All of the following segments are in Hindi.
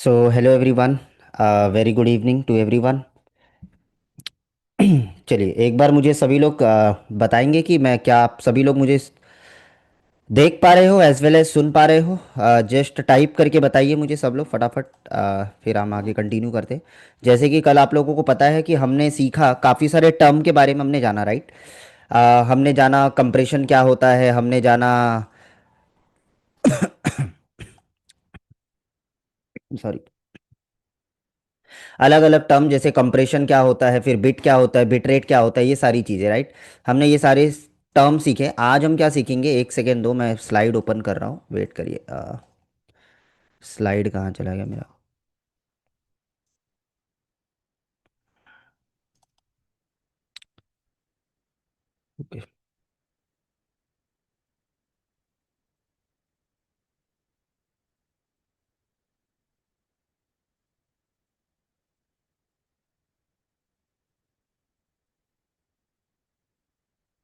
So hello everyone. Very good evening to everyone. चलिए एक बार मुझे सभी लोग बताएंगे कि मैं क्या आप सभी लोग मुझे देख पा रहे हो एज वेल एज सुन पा रहे हो। जस्ट टाइप करके बताइए मुझे सब लोग फटाफट। फिर हम आगे कंटिन्यू करते हैं। जैसे कि कल आप लोगों को पता है कि हमने सीखा काफ़ी सारे टर्म के बारे में हमने जाना, राइट। हमने जाना कंप्रेशन क्या होता है, हमने जाना, सॉरी, अलग अलग टर्म जैसे कंप्रेशन क्या होता है, फिर बिट क्या होता है, बिट रेट क्या होता है, ये सारी चीज़ें, राइट। हमने ये सारे टर्म सीखे। आज हम क्या सीखेंगे, एक सेकेंड दो, मैं स्लाइड ओपन कर रहा हूँ, वेट करिए। स्लाइड कहाँ चला गया मेरा। Okay.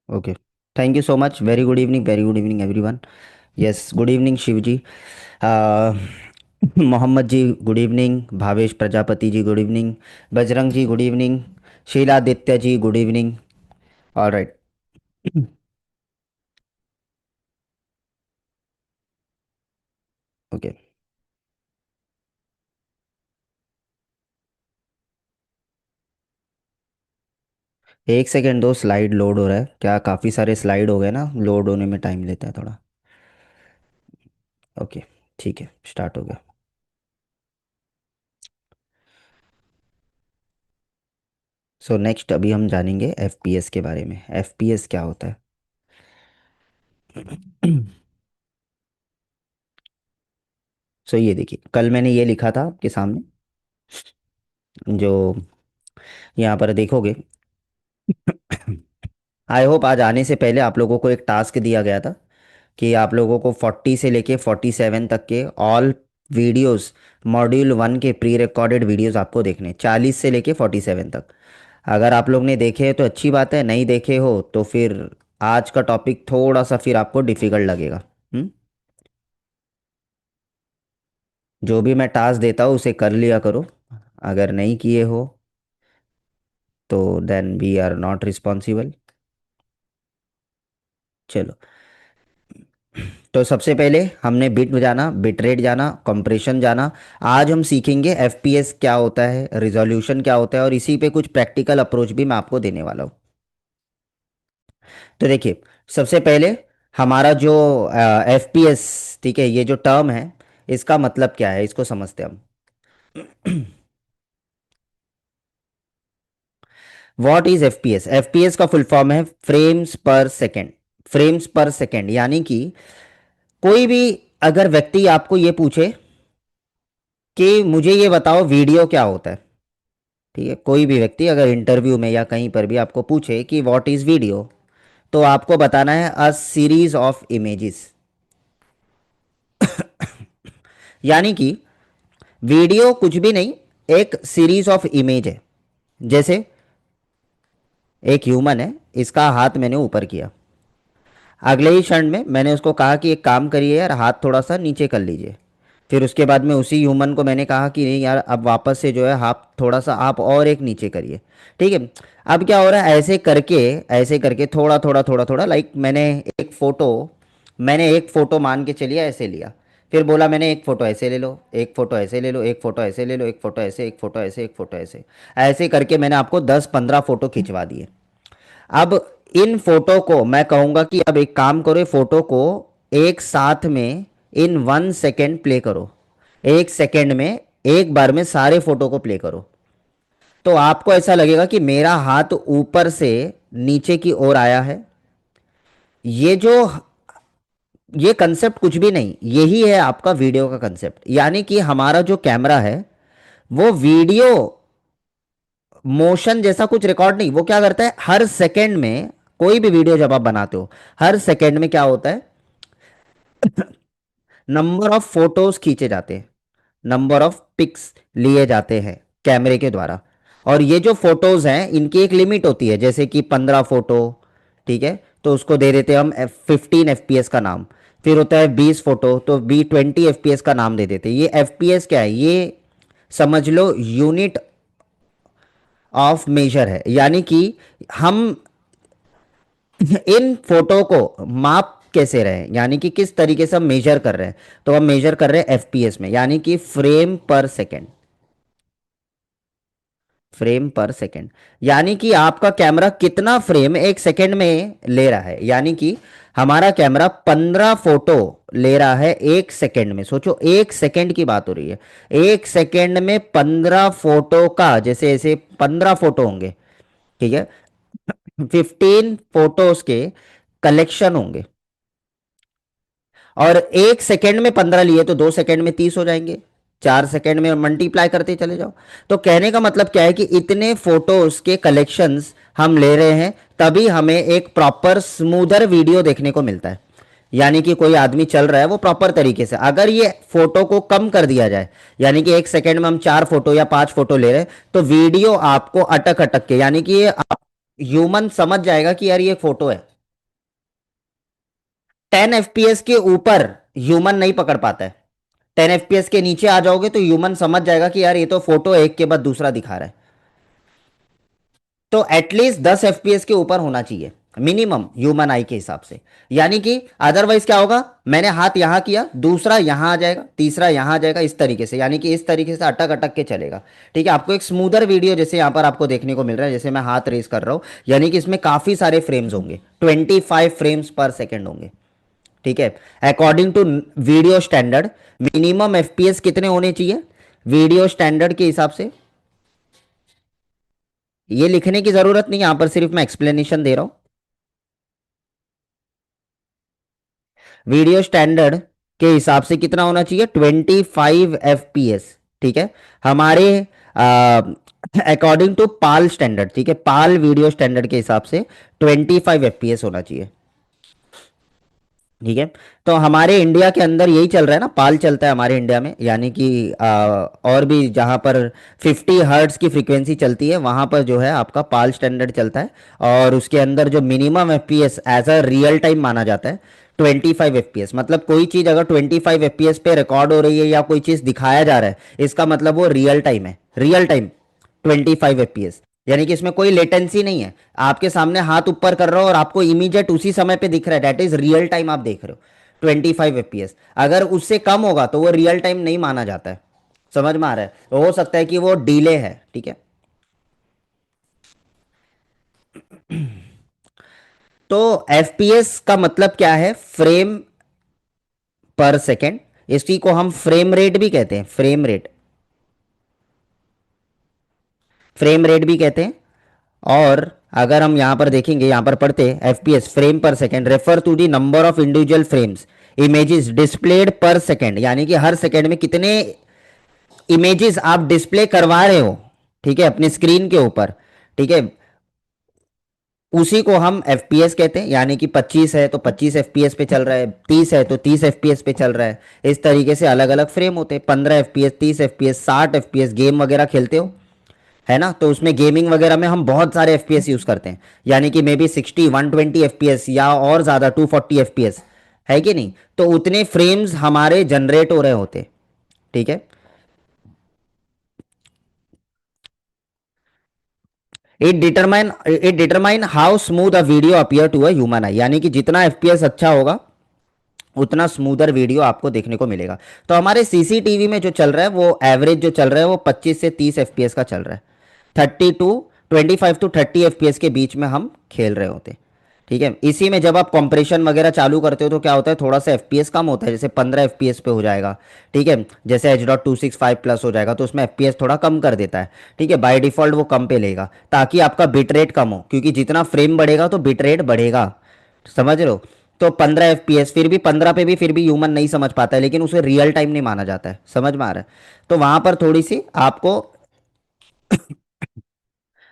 Okay, thank you so much. Very good evening everyone. Yes, good evening Shiv ji. Uh, Mohammed ji good evening, Bhavesh Prajapati ji good evening, Bajrang ji good evening, Shiladitya ji good evening. All right. Okay, एक सेकेंड दो, स्लाइड लोड हो रहा है क्या, काफ़ी सारे स्लाइड हो गए ना, लोड होने में टाइम लेता है थोड़ा। ओके, ठीक है, स्टार्ट हो गया। सो नेक्स्ट अभी हम जानेंगे एफपीएस के बारे में। एफपीएस क्या होता है। सो ये देखिए, कल मैंने ये लिखा था आपके सामने, जो यहाँ पर देखोगे। आई होप आज आने से पहले आप लोगों को एक टास्क दिया गया था कि आप लोगों को 40 से लेके 47 तक के ऑल वीडियोस, मॉड्यूल 1 के प्री रिकॉर्डेड वीडियोस आपको देखने, 40 से लेके 47 तक। अगर आप लोग ने देखे हैं तो अच्छी बात है, नहीं देखे हो तो फिर आज का टॉपिक थोड़ा सा फिर आपको डिफिकल्ट लगेगा। हम्म। जो भी मैं टास्क देता हूँ उसे कर लिया करो। अगर नहीं किए हो तो then we are not responsible. चलो, तो सबसे पहले हमने बिट जाना, बिट रेट जाना, कंप्रेशन जाना। आज हम सीखेंगे एफपीएस क्या होता है, रिजोल्यूशन क्या होता है, और इसी पे कुछ प्रैक्टिकल अप्रोच भी मैं आपको देने वाला हूँ। तो देखिए, सबसे पहले हमारा जो एफपीएस, ठीक है, ये जो टर्म है इसका मतलब क्या है, इसको समझते हैं हम। What is FPS? एफपीएस का फुल फॉर्म है फ्रेम्स पर सेकेंड। फ्रेम्स पर सेकेंड यानी कि कोई भी अगर व्यक्ति आपको ये पूछे कि मुझे ये बताओ वीडियो क्या होता है, ठीक है, कोई भी व्यक्ति अगर इंटरव्यू में या कहीं पर भी आपको पूछे कि व्हाट इज वीडियो, तो आपको बताना है अ सीरीज ऑफ इमेजेस। यानी कि वीडियो कुछ भी नहीं, एक सीरीज ऑफ इमेज है। जैसे एक ह्यूमन है, इसका हाथ मैंने ऊपर किया, अगले ही क्षण में मैंने उसको कहा कि एक काम करिए यार, हाथ थोड़ा सा नीचे कर लीजिए। फिर उसके बाद में उसी ह्यूमन को मैंने कहा कि नहीं यार, अब वापस से जो है हाथ थोड़ा सा आप और एक नीचे करिए। ठीक है। अब क्या हो रहा है, ऐसे करके थोड़ा थोड़ा थोड़ा थोड़ा, लाइक मैंने एक फ़ोटो मान के चलिए ऐसे लिया। फिर बोला मैंने एक फ़ोटो ऐसे ले लो, एक फ़ोटो ऐसे ले लो, एक फ़ोटो ऐसे ले लो, एक फ़ोटो ऐसे, एक फ़ोटो ऐसे, एक फ़ोटो ऐसे। ऐसे करके मैंने आपको 10-15 फ़ोटो खिंचवा दिए। अब इन फोटो को मैं कहूंगा कि अब एक काम करो, फोटो को एक साथ में इन 1 सेकेंड प्ले करो। एक सेकेंड में एक बार में सारे फोटो को प्ले करो। तो आपको ऐसा लगेगा कि मेरा हाथ ऊपर से नीचे की ओर आया है। ये जो ये कंसेप्ट कुछ भी नहीं, यही है आपका वीडियो का कंसेप्ट। यानी कि हमारा जो कैमरा है वो वीडियो मोशन जैसा कुछ रिकॉर्ड नहीं, वो क्या करता है हर सेकंड में, कोई भी वीडियो जब आप बनाते हो हर सेकंड में क्या होता है, नंबर ऑफ फोटोज खींचे जाते हैं, नंबर ऑफ पिक्स लिए जाते हैं कैमरे के द्वारा। और ये जो फोटोज हैं इनकी एक लिमिट होती है, जैसे कि 15 फोटो, ठीक है, तो उसको दे देते हैं हम 15 एफपीएस का नाम। फिर होता है 20 फोटो, तो 20 एफपीएस का नाम दे देते हैं। ये एफपीएस क्या है, ये समझ लो यूनिट ऑफ मेजर है। यानी कि हम इन फोटो को माप कैसे रहे हैं, यानी कि किस तरीके से हम मेजर कर रहे हैं, तो हम मेजर कर रहे हैं एफपीएस में, यानी कि frame per second. Frame per second, यानी कि आपका कैमरा कितना फ्रेम एक सेकेंड में ले रहा है। यानी कि हमारा कैमरा 15 फोटो ले रहा है एक सेकेंड में। सोचो, एक सेकेंड की बात हो रही है। एक सेकेंड में 15 फोटो का, जैसे ऐसे 15 फोटो होंगे, ठीक है, 15 फोटोज के कलेक्शन होंगे। और एक सेकेंड में 15 लिए तो 2 सेकेंड में 30 हो जाएंगे, 4 सेकेंड में मल्टीप्लाई करते चले जाओ। तो कहने का मतलब क्या है कि इतने फोटोज के कलेक्शंस हम ले रहे हैं, तभी हमें एक प्रॉपर स्मूदर वीडियो देखने को मिलता है। यानी कि कोई आदमी चल रहा है वो प्रॉपर तरीके से, अगर ये फोटो को कम कर दिया जाए, यानी कि एक सेकेंड में हम 4 फोटो या 5 फोटो ले रहे हैं, तो वीडियो आपको अटक अटक के, यानी कि ये आप ह्यूमन समझ जाएगा कि यार ये फोटो है। 10 एफपीएस के ऊपर ह्यूमन नहीं पकड़ पाता है। 10 एफपीएस के नीचे आ जाओगे तो ह्यूमन समझ जाएगा कि यार ये तो फोटो एक के बाद दूसरा दिखा रहा है। तो एटलीस्ट 10 एफपीएस के ऊपर होना चाहिए मिनिमम ह्यूमन आई के हिसाब से। यानी कि अदरवाइज क्या होगा, मैंने हाथ यहां किया, दूसरा यहां आ जाएगा, तीसरा यहां आ जाएगा, इस तरीके से, यानी कि इस तरीके से अटक अटक के चलेगा। ठीक है, आपको एक स्मूदर वीडियो जैसे यहां पर आपको देखने को मिल रहा है, जैसे मैं हाथ रेस कर रहा हूं, यानी कि इसमें काफी सारे फ्रेम्स होंगे, 25 फ्रेम्स पर सेकेंड होंगे। ठीक है, according to video standard minimum FPS कितने होने चाहिए वीडियो स्टैंडर्ड के हिसाब से। ये लिखने की जरूरत नहीं, यहां पर सिर्फ मैं एक्सप्लेनेशन दे रहा हूं। वीडियो स्टैंडर्ड के हिसाब से कितना होना चाहिए, 25 एफपीएस। ठीक है, हमारे अकॉर्डिंग टू पाल स्टैंडर्ड, ठीक है, पाल वीडियो स्टैंडर्ड के हिसाब से 25 एफपीएस होना चाहिए। ठीक है, तो हमारे इंडिया के अंदर यही चल रहा है ना, पाल चलता है हमारे इंडिया में, यानी कि और भी जहाँ पर 50 हर्ट्ज की फ्रीक्वेंसी चलती है वहाँ पर जो है आपका पाल स्टैंडर्ड चलता है। और उसके अंदर जो minimum FPS as a real time माना जाता है 25 एफपीएस। मतलब कोई चीज़ अगर 25 एफपीएस पे रिकॉर्ड हो रही है या कोई चीज़ दिखाया जा रहा है, इसका मतलब वो रियल टाइम है, रियल टाइम 25 एफपीएस। यानी कि इसमें कोई लेटेंसी नहीं है, आपके सामने हाथ ऊपर कर रहा हो और आपको इमीडिएट उसी समय पे दिख रहा है, दैट इज रियल टाइम आप देख रहे हो 25 एफपीएस। अगर उससे कम होगा तो वो रियल टाइम नहीं माना जाता है। समझ में आ रहा है, तो हो सकता है कि वो डिले है। ठीक है, तो एफपीएस का मतलब क्या है, फ्रेम पर सेकेंड। इसी को हम फ्रेम रेट भी कहते हैं, फ्रेम रेट, फ्रेम रेट भी कहते हैं। और अगर हम यहां पर देखेंगे, यहां पर पढ़ते हैं FPS frame per second refer to the number of individual frames images displayed per second, यानी कि हर सेकेंड में कितने इमेजेस आप डिस्प्ले करवा रहे हो, ठीक है, अपनी स्क्रीन के ऊपर। ठीक है, उसी को हम एफपीएस कहते हैं। यानी कि 25 है तो 25 एफपीएस पे चल रहा है, 30 है तो 30 एफपीएस पे चल रहा है। इस तरीके से अलग अलग फ्रेम होते हैं, 15 एफपीएस, 30 एफपीएस, 60 एफपीएस। गेम वगैरह खेलते हो है ना, तो उसमें गेमिंग वगैरह में हम बहुत सारे एफपीएस यूज करते हैं, यानी कि मे बी 60, 120 एफपीएस या और ज्यादा 240 एफपीएस, है कि नहीं, तो उतने फ्रेम्स हमारे जनरेट हो रहे होते हैं। ठीक है, it determine how smooth a video appear to a human eye, यानी कि जितना एफपीएस अच्छा होगा उतना स्मूदर वीडियो आपको देखने को मिलेगा। तो हमारे सीसीटीवी में जो चल रहा है वो एवरेज जो चल रहा है वो 25 से 30 एफपीएस का चल रहा है। 25 टू 30 एफपीएस के बीच में हम खेल रहे होते हैं। ठीक है, इसी में जब आप कंप्रेशन वगैरह चालू करते हो तो क्या होता है, थोड़ा सा एफपीएस कम होता है, जैसे 15 एफपीएस पे हो जाएगा। ठीक है, जैसे H.265 प्लस हो जाएगा तो उसमें एफपीएस थोड़ा कम कर देता है। ठीक है, बाय डिफॉल्ट वो कम पे लेगा ताकि आपका बिट रेट कम हो, क्योंकि जितना फ्रेम बढ़ेगा तो बिट रेट बढ़ेगा। समझ रहे हो, तो 15 एफपीएस, फिर भी 15 पे भी फिर भी ह्यूमन नहीं समझ पाता है, लेकिन उसे रियल टाइम नहीं माना जाता है। समझ में आ रहा है, तो वहां पर थोड़ी सी आपको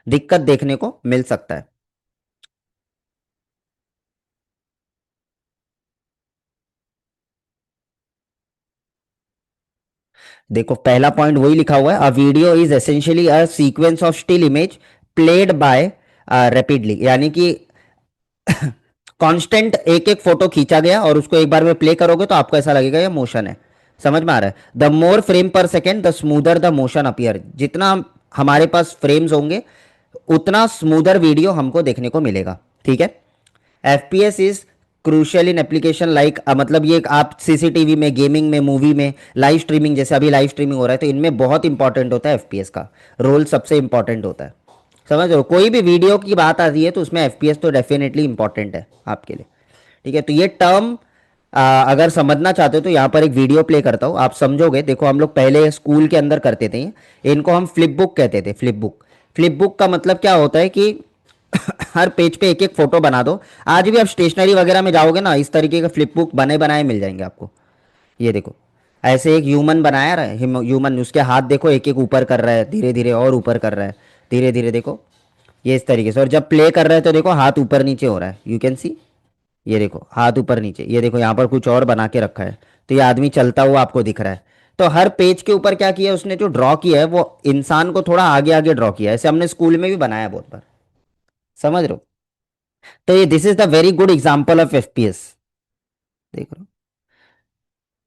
दिक्कत देखने को मिल सकता है। देखो पहला पॉइंट वही लिखा हुआ है, a video is essentially a sequence of still image played by rapidly, यानी कि कांस्टेंट एक एक फोटो खींचा गया और उसको एक बार में प्ले करोगे तो आपको ऐसा लगेगा ये मोशन है। समझ में आ रहा है? The more frame per second the smoother the motion appear. जितना हमारे पास फ्रेम्स होंगे उतना स्मूदर वीडियो हमको देखने को मिलेगा। ठीक है। FPS is crucial in application like, मतलब ये आप सीसीटीवी में, गेमिंग में, मूवी में, लाइव स्ट्रीमिंग, जैसे अभी लाइव स्ट्रीमिंग हो रहा है तो इनमें बहुत इंपॉर्टेंट होता है एफपीएस का रोल, सबसे इंपॉर्टेंट होता है। समझ रहे हो? कोई भी वीडियो की बात आती है तो उसमें एफपीएस तो डेफिनेटली इंपॉर्टेंट है आपके लिए। ठीक है, तो ये टर्म अगर समझना चाहते हो तो यहाँ पर एक वीडियो प्ले करता हूँ, आप समझोगे। देखो हम लोग पहले स्कूल के अंदर करते थे, इनको हम फ्लिप बुक कहते थे। फ्लिप बुक, फ्लिप बुक का मतलब क्या होता है कि हर पेज पे एक एक फोटो बना दो। आज भी आप स्टेशनरी वगैरह में जाओगे ना, इस तरीके के फ्लिप बुक बने बनाए मिल जाएंगे आपको। ये देखो, ऐसे एक ह्यूमन बनाया रहा है, ह्यूमन, उसके हाथ देखो एक एक ऊपर कर रहा है, धीरे धीरे और ऊपर कर रहा है, धीरे धीरे देखो, ये इस तरीके से। और जब प्ले कर रहे हैं तो देखो हाथ ऊपर नीचे हो रहा है, यू कैन सी। ये देखो हाथ ऊपर नीचे, ये देखो यहाँ पर कुछ और बना के रखा है, तो ये आदमी चलता हुआ आपको दिख रहा है। तो हर पेज के ऊपर क्या किया है उसने, जो ड्रॉ किया है वो इंसान को थोड़ा आगे आगे ड्रॉ किया है। ऐसे हमने स्कूल में भी बनाया बहुत बार। समझ रहे हो? तो ये this is the very good example of FPS. देख रहे हो?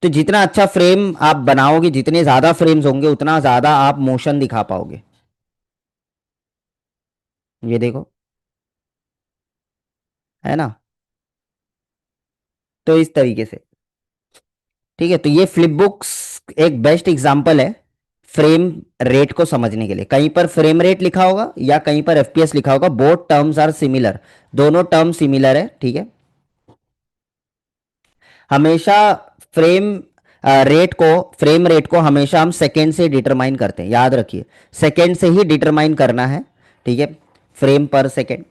तो जितना अच्छा फ्रेम आप बनाओगे, जितने ज्यादा फ्रेम्स होंगे उतना ज्यादा आप मोशन दिखा पाओगे। ये देखो, है ना? तो इस तरीके से। ठीक है, तो ये फ्लिप बुक्स एक बेस्ट एग्जांपल है फ्रेम रेट को समझने के लिए। कहीं पर फ्रेम रेट लिखा होगा या कहीं पर एफपीएस लिखा होगा, बोथ टर्म्स आर सिमिलर, दोनों टर्म सिमिलर है। ठीक है, हमेशा फ्रेम फ्रेम रेट को हमेशा हम सेकेंड से डिटरमाइन करते हैं, याद रखिए, सेकेंड से ही डिटरमाइन करना है। ठीक है, फ्रेम पर सेकेंड।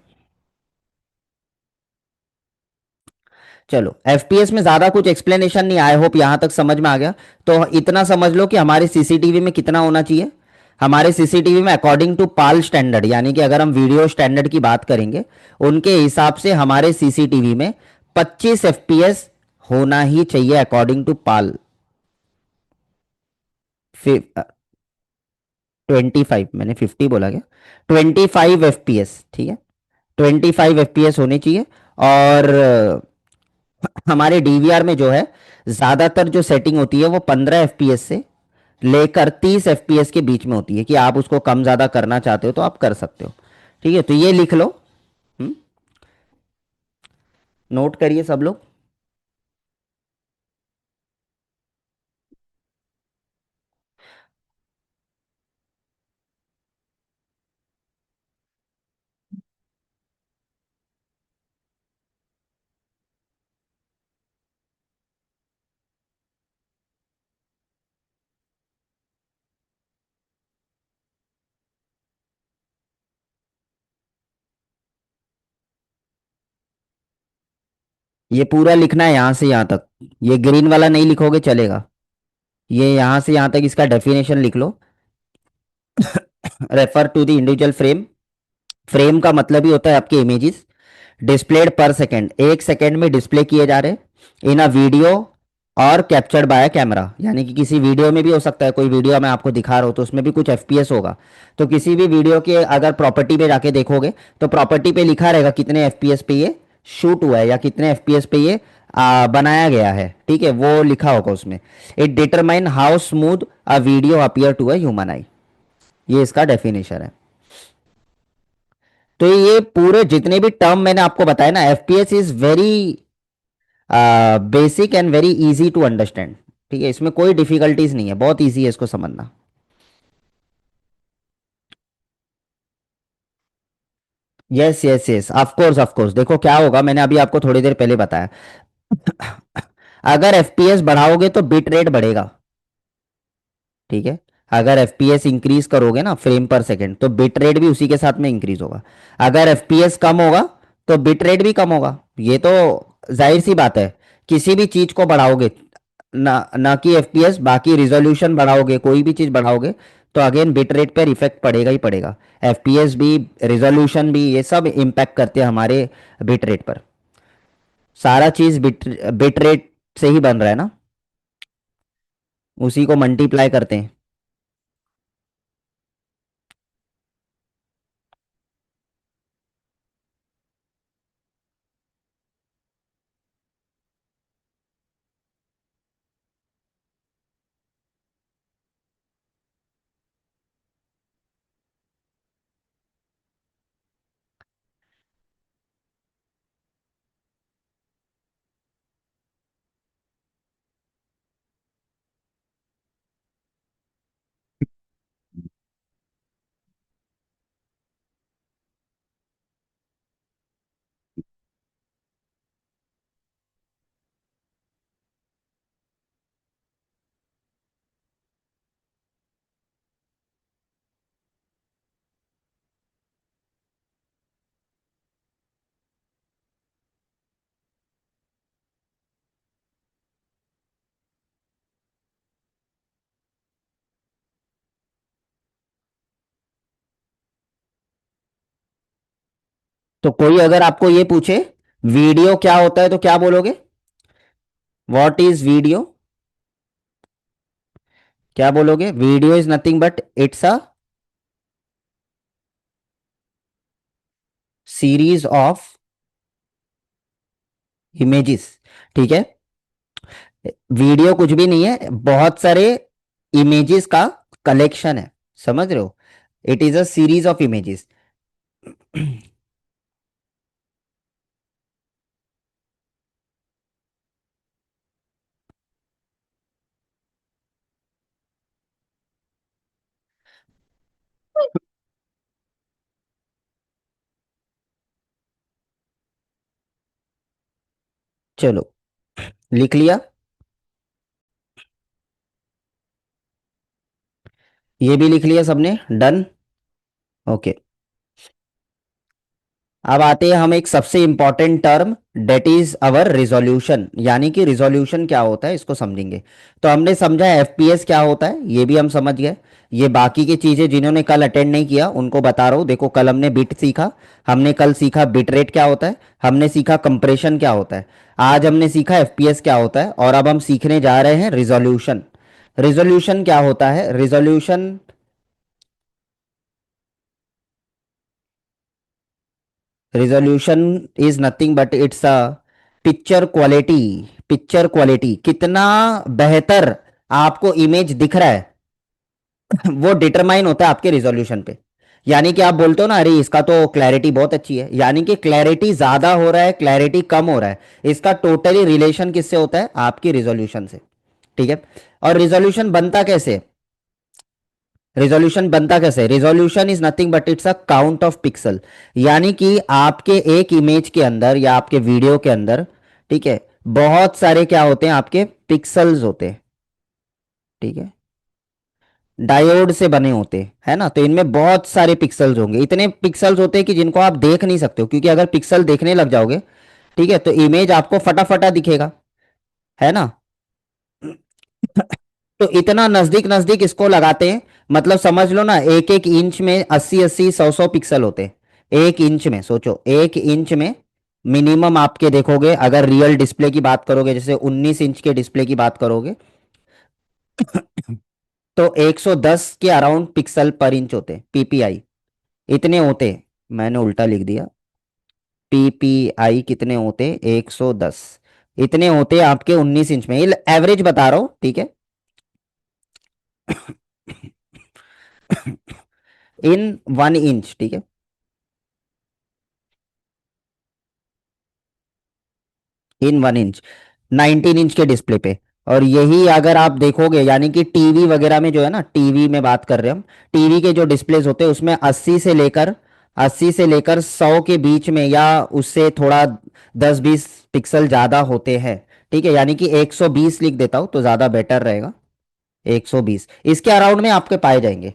चलो, एफपीएस में ज्यादा कुछ एक्सप्लेनेशन नहीं, आई होप यहां तक समझ में आ गया। तो इतना समझ लो कि हमारे सीसीटीवी में कितना होना चाहिए। हमारे सीसीटीवी में अकॉर्डिंग टू पाल स्टैंडर्ड, यानी कि अगर हम वीडियो स्टैंडर्ड की बात करेंगे, उनके हिसाब से हमारे सीसीटीवी में 25 एफपीएस होना ही चाहिए अकॉर्डिंग टू पाल। 25, मैंने 50 बोला क्या? 25 एफपीएस, ठीक है, 25 एफपीएस होने चाहिए। और हमारे डीवीआर में जो है, ज्यादातर जो सेटिंग होती है वो 15 एफपीएस से लेकर 30 एफपीएस के बीच में होती है, कि आप उसको कम ज्यादा करना चाहते हो तो आप कर सकते हो। ठीक है, तो ये लिख लो। हम्म, नोट करिए सब लोग। ये पूरा लिखना है यहां से यहां तक, ये ग्रीन वाला नहीं लिखोगे चलेगा। ये यहां से यहां तक इसका डेफिनेशन लिख लो। Refer to the individual frame. Frame का मतलब ही होता है आपके इमेजेस डिस्प्लेड पर सेकेंड, एक सेकेंड में डिस्प्ले किए जा रहे इन अ वीडियो और कैप्चर्ड बाय कैमरा। यानी कि किसी वीडियो में भी हो सकता है, कोई वीडियो मैं आपको दिखा रहा हूँ तो उसमें भी कुछ एफपीएस होगा। तो किसी भी वीडियो के अगर प्रॉपर्टी पे जाके देखोगे तो प्रॉपर्टी पे लिखा रहेगा कितने एफपीएस पे ये शूट हुआ है या कितने एफपीएस पे ये बनाया गया है। ठीक है, वो लिखा होगा उसमें। It determine how smooth a video appear to a human eye. ये इसका डेफिनेशन है। तो ये पूरे जितने भी टर्म मैंने आपको बताया ना, FPS is very basic and very easy to understand. ठीक है, इसमें कोई डिफिकल्टीज नहीं है, बहुत इजी है इसको समझना। Yes yes yes, of course of course. देखो क्या होगा, मैंने अभी आपको थोड़ी देर पहले बताया, अगर एफपीएस बढ़ाओगे तो बिट रेट बढ़ेगा। ठीक है, अगर एफपीएस इंक्रीज करोगे ना फ्रेम पर सेकंड, तो बिट रेट भी उसी के साथ में इंक्रीज होगा। अगर एफपीएस कम होगा तो बिट रेट भी कम होगा। ये तो जाहिर सी बात है। किसी भी चीज को बढ़ाओगे, ना ना कि एफपीएस, बाकी रिजोल्यूशन बढ़ाओगे, कोई भी चीज बढ़ाओगे तो अगेन बिट रेट पर इफेक्ट पड़ेगा ही पड़ेगा। एफपीएस भी, रिजोल्यूशन भी, ये सब इम्पैक्ट करते हैं हमारे बिट रेट पर। सारा चीज बिट रेट से ही बन रहा है ना, उसी को मल्टीप्लाई करते हैं। तो कोई अगर आपको ये पूछे वीडियो क्या होता है तो क्या बोलोगे? What is video? क्या बोलोगे? Video is nothing but it's a series of images. ठीक है। वीडियो कुछ भी नहीं है, बहुत सारे इमेजेस का कलेक्शन है। समझ रहे हो? It is a series of images. चलो, लिख लिया? ये भी लिख लिया सबने? डन। ओके। अब आते हैं हम एक सबसे important term, that is our resolution. यानी कि रिजोल्यूशन क्या होता है इसको समझेंगे। तो हमने समझा एफपीएस क्या होता है, ये भी हम समझ गए। ये बाकी की चीजें जिन्होंने कल अटेंड नहीं किया उनको बता रहा हूँ। देखो, कल हमने बिट सीखा, हमने कल सीखा बिट रेट क्या होता है, हमने सीखा कंप्रेशन क्या होता है, आज हमने सीखा एफपीएस क्या होता है, और अब हम सीखने जा रहे हैं रिजोल्यूशन। रिजोल्यूशन क्या होता है? Resolution, resolution is nothing but it's a picture quality. Picture quality कितना बेहतर आपको इमेज दिख रहा है वो डिटरमाइन होता है आपके रिजोल्यूशन पे। यानी कि आप बोलते हो ना, अरे इसका तो क्लैरिटी बहुत अच्छी है, यानी कि क्लैरिटी ज्यादा हो रहा है, क्लैरिटी कम हो रहा है, इसका टोटली रिलेशन किससे होता है? आपकी रिजोल्यूशन से। ठीक है। और रिजोल्यूशन बनता कैसे? रिजोल्यूशन बनता कैसे? Resolution is nothing but it's a count of pixel. यानी कि आपके एक इमेज के अंदर या आपके वीडियो के अंदर, ठीक है, बहुत सारे क्या होते हैं? आपके पिक्सल्स होते हैं। ठीक है। डायोड से बने होते हैं, है ना? तो इनमें बहुत सारे पिक्सल्स होंगे, इतने पिक्सल्स होते हैं कि जिनको आप देख नहीं सकते हो, क्योंकि अगर पिक्सल देखने लग जाओगे, ठीक है, तो इमेज आपको फटाफटा दिखेगा, है ना? तो इतना नजदीक नजदीक इसको लगाते हैं, मतलब समझ लो ना, एक एक इंच में 80 80 100 100 पिक्सल होते हैं। एक इंच में सोचो, एक इंच में मिनिमम आपके देखोगे, अगर रियल डिस्प्ले की बात करोगे, जैसे 19 इंच के डिस्प्ले की बात करोगे, तो 110 के अराउंड पिक्सल पर इंच होते हैं, पीपीआई। इतने होते हैं। मैंने उल्टा लिख दिया। पीपीआई कितने होते हैं? 110। इतने होते हैं आपके 19 इंच में, ये एवरेज बता रहा हूं, ठीक है। इन 1 इंच, ठीक है, इन 1 इंच, 19 इंच के डिस्प्ले पे। और यही अगर आप देखोगे, यानी कि टीवी वगैरह में जो है ना, टीवी में बात कर रहे हैं हम, टीवी के जो डिस्प्लेस होते हैं उसमें 80 से लेकर 100 के बीच में, या उससे थोड़ा 10 20 पिक्सल ज्यादा होते हैं। ठीक है, यानी कि 120 लिख देता हूं तो ज्यादा बेटर रहेगा। 120 इसके अराउंड में आपके पाए जाएंगे।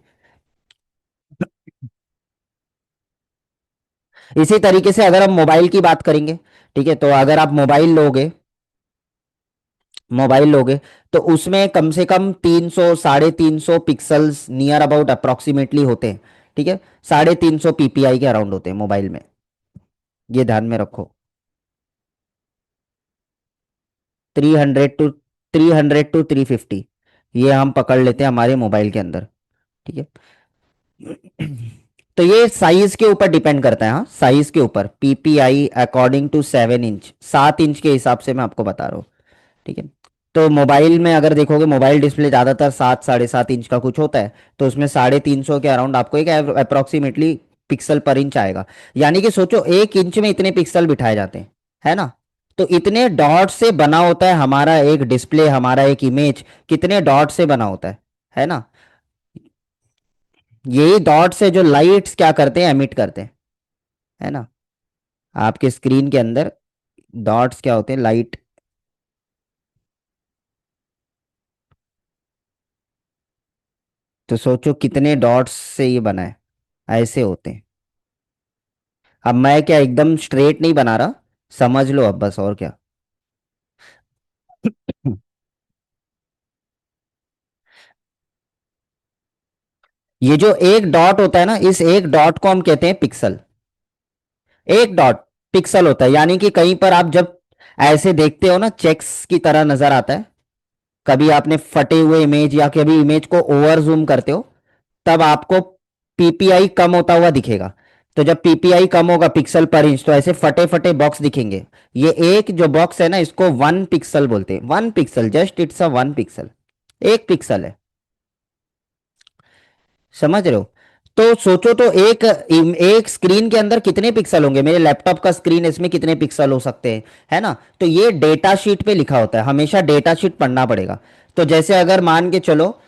इसी तरीके से अगर हम मोबाइल की बात करेंगे, ठीक है, तो अगर आप मोबाइल लोगे तो उसमें कम से कम 300 350 पिक्सल्स नियर अबाउट अप्रोक्सीमेटली होते हैं। ठीक है। 350 पीपीआई के अराउंड होते हैं मोबाइल में। ये ध्यान में रखो। 300 टू 350, ये हम पकड़ लेते हैं हमारे मोबाइल के अंदर। ठीक है। तो ये साइज के ऊपर डिपेंड करता है, हाँ, साइज के ऊपर PPI according to 7 inch, 7 inch के हिसाब से मैं आपको बता रहा हूँ। ठीक है। तो मोबाइल में अगर देखोगे, मोबाइल डिस्प्ले ज़्यादातर 7 साढ़े 7 इंच का कुछ होता है, तो उसमें 350 के अराउंड आपको एक अप्रोक्सीमेटली पिक्सल पर इंच आएगा। यानी कि सोचो, 1 इंच में इतने पिक्सल बिठाए जाते हैं, है ना? तो इतने डॉट से बना होता है हमारा एक डिस्प्ले, हमारा एक इमेज कितने डॉट से बना होता है ना? यही डॉट से जो लाइट्स क्या करते हैं? एमिट करते हैं, है ना? आपके स्क्रीन के अंदर डॉट्स क्या होते हैं? लाइट। तो सोचो कितने डॉट्स से ये बना है, ऐसे होते हैं। अब मैं क्या एकदम स्ट्रेट नहीं बना रहा, समझ लो अब बस, और क्या। ये जो एक डॉट होता है ना, इस एक डॉट को हम कहते हैं पिक्सल। एक डॉट पिक्सल होता है, यानी कि कहीं पर आप जब ऐसे देखते हो ना, चेक्स की तरह नजर आता है। कभी आपने फटे हुए इमेज या कभी इमेज को ओवर जूम करते हो, तब आपको पीपीआई कम होता हुआ दिखेगा। तो जब पीपीआई कम होगा पिक्सल पर इंच, तो ऐसे फटे फटे बॉक्स दिखेंगे। ये एक जो बॉक्स है ना, इसको 1 पिक्सल बोलते हैं। 1 pixel, just it's a 1 pixel, 1 pixel है। समझ रहे हो? तो सोचो तो एक एक स्क्रीन के अंदर कितने पिक्सल होंगे। मेरे लैपटॉप का स्क्रीन, इसमें कितने पिक्सल हो सकते हैं, है ना? तो ये डेटा शीट पे लिखा होता है, हमेशा डेटा शीट पढ़ना पड़ेगा। तो जैसे अगर मान के चलो,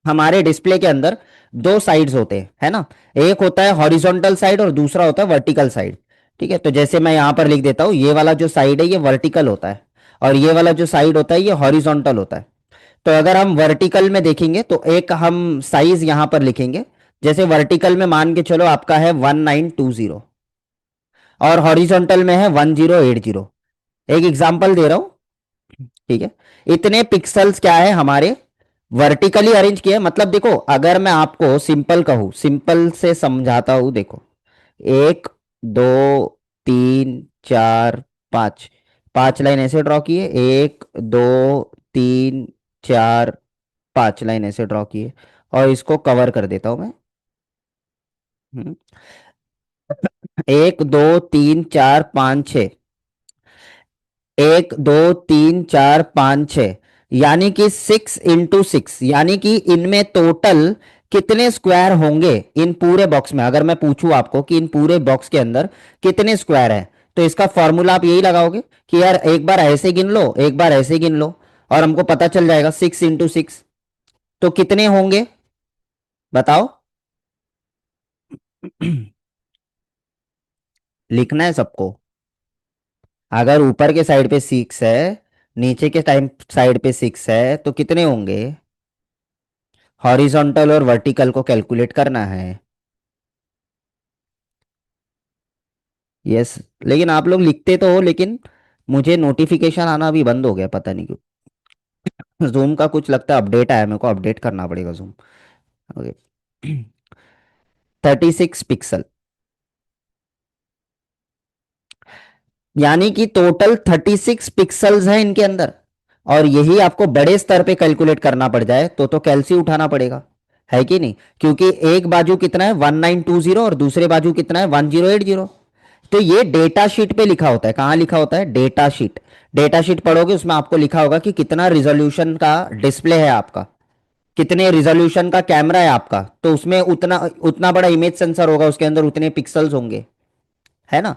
हमारे डिस्प्ले के अंदर दो साइड्स होते हैं, है ना? एक होता है हॉरिजॉन्टल साइड और दूसरा होता है वर्टिकल साइड। ठीक है, तो जैसे मैं यहां पर लिख देता हूं, ये वाला जो साइड है ये वर्टिकल होता है, और ये वाला जो साइड होता है ये हॉरिजॉन्टल होता है। तो अगर हम वर्टिकल में देखेंगे तो एक हम साइज यहां पर लिखेंगे। जैसे वर्टिकल में मान के चलो आपका है 1920, और हॉरिजॉन्टल में है 1080। एक एग्जांपल दे रहा हूं। ठीक है, इतने पिक्सल्स क्या है हमारे, वर्टिकली अरेंज किया है। मतलब देखो, अगर मैं आपको सिंपल कहूं, सिंपल से समझाता हूं, देखो, 1 2 3 4 5, 5 लाइन ऐसे ड्रॉ किए, 1 2 3 4 5 लाइन ऐसे ड्रॉ किए, और इसको कवर कर देता हूं मैं। हम्म, 1 2 3 4 5 6, 1 2 3 4 5 6, यानी कि 6 × 6, यानी कि इनमें टोटल कितने स्क्वायर होंगे इन पूरे बॉक्स में। अगर मैं पूछूं आपको कि इन पूरे बॉक्स के अंदर कितने स्क्वायर हैं, तो इसका फॉर्मूला आप यही लगाओगे कि यार एक बार ऐसे गिन लो, एक बार ऐसे गिन लो, और हमको पता चल जाएगा 6 × 6। तो कितने होंगे, बताओ। लिखना है सबको। अगर ऊपर के साइड पे 6 है, नीचे के टाइम साइड पे 6 है, तो कितने होंगे? हॉरिजॉन्टल और वर्टिकल को कैलकुलेट करना है। यस। लेकिन आप लोग लिखते तो हो, लेकिन मुझे नोटिफिकेशन आना अभी बंद हो गया, पता नहीं क्यों। जूम का कुछ लगता है अपडेट आया, मेरे को अपडेट करना पड़ेगा जूम। ओके। 36 पिक्सल, यानी कि टोटल 36 पिक्सल्स हैं इनके अंदर। और यही आपको बड़े स्तर पे कैलकुलेट करना पड़ जाए तो कैलसी उठाना पड़ेगा, है कि नहीं? क्योंकि एक बाजू कितना है 1920, और दूसरे बाजू कितना है 1080। तो ये डेटा शीट पे लिखा होता है। कहाँ लिखा होता है? Data sheet. डेटा शीट पढ़ोगे, उसमें आपको लिखा होगा कि कितना रिजोल्यूशन का डिस्प्ले है आपका, कितने रिजोल्यूशन का कैमरा है आपका, तो उसमें उतना उतना बड़ा इमेज सेंसर होगा, उसके अंदर उतने पिक्सल्स होंगे, है ना?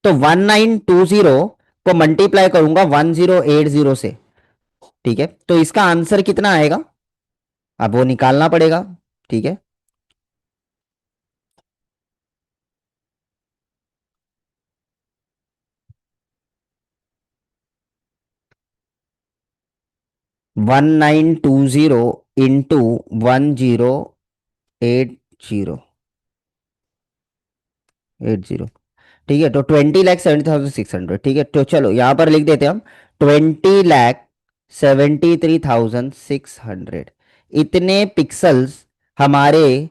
तो 1920 को मल्टीप्लाई करूंगा 1080 से। ठीक है, तो इसका आंसर कितना आएगा, अब वो निकालना पड़ेगा। ठीक है, 1920 इंटू 1080। ठीक है, तो 20,70,600। ठीक है, तो चलो यहां पर लिख देते हैं हम, 20,73,600। इतने पिक्सल्स हमारे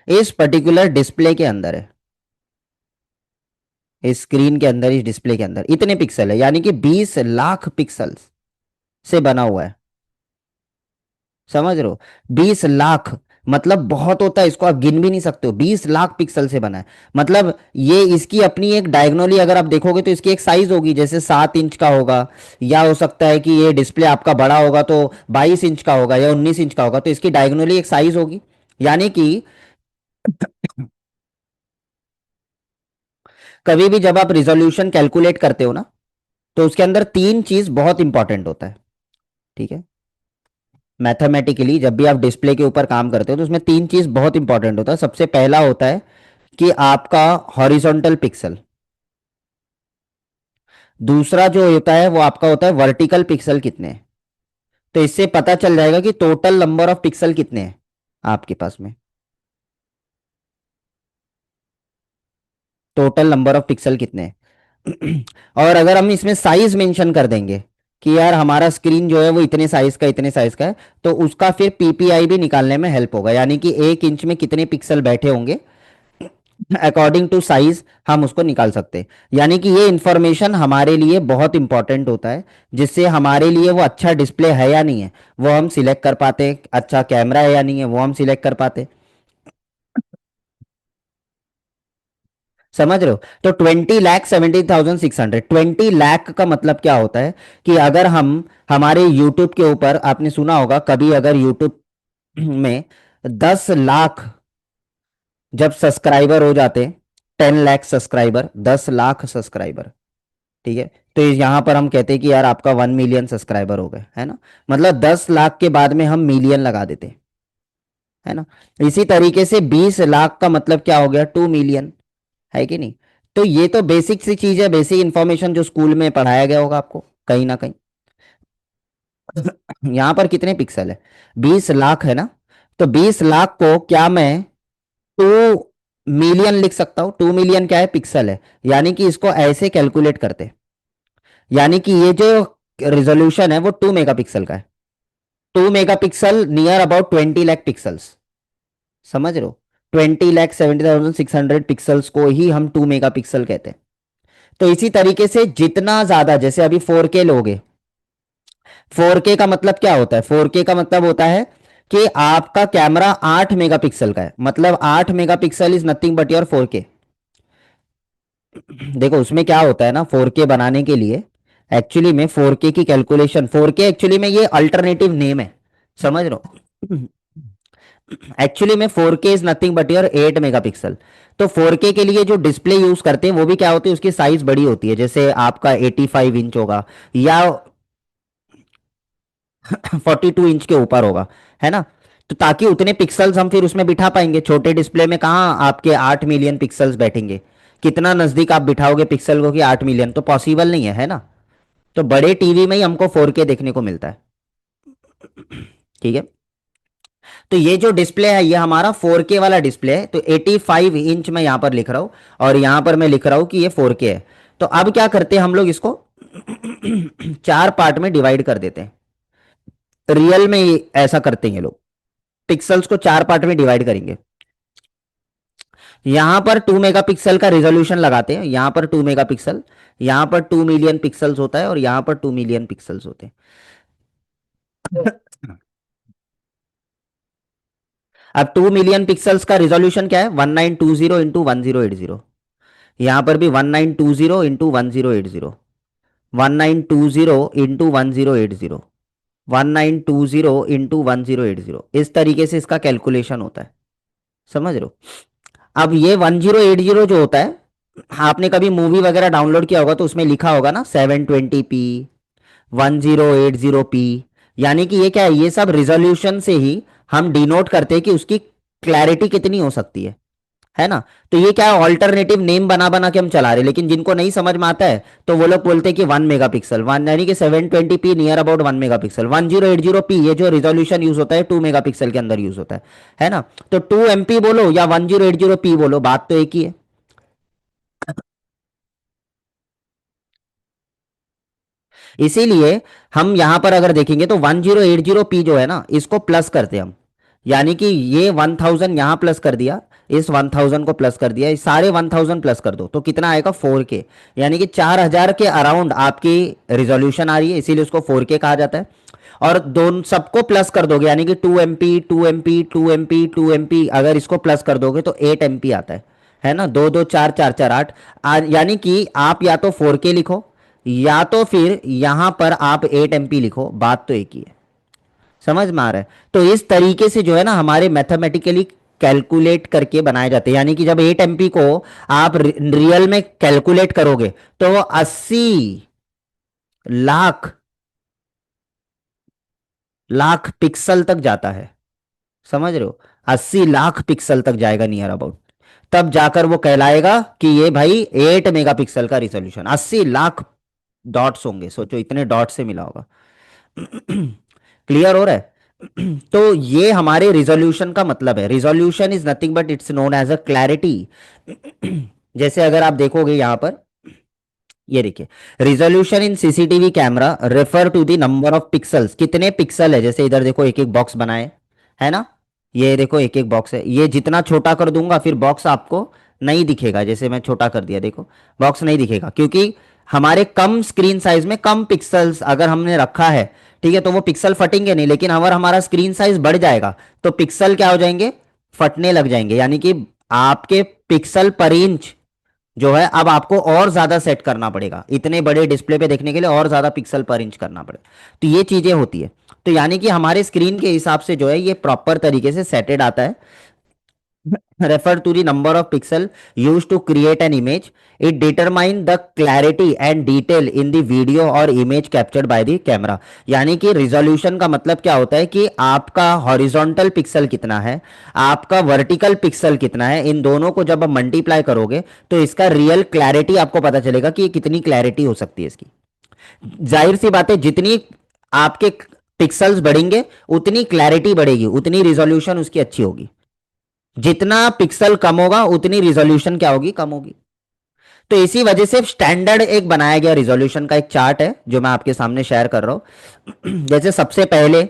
इस पर्टिकुलर डिस्प्ले के अंदर है। इस स्क्रीन के अंदर, इस डिस्प्ले के अंदर इतने पिक्सल है, यानी कि 20 लाख पिक्सल्स से बना हुआ है। समझ रहे हो? 20 लाख, मतलब बहुत होता है, इसको आप गिन भी नहीं सकते हो। 20 लाख पिक्सल से बना है, मतलब ये इसकी अपनी एक डायगोनली अगर आप देखोगे तो इसकी एक साइज होगी, जैसे 7 इंच का होगा, या हो सकता है कि ये डिस्प्ले आपका बड़ा होगा तो 22 इंच का होगा या 19 इंच का होगा, तो इसकी डायगोनली एक साइज होगी। यानी कि कभी भी जब आप रिजोल्यूशन कैलकुलेट करते हो ना, तो उसके अंदर तीन चीज बहुत इंपॉर्टेंट होता है। ठीक है, मैथमेटिकली जब भी आप डिस्प्ले के ऊपर काम करते हो तो उसमें तीन चीज बहुत इंपॉर्टेंट होता है। सबसे पहला होता है कि आपका हॉरिजॉन्टल पिक्सल। दूसरा जो होता है वो आपका होता है वर्टिकल पिक्सल कितने हैं। तो इससे पता चल जाएगा कि टोटल नंबर ऑफ पिक्सल कितने हैं आपके पास में। टोटल नंबर ऑफ पिक्सल कितने हैं। और अगर हम इसमें साइज मेंशन कर देंगे, कि यार हमारा स्क्रीन जो है वो इतने साइज का, इतने साइज का है, तो उसका फिर पीपीआई भी निकालने में हेल्प होगा, यानी कि 1 इंच में कितने पिक्सल बैठे होंगे अकॉर्डिंग टू साइज हम उसको निकाल सकते हैं। यानी कि ये इंफॉर्मेशन हमारे लिए बहुत इंपॉर्टेंट होता है, जिससे हमारे लिए वो अच्छा डिस्प्ले है या नहीं है वो हम सिलेक्ट कर पाते हैं, अच्छा कैमरा है या नहीं है वो हम सिलेक्ट कर पाते हैं। समझ रहे हो? तो 20,70,600, 20 लाख का मतलब क्या होता है कि अगर हम हमारे यूट्यूब के ऊपर, आपने सुना होगा कभी, अगर यूट्यूब में 10 लाख जब सब्सक्राइबर हो जाते हैं, 10 लाख सब्सक्राइबर, 10 लाख सब्सक्राइबर, ठीक है, तो यहां पर हम कहते हैं कि यार आपका 1 मिलियन सब्सक्राइबर हो गए, है ना। मतलब 10 लाख के बाद में हम मिलियन लगा देते हैं, है ना। इसी तरीके से 20 लाख का मतलब क्या हो गया, 2 मिलियन, है कि नहीं। तो ये तो बेसिक सी चीज है, बेसिक इंफॉर्मेशन जो स्कूल में पढ़ाया गया होगा आपको कहीं ना कहीं। यहां पर कितने पिक्सल है, 20 लाख है ना। तो 20 लाख को क्या मैं 2 मिलियन लिख सकता हूं, 2 मिलियन क्या है, पिक्सल है। यानी कि इसको ऐसे कैलकुलेट करते, यानी कि ये जो रिजोल्यूशन है वो 2 मेगापिक्सल का है। 2 megapixel near about 20 lakh pixels, समझ रहे हो। 20,70,600 पिक्सल्स को ही हम 2 मेगापिक्सल कहते हैं। तो इसी तरीके से जितना ज्यादा, जैसे अभी 4K लोगे, 4K का मतलब क्या होता है, 4K का मतलब होता है कि आपका कैमरा 8 मेगापिक्सल का है, मतलब 8 megapixel is nothing but your 4K। देखो उसमें क्या होता है ना, 4K बनाने के लिए एक्चुअली में 4K की कैलकुलेशन, 4K एक्चुअली में ये अल्टरनेटिव नेम है, समझ रहे हो। एक्चुअली में 4K is nothing but your 8 megapixel. तो 4K के लिए जो डिस्प्ले यूज करते हैं वो भी क्या होती है, उसकी साइज बड़ी होती है, जैसे आपका 85 इंच होगा या 42 इंच के ऊपर होगा, है ना। तो ताकि उतने पिक्सल्स हम फिर उसमें बिठा पाएंगे, छोटे डिस्प्ले में कहाँ आपके 8 मिलियन पिक्सल्स बैठेंगे। कितना नजदीक आप बिठाओगे पिक्सल को कि 8 मिलियन, तो पॉसिबल नहीं है ना। तो बड़े टीवी में ही हमको 4K देखने को मिलता है, ठीक है। तो ये जो डिस्प्ले है ये हमारा 4K वाला डिस्प्ले है, तो 85 इंच मैं यहां पर लिख रहा हूं, और यहां पर मैं लिख रहा हूं कि ये 4K है। तो अब क्या करते हैं हम लोग इसको 4 पार्ट में डिवाइड कर देते हैं। रियल में ऐसा करते हैं ये लोग, पिक्सल्स को 4 पार्ट में डिवाइड करेंगे। यहां पर 2 मेगापिक्सल का रिजोल्यूशन लगाते हैं, यहां पर 2 मेगापिक्सल, यहां पर 2 मिलियन पिक्सल्स होता है, और यहां पर 2 मिलियन पिक्सल्स होते हैं। अब 2 मिलियन पिक्सल्स का रिजोल्यूशन क्या है, 1920 इंटू 1080। यहां पर भी 1920 इंटू 1080, 1920 इंटू 1080, 1920 इंटू 1080, इस तरीके से इसका कैलकुलेशन होता है, समझ रहे हो। अब ये 1080 जो होता है, आपने कभी मूवी वगैरह डाउनलोड किया होगा तो उसमें लिखा होगा ना 720p, 1080p। यानी कि ये क्या है, ये सब रिजोल्यूशन से ही हम डिनोट करते हैं कि उसकी क्लैरिटी कितनी हो सकती है ना। तो ये क्या है, ऑल्टरनेटिव नेम बना बना के हम चला रहे हैं, लेकिन जिनको नहीं समझ में आता है तो वो लोग बोलते हैं कि 1 मेगापिक्सल, वन यानी कि 720p near about 1 megapixel, 1080p ये जो रिजोल्यूशन यूज होता है 2 मेगापिक्सल के अंदर यूज होता है ना। तो 2 MP बोलो या 1080p बोलो, बात तो एक ही है। इसीलिए हम यहां पर अगर देखेंगे तो 1080p जो है ना, इसको प्लस करते हैं हम। यानी कि ये 1000 यहां प्लस कर दिया, इस 1000 को प्लस कर दिया, इस सारे 1000 प्लस कर दो तो कितना आएगा 4K। यानी कि 4000 के अराउंड आपकी रिजोल्यूशन आ रही है, इसीलिए उसको 4K कहा जाता है। और दोनों सबको प्लस कर दोगे, यानी कि 2 MP 2 MP 2 MP 2 MP, अगर इसको प्लस कर दोगे तो 8 MP आता है ना। दो दो चार चार चार आठ। यानी कि आप या तो 4K लिखो, या तो फिर यहां पर आप 8 MP लिखो, बात तो एक ही है, समझ में आ रहा है। तो इस तरीके से जो है ना हमारे मैथमेटिकली कैलकुलेट करके बनाए जाते हैं, यानी कि जब 8 MP को आप रियल में कैलकुलेट करोगे तो वो 80 लाख लाख पिक्सल तक जाता है, समझ रहे हो। 80 लाख पिक्सल तक जाएगा नियर अबाउट, तब जाकर वो कहलाएगा कि ये भाई 8 मेगापिक्सल का रिजोल्यूशन। 80 लाख डॉट्स होंगे, सोचो इतने डॉट से मिला होगा। क्लियर हो रहा है। तो ये हमारे रिजोल्यूशन का मतलब है, resolution is nothing but it's known as a clarity. जैसे अगर आप देखोगे यहां पर ये देखिए, resolution in CCTV camera refer to the number of pixels, कितने पिक्सल है, जैसे इधर देखो एक एक बॉक्स बनाए, है ना, ये देखो एक एक बॉक्स है, ये जितना छोटा कर दूंगा फिर बॉक्स आपको नहीं दिखेगा, जैसे मैं छोटा कर दिया देखो, बॉक्स नहीं दिखेगा, क्योंकि हमारे कम स्क्रीन साइज में कम पिक्सल्स अगर हमने रखा है, ठीक है, तो वो पिक्सल फटेंगे नहीं, लेकिन अगर हमारा स्क्रीन साइज बढ़ जाएगा तो पिक्सल क्या हो जाएंगे, फटने लग जाएंगे, यानी कि आपके पिक्सल पर इंच जो है अब आपको और ज्यादा सेट करना पड़ेगा, इतने बड़े डिस्प्ले पे देखने के लिए और ज्यादा पिक्सल पर इंच करना पड़ेगा, तो ये चीजें होती है। तो यानी कि हमारे स्क्रीन के हिसाब से जो है ये प्रॉपर तरीके से सेटेड आता है। refer to the number of pixel used to create an image. It determine the clarity and detail in the video or image captured by the camera. यानी कि रिजोल्यूशन का मतलब क्या होता है कि आपका हॉरिजॉन्टल पिक्सल कितना है, आपका वर्टिकल पिक्सल कितना है, इन दोनों को जब आप मल्टीप्लाई करोगे तो इसका रियल क्लैरिटी आपको पता चलेगा कि कितनी क्लैरिटी हो सकती है इसकी। जाहिर सी बात है, जितनी आपके पिक्सल्स बढ़ेंगे उतनी क्लैरिटी बढ़ेगी, उतनी रिजोल्यूशन उसकी अच्छी होगी, जितना पिक्सल कम होगा उतनी रिजोल्यूशन क्या होगी, कम होगी। तो इसी वजह से स्टैंडर्ड एक बनाया गया रिजोल्यूशन का एक चार्ट है जो मैं आपके सामने शेयर कर रहा हूं। जैसे सबसे पहले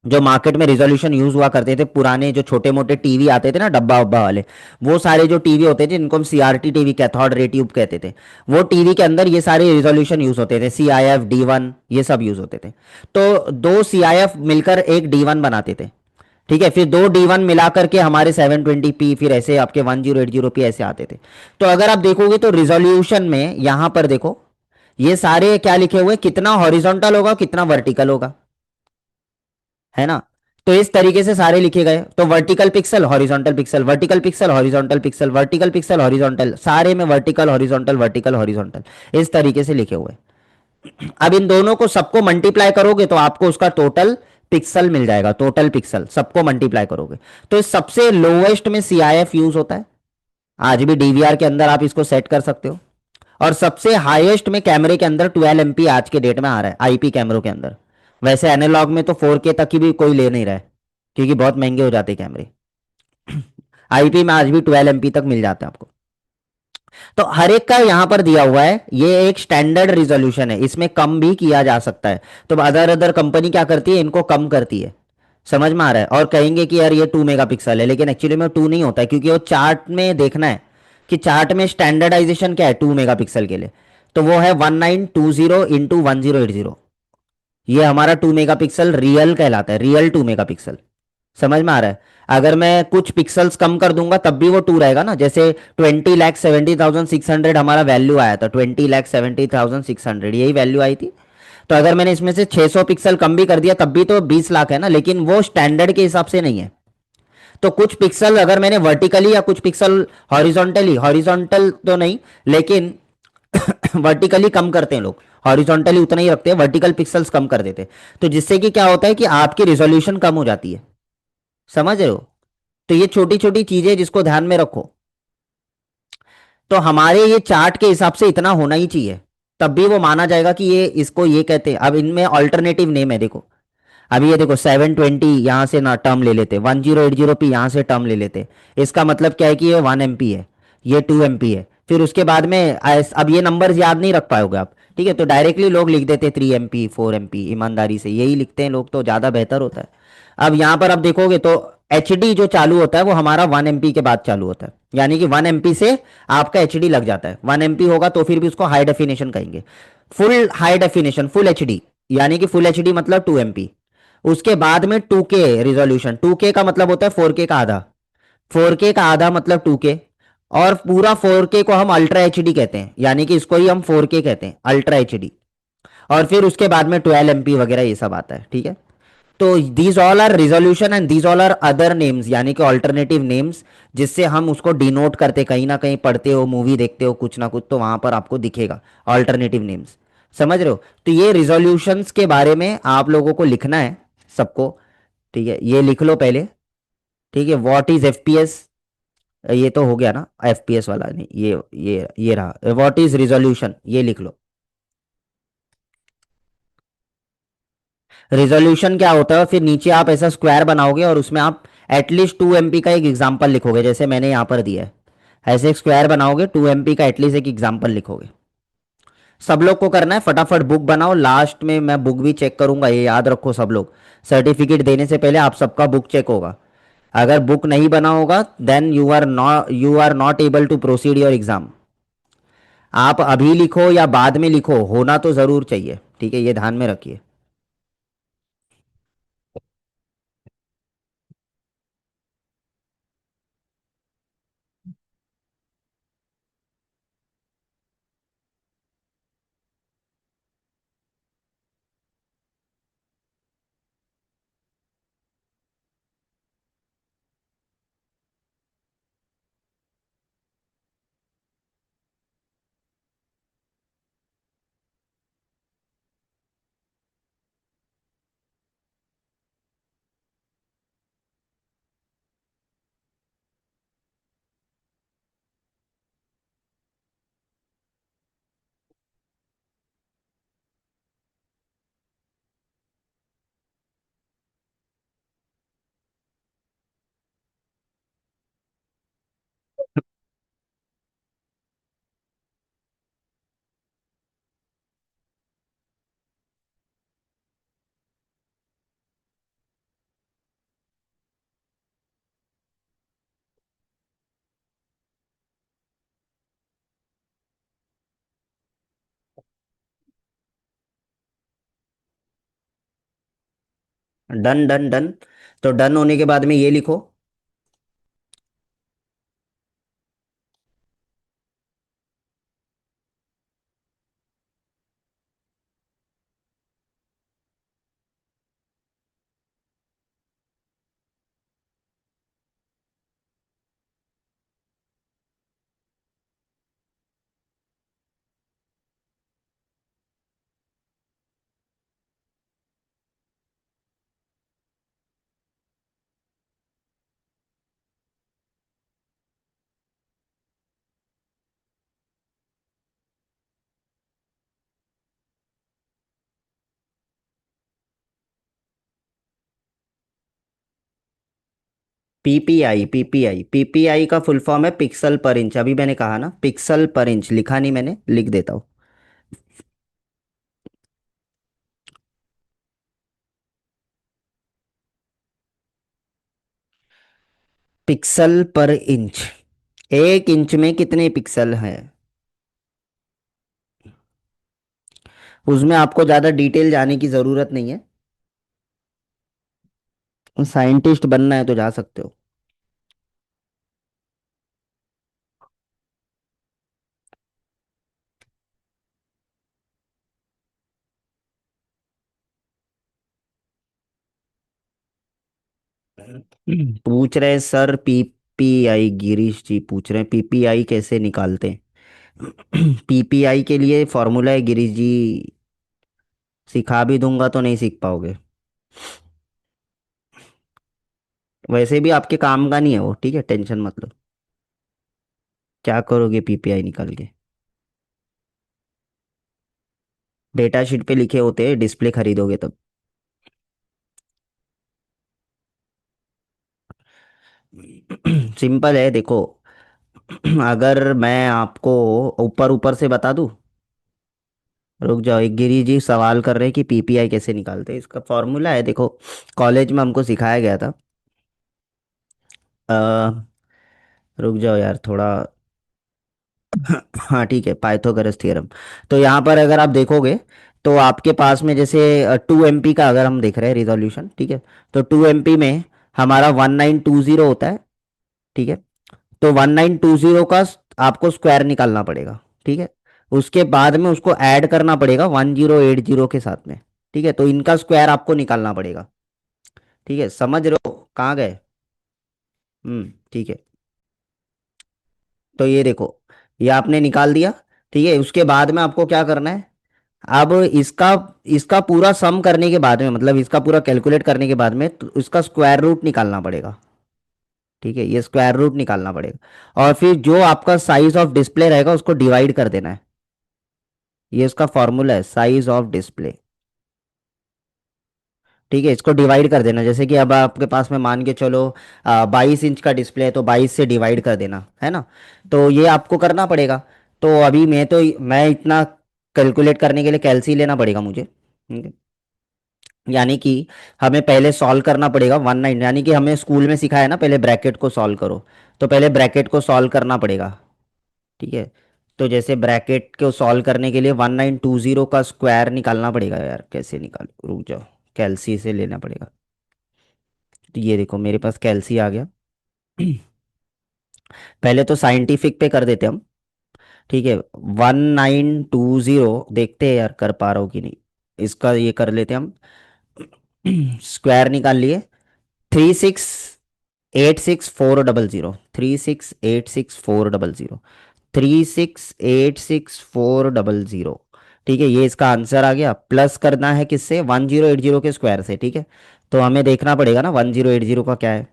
जो मार्केट में रिजोल्यूशन यूज हुआ करते थे, पुराने जो छोटे मोटे टीवी आते थे ना डब्बा वब्बा वाले, वो सारे जो टीवी होते थे जिनको हम CRT TV, cathode ray tube कहते थे, वो टीवी के अंदर ये सारे रिजोल्यूशन यूज होते थे, CIF D1 ये सब यूज होते थे। तो दो CIF मिलकर एक D1 बनाते थे, ठीक है, फिर दो D1 मिला करके हमारे 720p, फिर ऐसे आपके 1080p ऐसे आते थे। तो अगर आप देखोगे तो रिजोल्यूशन में यहां पर देखो ये सारे क्या लिखे हुए, कितना हॉरिजॉन्टल होगा कितना वर्टिकल होगा, है ना। तो इस तरीके से सारे लिखे गए, तो vertical pixel horizontal pixel, vertical pixel horizontal pixel, vertical pixel horizontal, सारे में वर्टिकल हॉरिजॉन्टल वर्टिकल हॉरिजॉन्टल, इस तरीके से लिखे हुए। अब इन दोनों को सबको मल्टीप्लाई करोगे तो आपको उसका टोटल पिक्सल मिल जाएगा, टोटल पिक्सल सबको मल्टीप्लाई करोगे। तो इस सबसे लोएस्ट में CIF यूज होता है, आज भी DVR के अंदर आप इसको सेट कर सकते हो, और सबसे हाईएस्ट में कैमरे के अंदर 12 MP आज के डेट में आ रहा है IP कैमरों के अंदर। वैसे एनालॉग में तो 4K तक की भी कोई ले नहीं रहा है, क्योंकि बहुत महंगे हो जाते हैं कैमरे। IP में आज भी 12 MP तक मिल जाता है आपको। तो हर एक का यहां पर दिया हुआ है, ये एक स्टैंडर्ड रिजोल्यूशन है, इसमें कम भी किया जा सकता है। तो अदर अदर कंपनी क्या करती है, इनको कम करती है, समझ में आ रहा है, और कहेंगे कि यार ये 2 मेगापिक्सल है, लेकिन एक्चुअली में 2 नहीं होता है, क्योंकि वो चार्ट में देखना है कि चार्ट में स्टैंडर्डाइजेशन क्या है 2 मेगापिक्सल के लिए, तो वो है 1920 × 1080, ये हमारा 2 मेगापिक्सल रियल कहलाता है, रियल 2 मेगापिक्सल। समझ में आ रहा है। अगर मैं कुछ पिक्सल्स कम कर दूंगा तब भी वो 2 रहेगा ना, जैसे 20,70,600 हमारा वैल्यू आया था, 20,70,600 यही वैल्यू आई थी। तो अगर मैंने इसमें से 600 पिक्सल कम भी कर दिया तब भी तो 20 लाख है ना, लेकिन वो स्टैंडर्ड के हिसाब से नहीं है। तो कुछ पिक्सल अगर मैंने वर्टिकली या कुछ पिक्सल हॉरिजॉन्टली, हॉरिजॉन्टल तो नहीं लेकिन वर्टिकली कम करते हैं लोग, हॉरिजॉन्टली उतना ही रखते हैं, वर्टिकल पिक्सल्स कम कर देते हैं, तो जिससे कि क्या होता है कि आपकी रिजोल्यूशन कम हो जाती है, समझ रहे हो। तो ये छोटी छोटी चीजें जिसको ध्यान में रखो। तो हमारे ये चार्ट के हिसाब से इतना होना ही चाहिए, तब भी वो माना जाएगा कि ये इसको ये कहते हैं। अब इनमें ऑल्टरनेटिव नेम है देखो, अभी ये देखो 720 यहां से ना टर्म ले लेते, 1080p यहां से टर्म ले लेते, इसका मतलब क्या है कि ये 1 MP है, ये 2 MP है, फिर उसके बाद में अब ये नंबर्स याद नहीं रख पाओगे आप, ठीक है, तो डायरेक्टली लोग लिख देते 3 MP 4 MP, ईमानदारी से यही लिखते हैं लोग, तो ज्यादा बेहतर होता है। अब यहां पर अब देखोगे तो HD जो चालू होता है वो हमारा 1 MP के बाद चालू होता है, यानी कि 1 MP से आपका HD लग जाता है, 1 MP होगा तो फिर भी उसको हाई डेफिनेशन कहेंगे, full high definition full HD, यानी कि फुल HD मतलब 2 MP। उसके बाद में 2K रिजोल्यूशन, 2K का मतलब होता है 4K का आधा, 4K का आधा मतलब 2K, और पूरा 4K को हम अल्ट्रा HD कहते हैं, यानी कि इसको ही हम 4K कहते हैं, अल्ट्रा HD। और फिर उसके बाद में 12 MP वगैरह ये सब आता है, ठीक है। तो these all are resolution and these all are other names, यानी कि ऑल्टरनेटिव नेम्स, जिससे हम उसको डिनोट करते, कहीं ना कहीं पढ़ते हो मूवी देखते हो कुछ ना कुछ तो वहां पर आपको दिखेगा ऑल्टरनेटिव नेम्स, समझ रहे हो। तो ये रिजोल्यूशंस के बारे में आप लोगों को लिखना है सबको, ठीक है, ये लिख लो पहले, ठीक है। व्हाट इज FPS, ये तो हो गया ना FPS वाला, नहीं ये रहा व्हाट इज रिजोल्यूशन, ये लिख लो। रिजोल्यूशन क्या होता है, फिर नीचे आप ऐसा स्क्वायर बनाओगे और उसमें आप एटलीस्ट 2 MP का एक एग्जाम्पल लिखोगे, जैसे मैंने यहां पर दिया है, ऐसे एक स्क्वायर बनाओगे 2 MP का एटलीस्ट एक एग्जाम्पल लिखोगे, सब लोग को करना है, फटाफट बुक बनाओ, लास्ट में मैं बुक भी चेक करूंगा, ये याद रखो सब लोग। सर्टिफिकेट देने से पहले आप सबका बुक चेक होगा। अगर बुक नहीं बना होगा then you are not able to proceed your exam. आप अभी लिखो या बाद में लिखो, होना तो जरूर चाहिए, ठीक है, ये ध्यान में रखिए। Done done done. तो डन होने के बाद में ये लिखो। पीपीआई का फुल फॉर्म है पिक्सल पर इंच, अभी मैंने कहा ना, पिक्सल पर इंच, लिखा नहीं मैंने, लिख देता हूँ। पिक्सल पर इंच, एक इंच में कितने पिक्सल हैं, उसमें आपको ज़्यादा डिटेल जाने की ज़रूरत नहीं है। साइंटिस्ट बनना है तो जा सकते हो। पूछ रहे सर पीपीआई, गिरीश जी पूछ रहे हैं पीपीआई कैसे निकालते हैं। पीपीआई के लिए फॉर्मूला है गिरीश जी, सिखा भी दूंगा तो नहीं सीख पाओगे। वैसे भी आपके काम का नहीं है वो, ठीक है, टेंशन मत लो। क्या करोगे पीपीआई निकाल के? डेटा शीट पे लिखे होते हैं, डिस्प्ले खरीदोगे तब। सिंपल है देखो। अगर मैं आपको ऊपर ऊपर से बता दूं, रुक जाओ, एक गिरी जी सवाल कर रहे हैं कि पीपीआई कैसे निकालते हैं, इसका फॉर्मूला है देखो, कॉलेज में हमको सिखाया गया था। अ, रुक जाओ यार थोड़ा। हाँ ठीक है, पाइथागोरस थ्योरम। तो यहाँ पर अगर आप देखोगे तो आपके पास में जैसे 2 MP का अगर हम देख रहे हैं रिजोल्यूशन, ठीक है, तो 2 MP में हमारा 1920 होता है, ठीक है। तो 1920 का आपको स्क्वायर निकालना पड़ेगा, ठीक है। उसके बाद में उसको ऐड करना पड़ेगा 1080 के साथ में, ठीक है, तो इनका स्क्वायर आपको निकालना पड़ेगा, ठीक है, समझ रहे हो कहाँ गए? ठीक है। तो ये देखो, ये आपने निकाल दिया, ठीक है, उसके बाद में आपको क्या करना है, अब इसका इसका पूरा सम करने के बाद में, मतलब इसका पूरा कैलकुलेट करने के बाद में तो इसका स्क्वायर रूट निकालना पड़ेगा, ठीक है, ये स्क्वायर रूट निकालना पड़ेगा, और फिर जो आपका साइज ऑफ डिस्प्ले रहेगा उसको डिवाइड कर देना है। ये इसका फॉर्मूला है, साइज ऑफ डिस्प्ले, ठीक है, इसको डिवाइड कर देना, जैसे कि अब आपके पास में मान के चलो 22 इंच का डिस्प्ले है तो 22 से डिवाइड कर देना है ना। तो ये आपको करना पड़ेगा। तो अभी मैं इतना कैलकुलेट करने के लिए कैलसी लेना पड़ेगा मुझे, ठीक है। यानी कि हमें पहले सॉल्व करना पड़ेगा 19, यानी कि हमें स्कूल में सिखाया ना पहले ब्रैकेट को सॉल्व करो, तो पहले ब्रैकेट को सॉल्व करना पड़ेगा, ठीक है। तो जैसे ब्रैकेट को सॉल्व करने के लिए 1920 का स्क्वायर निकालना पड़ेगा यार, कैसे निकालो, रुक जाओ, कैलसी से लेना पड़ेगा। तो ये देखो मेरे पास कैलसी आ गया। पहले तो साइंटिफिक पे कर देते हम, ठीक है। 1920, देखते हैं यार कर पा रहा हूँ कि नहीं। इसका ये कर लेते हैं हम। स्क्वायर निकाल लिए। 36864000, 36864000, 36864000, ठीक है। ये इसका आंसर आ गया। प्लस करना है किससे, 1080 के स्क्वायर से, ठीक है। तो हमें देखना पड़ेगा ना 1080 का क्या है।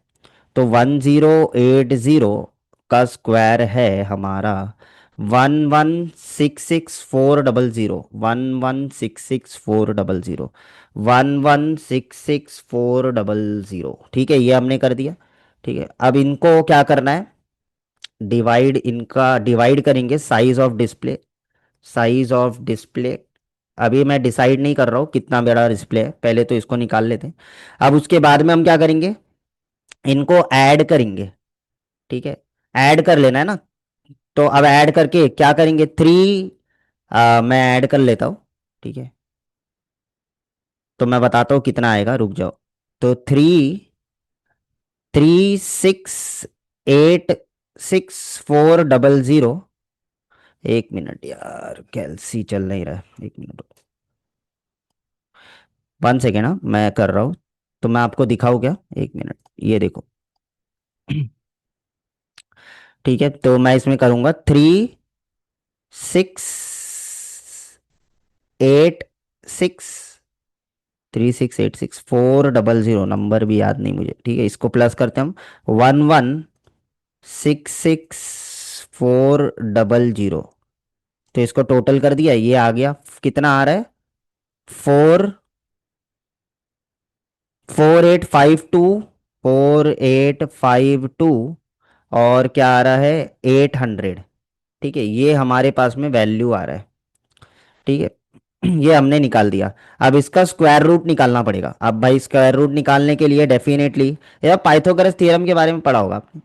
तो 1080 का स्क्वायर है हमारा 1166,400, 1166,400, 1166,400, ठीक है। ये हमने कर दिया, ठीक है। अब इनको क्या करना है, डिवाइड, इनका डिवाइड करेंगे size of display, size of display. अभी मैं डिसाइड नहीं कर रहा हूँ कितना बड़ा डिस्प्ले है, पहले तो इसको निकाल लेते हैं। अब उसके बाद में हम क्या करेंगे, इनको ऐड करेंगे, ठीक है। ऐड कर लेना है ना। तो अब ऐड करके क्या करेंगे, मैं ऐड कर लेता हूँ, ठीक है। तो मैं बताता हूँ कितना आएगा, रुक जाओ। तो 36864000। एक मिनट यार, कैलसी चल नहीं रहा है, एक मिनट, 1 सेकेंड, हाँ मैं कर रहा हूँ। तो मैं आपको दिखाऊँ क्या, एक मिनट, ये देखो। ठीक है, तो मैं इसमें करूँगा 36864000, नंबर भी याद नहीं मुझे, ठीक है। इसको प्लस करते हैं हम, 1166,400। तो इसको टोटल कर दिया, ये आ गया, कितना आ रहा है, 4852, 4852, और क्या आ रहा है, 800, ठीक है। ये हमारे पास में वैल्यू आ रहा है, ठीक है। ये हमने निकाल दिया। अब इसका स्क्वायर रूट निकालना पड़ेगा। अब भाई स्क्वायर रूट निकालने के लिए डेफिनेटली, यार पाइथागोरस थ्योरम के बारे में पढ़ा होगा आपने।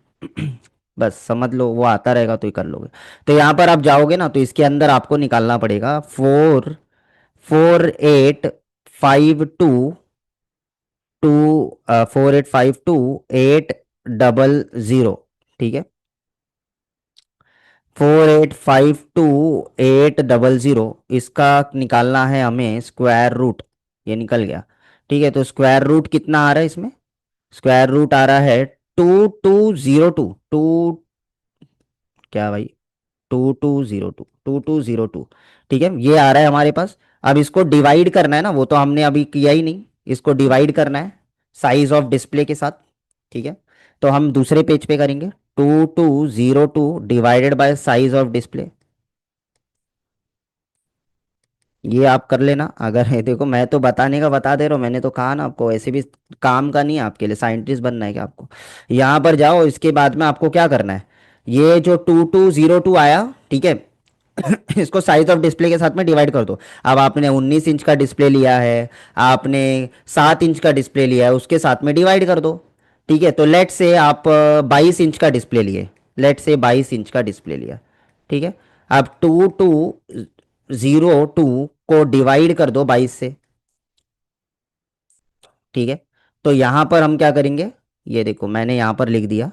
बस समझ लो, वो आता रहेगा तो ही कर लोगे। तो यहाँ पर आप जाओगे ना, तो इसके अंदर आपको निकालना पड़ेगा 4852 ठीक है। 4852 इसका निकालना है हमें स्क्वायर रूट। ये निकल गया, ठीक है। तो स्क्वायर रूट कितना आ रहा है इसमें, स्क्वायर रूट आ रहा है 2202, क्या भाई, 2202, ठीक है। ये आ रहा है हमारे पास। अब इसको डिवाइड करना है ना, वो तो हमने अभी किया ही नहीं। इसको डिवाइड करना है साइज ऑफ डिस्प्ले के साथ, ठीक है। तो हम दूसरे पेज पे करेंगे, 2202 divided by size of display. ये आप कर लेना अगर है, देखो मैं तो बताने का बता दे रहा हूँ, मैंने तो कहा ना आपको, ऐसे भी काम का नहीं है आपके लिए, साइंटिस्ट बनना है क्या आपको। यहाँ पर जाओ, इसके बाद में आपको क्या करना है, ये जो 2202 आया, ठीक है। इसको साइज ऑफ डिस्प्ले के साथ में डिवाइड कर दो। अब आपने 19 इंच का डिस्प्ले लिया है, आपने 7 इंच का डिस्प्ले लिया है, उसके साथ में डिवाइड कर दो, ठीक है। तो लेट से आप 22 इंच का डिस्प्ले लिए, लेट से 22 इंच का डिस्प्ले लिया, ठीक है। अब 2202 को डिवाइड कर दो 22 से, ठीक है। तो यहां पर हम क्या करेंगे, ये देखो मैंने यहां पर लिख दिया,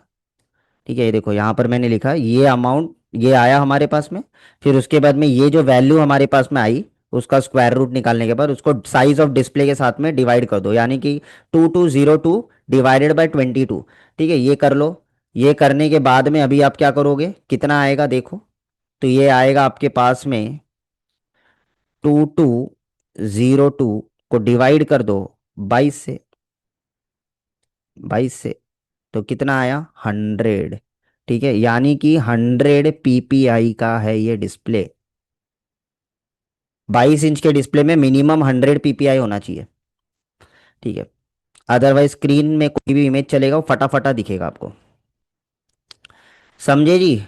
ठीक है। ये देखो यहाँ पर मैंने लिखा ये अमाउंट, ये आया हमारे पास में। फिर उसके बाद में ये जो वैल्यू हमारे पास में आई, उसका स्क्वायर रूट निकालने के बाद उसको साइज ऑफ डिस्प्ले के साथ में डिवाइड कर दो, यानी कि 2202 डिवाइडेड बाय 22, ठीक है। ये कर लो। ये करने के बाद में अभी आप क्या करोगे, कितना आएगा देखो। तो ये आएगा आपके पास में 2202 को डिवाइड कर दो 22 से, 22 से, तो कितना आया, 100, ठीक है। यानी कि 100 ppi का है ये डिस्प्ले। 22 इंच के डिस्प्ले में मिनिमम 100 ppi होना चाहिए, ठीक है। अदरवाइज स्क्रीन में कोई भी इमेज चलेगा वो फटाफटा दिखेगा आपको, समझे जी।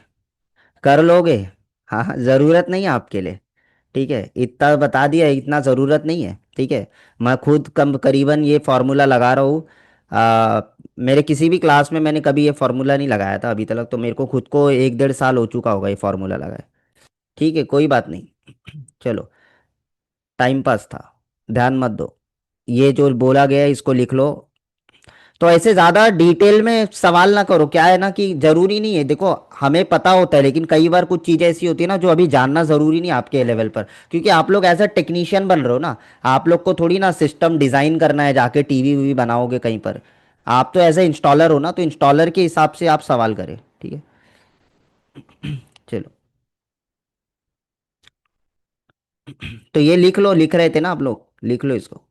कर लोगे, हाँ हाँ, ज़रूरत नहीं है आपके लिए, ठीक है, इतना बता दिया, इतना ज़रूरत नहीं है, ठीक है। मैं खुद कम करीबन ये फार्मूला लगा रहा हूँ। आ, मेरे किसी भी क्लास में मैंने कभी ये फार्मूला नहीं लगाया था अभी तक, तो मेरे को खुद को 1 1.5 साल हो चुका होगा ये फार्मूला लगाए। ठीक है, कोई बात नहीं। चलो, टाइम पास था, ध्यान मत दो। ये जो बोला गया है इसको लिख लो। तो ऐसे ज्यादा डिटेल में सवाल ना करो, क्या है ना कि जरूरी नहीं है, देखो हमें पता होता है, लेकिन कई बार कुछ चीजें ऐसी होती है ना जो अभी जानना जरूरी नहीं आपके लेवल पर, क्योंकि आप लोग एज अ टेक्नीशियन बन रहे हो ना। आप लोग को थोड़ी ना सिस्टम डिजाइन करना है, जाके टीवी वीवी बनाओगे कहीं पर। आप तो एज ए इंस्टॉलर हो ना, तो इंस्टॉलर के हिसाब से आप सवाल करें, ठीक है। चलो, तो ये लिख लो, लिख रहे थे ना आप लोग, लिख लो इसको।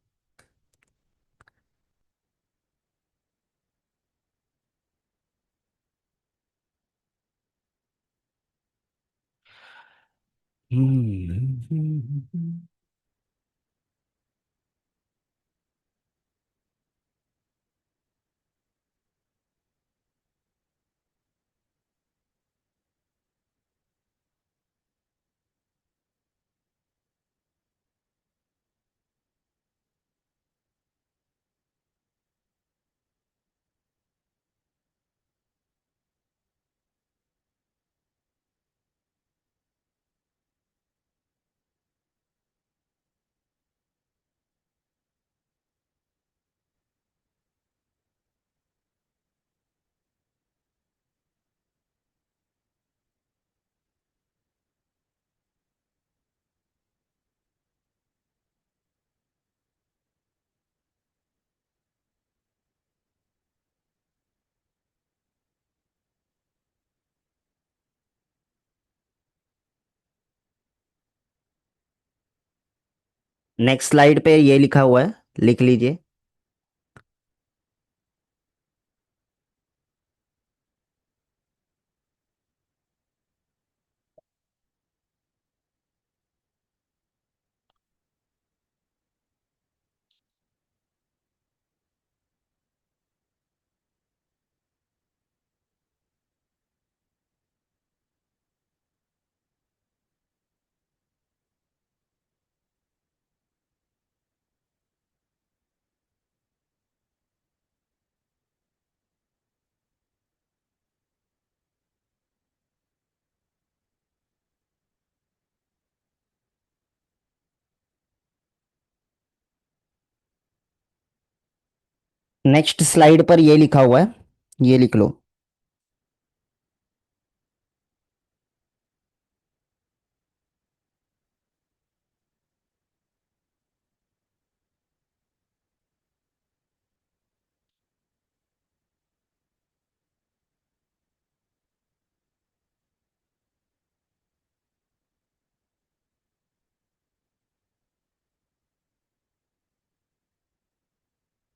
नेक्स्ट स्लाइड पे ये लिखा हुआ है, लिख लीजिए। नेक्स्ट स्लाइड पर ये लिखा हुआ है, ये लिख लो।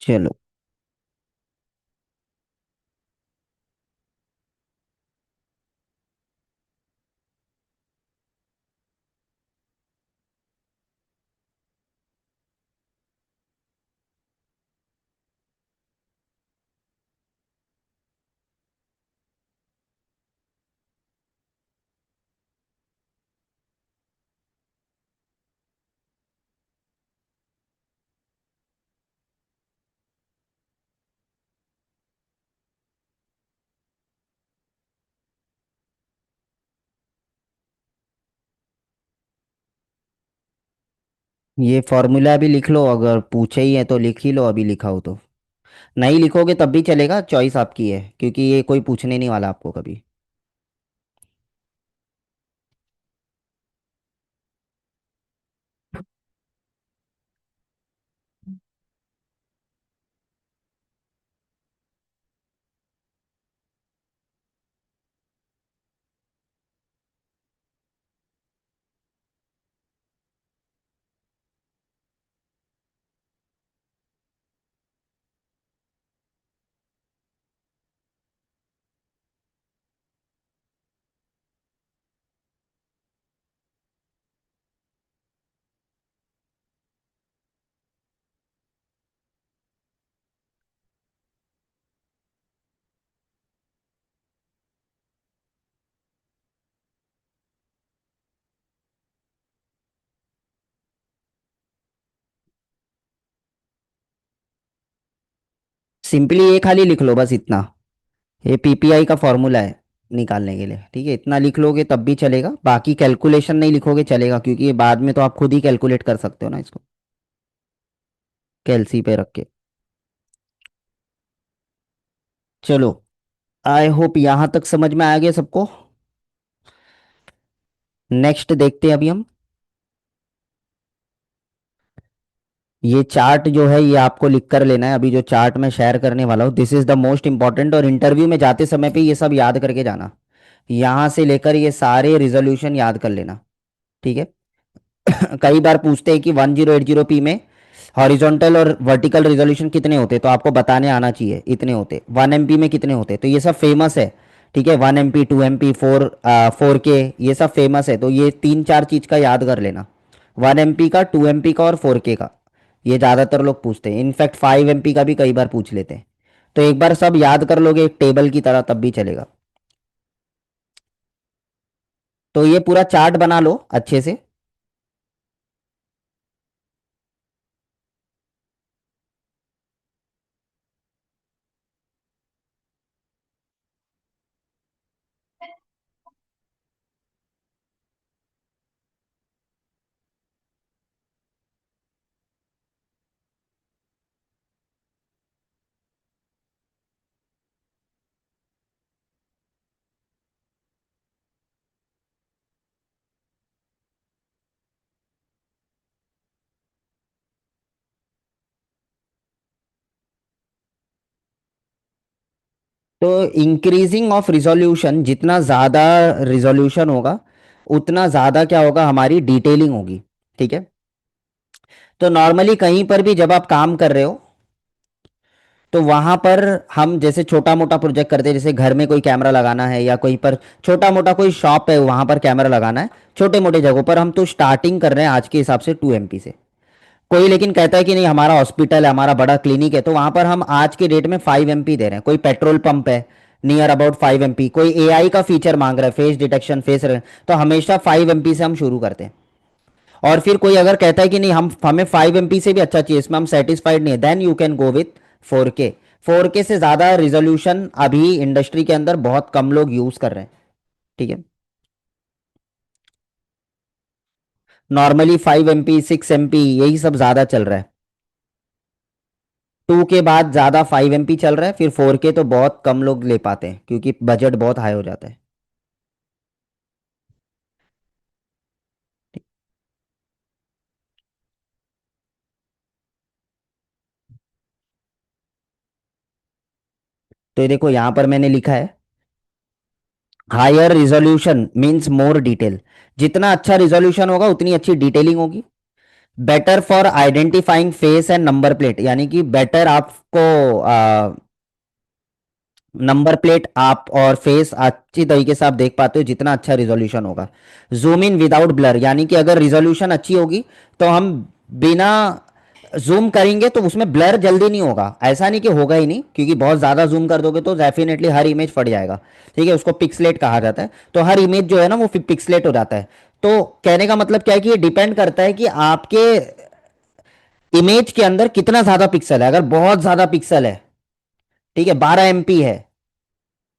चलो, ये फॉर्मूला भी लिख लो, अगर पूछे ही है तो लिख ही लो, अभी लिखा हो तो। नहीं लिखोगे तब भी चलेगा, चॉइस आपकी है, क्योंकि ये कोई पूछने नहीं वाला आपको कभी। सिंपली ये खाली लिख लो बस इतना। ये पीपीआई का फॉर्मूला है निकालने के लिए, ठीक है, इतना लिख लोगे तब भी चलेगा, बाकी कैलकुलेशन नहीं लिखोगे चलेगा, क्योंकि ये बाद में तो आप खुद ही कैलकुलेट कर सकते हो ना इसको, कैलसी पे रख के। चलो, आई होप यहां तक समझ में आ गया सबको। नेक्स्ट देखते हैं अभी हम। ये चार्ट जो है ये आपको लिख कर लेना है, अभी जो चार्ट मैं शेयर करने वाला हूँ this is the most important, और इंटरव्यू में जाते समय पे ये सब याद करके जाना, यहां से लेकर ये सारे रिजोल्यूशन याद कर लेना, ठीक है। कई बार पूछते हैं कि 1080p में हॉरिजॉन्टल और वर्टिकल रिजोल्यूशन कितने होते, तो आपको बताने आना चाहिए इतने होते, 1 MP में कितने होते, तो ये सब फेमस है, ठीक है, 1 MP 2 MP 4K, ये सब फेमस है, तो ये तीन चार चीज का याद कर लेना, 1 MP का, 2 MP का और 4K का, ये ज़्यादातर लोग पूछते हैं, इनफैक्ट 5 MP का भी कई बार पूछ लेते हैं, तो एक बार सब याद कर लोगे एक टेबल की तरह तब भी चलेगा। तो ये पूरा चार्ट बना लो अच्छे से। तो इंक्रीजिंग ऑफ रिजोल्यूशन, जितना ज़्यादा रिजोल्यूशन होगा उतना ज़्यादा क्या होगा, हमारी डिटेलिंग होगी, ठीक है। तो नॉर्मली कहीं पर भी जब आप काम कर रहे हो तो वहां पर हम जैसे छोटा मोटा प्रोजेक्ट करते हैं, जैसे घर में कोई कैमरा लगाना है या कोई पर छोटा मोटा कोई शॉप है वहां पर कैमरा लगाना है, छोटे मोटे जगहों पर हम तो स्टार्टिंग कर रहे हैं आज के हिसाब से 2 MP से। कोई लेकिन कहता है कि नहीं हमारा हॉस्पिटल है, हमारा बड़ा क्लिनिक है, तो वहां पर हम आज के डेट में 5 MP दे रहे हैं। कोई पेट्रोल पंप है, नियर अबाउट 5 MP, कोई एआई का फीचर मांग रहा है, फेस डिटेक्शन, तो हमेशा 5 MP से हम शुरू करते हैं। और फिर कोई अगर कहता है कि नहीं हमें 5 MP से भी अच्छा चाहिए, इसमें हम सेटिस्फाइड नहीं है, then you can go with 4K। 4K से ज्यादा रिजोल्यूशन अभी इंडस्ट्री के अंदर बहुत कम लोग यूज कर रहे हैं, ठीक है। नॉर्मली 5 MP 6 MP यही सब ज्यादा चल रहा है, 2 के बाद ज्यादा 5 MP चल रहा है, फिर 4K तो बहुत कम लोग ले पाते हैं क्योंकि बजट बहुत हाई हो जाता है। तो ये देखो यहां पर मैंने लिखा है, higher resolution means more detail, जितना अच्छा रिजोल्यूशन होगा उतनी अच्छी डिटेलिंग होगी। Better for identifying face and number plate, यानी कि बेटर आपको नंबर प्लेट आप और फेस अच्छी तरीके से आप देख पाते हो जितना अच्छा रिजोल्यूशन होगा। जूम इन विदाउट ब्लर, यानी कि अगर रिजोल्यूशन अच्छी होगी तो हम बिना जूम करेंगे तो उसमें ब्लर जल्दी नहीं होगा, ऐसा नहीं कि होगा ही नहीं, क्योंकि बहुत ज्यादा जूम कर दोगे तो डेफिनेटली हर इमेज फट जाएगा, ठीक है, उसको पिक्सलेट कहा जाता है, तो हर इमेज जो है ना वो पिक्सलेट हो जाता है। तो कहने का मतलब क्या है कि ये डिपेंड करता है कि आपके इमेज के अंदर कितना ज्यादा पिक्सल है, अगर बहुत ज्यादा पिक्सल है, ठीक है, 12 MP है,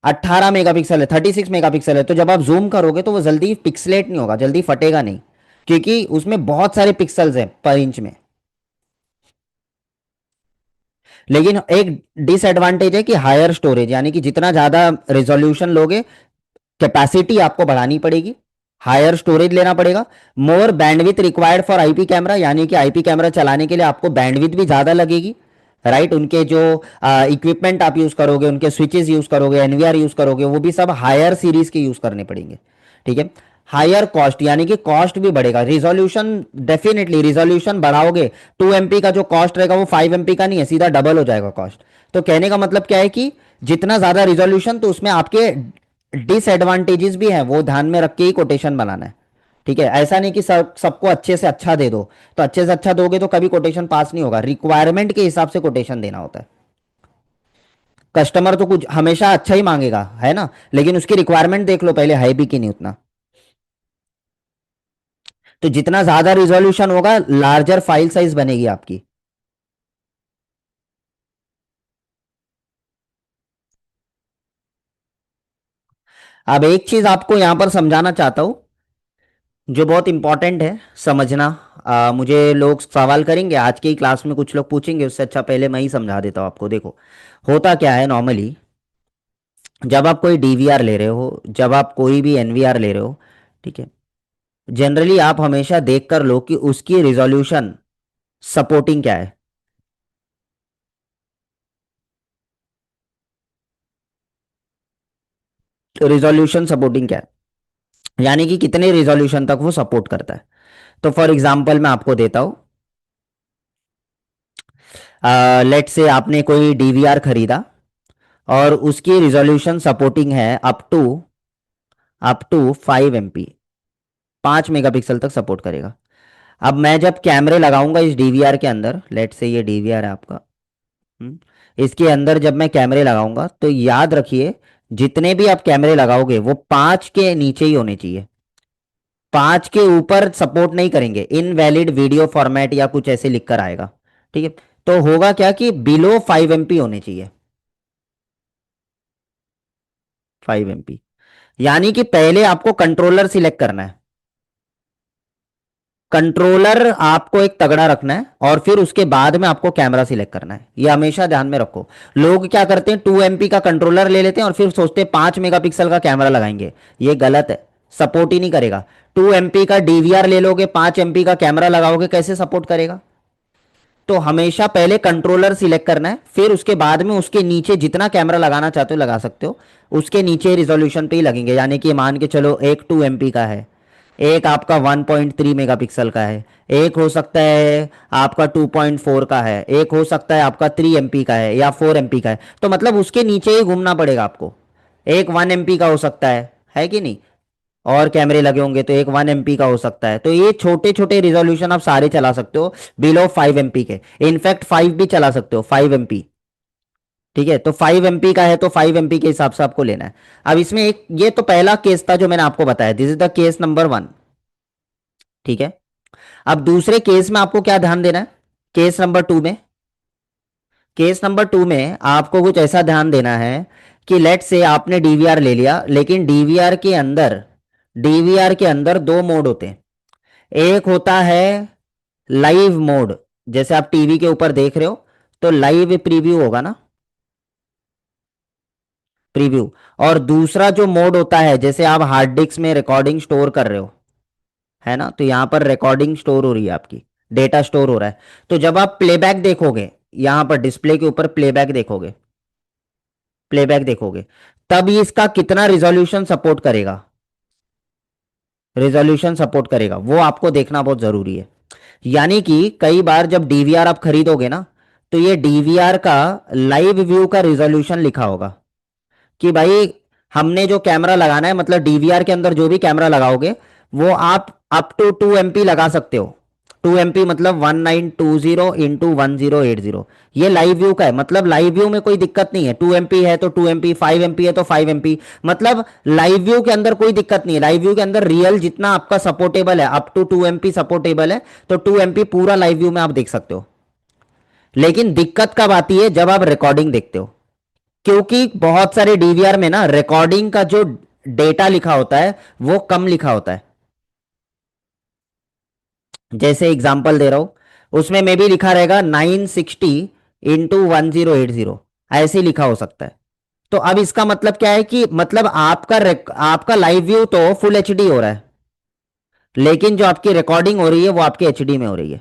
18 मेगापिक्सल है, 36 मेगापिक्सल है, तो जब आप जूम करोगे तो वो जल्दी पिक्सलेट नहीं होगा, जल्दी फटेगा नहीं, क्योंकि उसमें बहुत सारे पिक्सल्स हैं पर इंच में। लेकिन एक डिसएडवांटेज है कि हायर स्टोरेज, यानी कि जितना ज्यादा रेजोल्यूशन लोगे कैपेसिटी आपको बढ़ानी पड़ेगी, हायर स्टोरेज लेना पड़ेगा। More bandwidth required for IP camera, यानी कि आईपी कैमरा चलाने के लिए आपको बैंडविथ भी ज्यादा लगेगी, राइट। उनके जो इक्विपमेंट आप यूज करोगे, उनके स्विचेस यूज करोगे, एनवीआर यूज करोगे, वो भी सब हायर सीरीज के यूज करने पड़ेंगे, ठीक है। हायर कॉस्ट, यानी कि कॉस्ट भी बढ़ेगा, रिजोल्यूशन डेफिनेटली रिजोल्यूशन बढ़ाओगे, 2 MP का जो कॉस्ट रहेगा वो 5 MP का नहीं है, सीधा डबल हो जाएगा कॉस्ट। तो कहने का मतलब क्या है कि जितना ज्यादा रिजोल्यूशन तो उसमें आपके डिसएडवांटेजेस भी हैं, वो ध्यान में रख के ही कोटेशन बनाना है, ठीक है। ऐसा नहीं कि सबको अच्छे से अच्छा दे दो, तो अच्छे से अच्छा दोगे तो कभी कोटेशन पास नहीं होगा, रिक्वायरमेंट के हिसाब से कोटेशन देना होता है। कस्टमर तो कुछ हमेशा अच्छा ही मांगेगा, है ना, लेकिन उसकी रिक्वायरमेंट देख लो पहले है भी कि नहीं उतना। तो जितना ज्यादा रिजोल्यूशन होगा लार्जर फाइल साइज बनेगी आपकी। अब एक चीज आपको यहां पर समझाना चाहता हूं, जो बहुत इंपॉर्टेंट है समझना। मुझे लोग सवाल करेंगे आज की क्लास में, कुछ लोग पूछेंगे, उससे अच्छा पहले मैं ही समझा देता हूं आपको। देखो, होता क्या है नॉर्मली, जब आप कोई डीवीआर ले रहे हो, जब आप कोई भी एनवीआर ले रहे हो, ठीक है, जनरली आप हमेशा देख कर लो कि उसकी रिजोल्यूशन सपोर्टिंग क्या है। रिजोल्यूशन सपोर्टिंग क्या है, यानी कि कितने रिजोल्यूशन तक वो सपोर्ट करता है। तो फॉर एग्जांपल मैं आपको देता हूं, लेट से आपने कोई डीवीआर खरीदा और उसकी रिजोल्यूशन सपोर्टिंग है अप टू 5 MP, 5 मेगापिक्सल तक सपोर्ट करेगा। अब मैं जब कैमरे लगाऊंगा इस डीवीआर के अंदर, लेट से ये डीवीआर है आपका, हम्म, इसके अंदर जब मैं कैमरे लगाऊंगा तो याद रखिए, जितने भी आप कैमरे लगाओगे वो 5 के नीचे ही होने चाहिए। 5 के ऊपर सपोर्ट नहीं करेंगे, इनवैलिड वीडियो फॉर्मेट या कुछ ऐसे लिखकर आएगा। ठीक है, तो होगा क्या कि बिलो 5 MP होने चाहिए। 5 MP, यानी कि पहले आपको कंट्रोलर सिलेक्ट करना है। कंट्रोलर आपको एक तगड़ा रखना है और फिर उसके बाद में आपको कैमरा सिलेक्ट करना है, ये हमेशा ध्यान में रखो। लोग क्या करते हैं, 2 MP का कंट्रोलर ले लेते हैं और फिर सोचते हैं 5 मेगापिक्सल का कैमरा लगाएंगे। ये गलत है, सपोर्ट ही नहीं करेगा। 2 MP का डीवीआर ले लोगे, 5 MP का कैमरा लगाओगे, कैसे सपोर्ट करेगा। तो हमेशा पहले कंट्रोलर सिलेक्ट करना है, फिर उसके बाद में उसके नीचे जितना कैमरा लगाना चाहते हो लगा सकते हो, उसके नीचे रिजोल्यूशन पे ही लगेंगे। यानी कि मान के चलो एक 2 MP का है, एक आपका 1.3 मेगापिक्सल का है, एक हो सकता है आपका 2.4 का है, एक हो सकता है आपका 3 MP का है या 4 MP का है। तो मतलब उसके नीचे ही घूमना पड़ेगा आपको। एक 1 MP का हो सकता है कि नहीं, और कैमरे लगे होंगे तो एक 1 MP का हो सकता है। तो ये छोटे छोटे रिजोल्यूशन आप सारे चला सकते हो बिलो 5 MP के। इनफैक्ट 5 भी चला सकते हो, 5 MP। ठीक है, तो 5 MP का है तो 5 MP के हिसाब से आपको लेना है। अब इसमें एक, ये तो पहला केस था जो मैंने आपको बताया, this is the case number 1। ठीक है, अब दूसरे केस में आपको क्या ध्यान देना है, केस नंबर 2 में। केस नंबर 2 में आपको कुछ ऐसा ध्यान देना है कि लेट से आपने डीवीआर ले लिया, लेकिन डीवीआर के अंदर दो मोड होते हैं। एक होता है लाइव मोड, जैसे आप टीवी के ऊपर देख रहे हो तो लाइव प्रीव्यू होगा ना, प्रीव्यू। और दूसरा जो मोड होता है, जैसे आप हार्ड डिस्क में रिकॉर्डिंग स्टोर कर रहे हो, है ना, तो यहां पर रिकॉर्डिंग स्टोर हो रही है आपकी, डेटा स्टोर हो रहा है। तो जब आप प्लेबैक देखोगे, यहां पर डिस्प्ले के ऊपर प्लेबैक देखोगे, तब ये इसका कितना रिजोल्यूशन सपोर्ट करेगा, वो आपको देखना बहुत जरूरी है। यानी कि कई बार जब डीवीआर आप खरीदोगे ना, तो ये डीवीआर का लाइव व्यू का रिजोल्यूशन लिखा होगा कि भाई हमने जो कैमरा लगाना है, मतलब डीवीआर के अंदर जो भी कैमरा लगाओगे वो आप अप टू 2 MP लगा सकते हो। 2 MP मतलब 1920 × 1080, ये लाइव व्यू का है। मतलब लाइव व्यू में कोई दिक्कत नहीं है, 2 MP है तो 2 MP, 5 MP है तो 5 MP, मतलब लाइव व्यू के अंदर कोई दिक्कत नहीं है। लाइव व्यू के अंदर रियल जितना आपका सपोर्टेबल है, अप टू 2 MP सपोर्टेबल है, तो 2 MP पूरा लाइव व्यू में आप देख सकते हो। लेकिन दिक्कत कब आती है, जब आप रिकॉर्डिंग देखते हो, क्योंकि बहुत सारे डीवीआर में ना रिकॉर्डिंग का जो डेटा लिखा होता है वो कम लिखा होता है। जैसे एग्जांपल दे रहा हूं, उसमें मे भी लिखा रहेगा 960 × 1080, ऐसे लिखा हो सकता है। तो अब इसका मतलब क्या है कि मतलब आपका लाइव व्यू तो फुल एचडी हो रहा है, लेकिन जो आपकी रिकॉर्डिंग हो रही है वो आपके एचडी में हो रही है।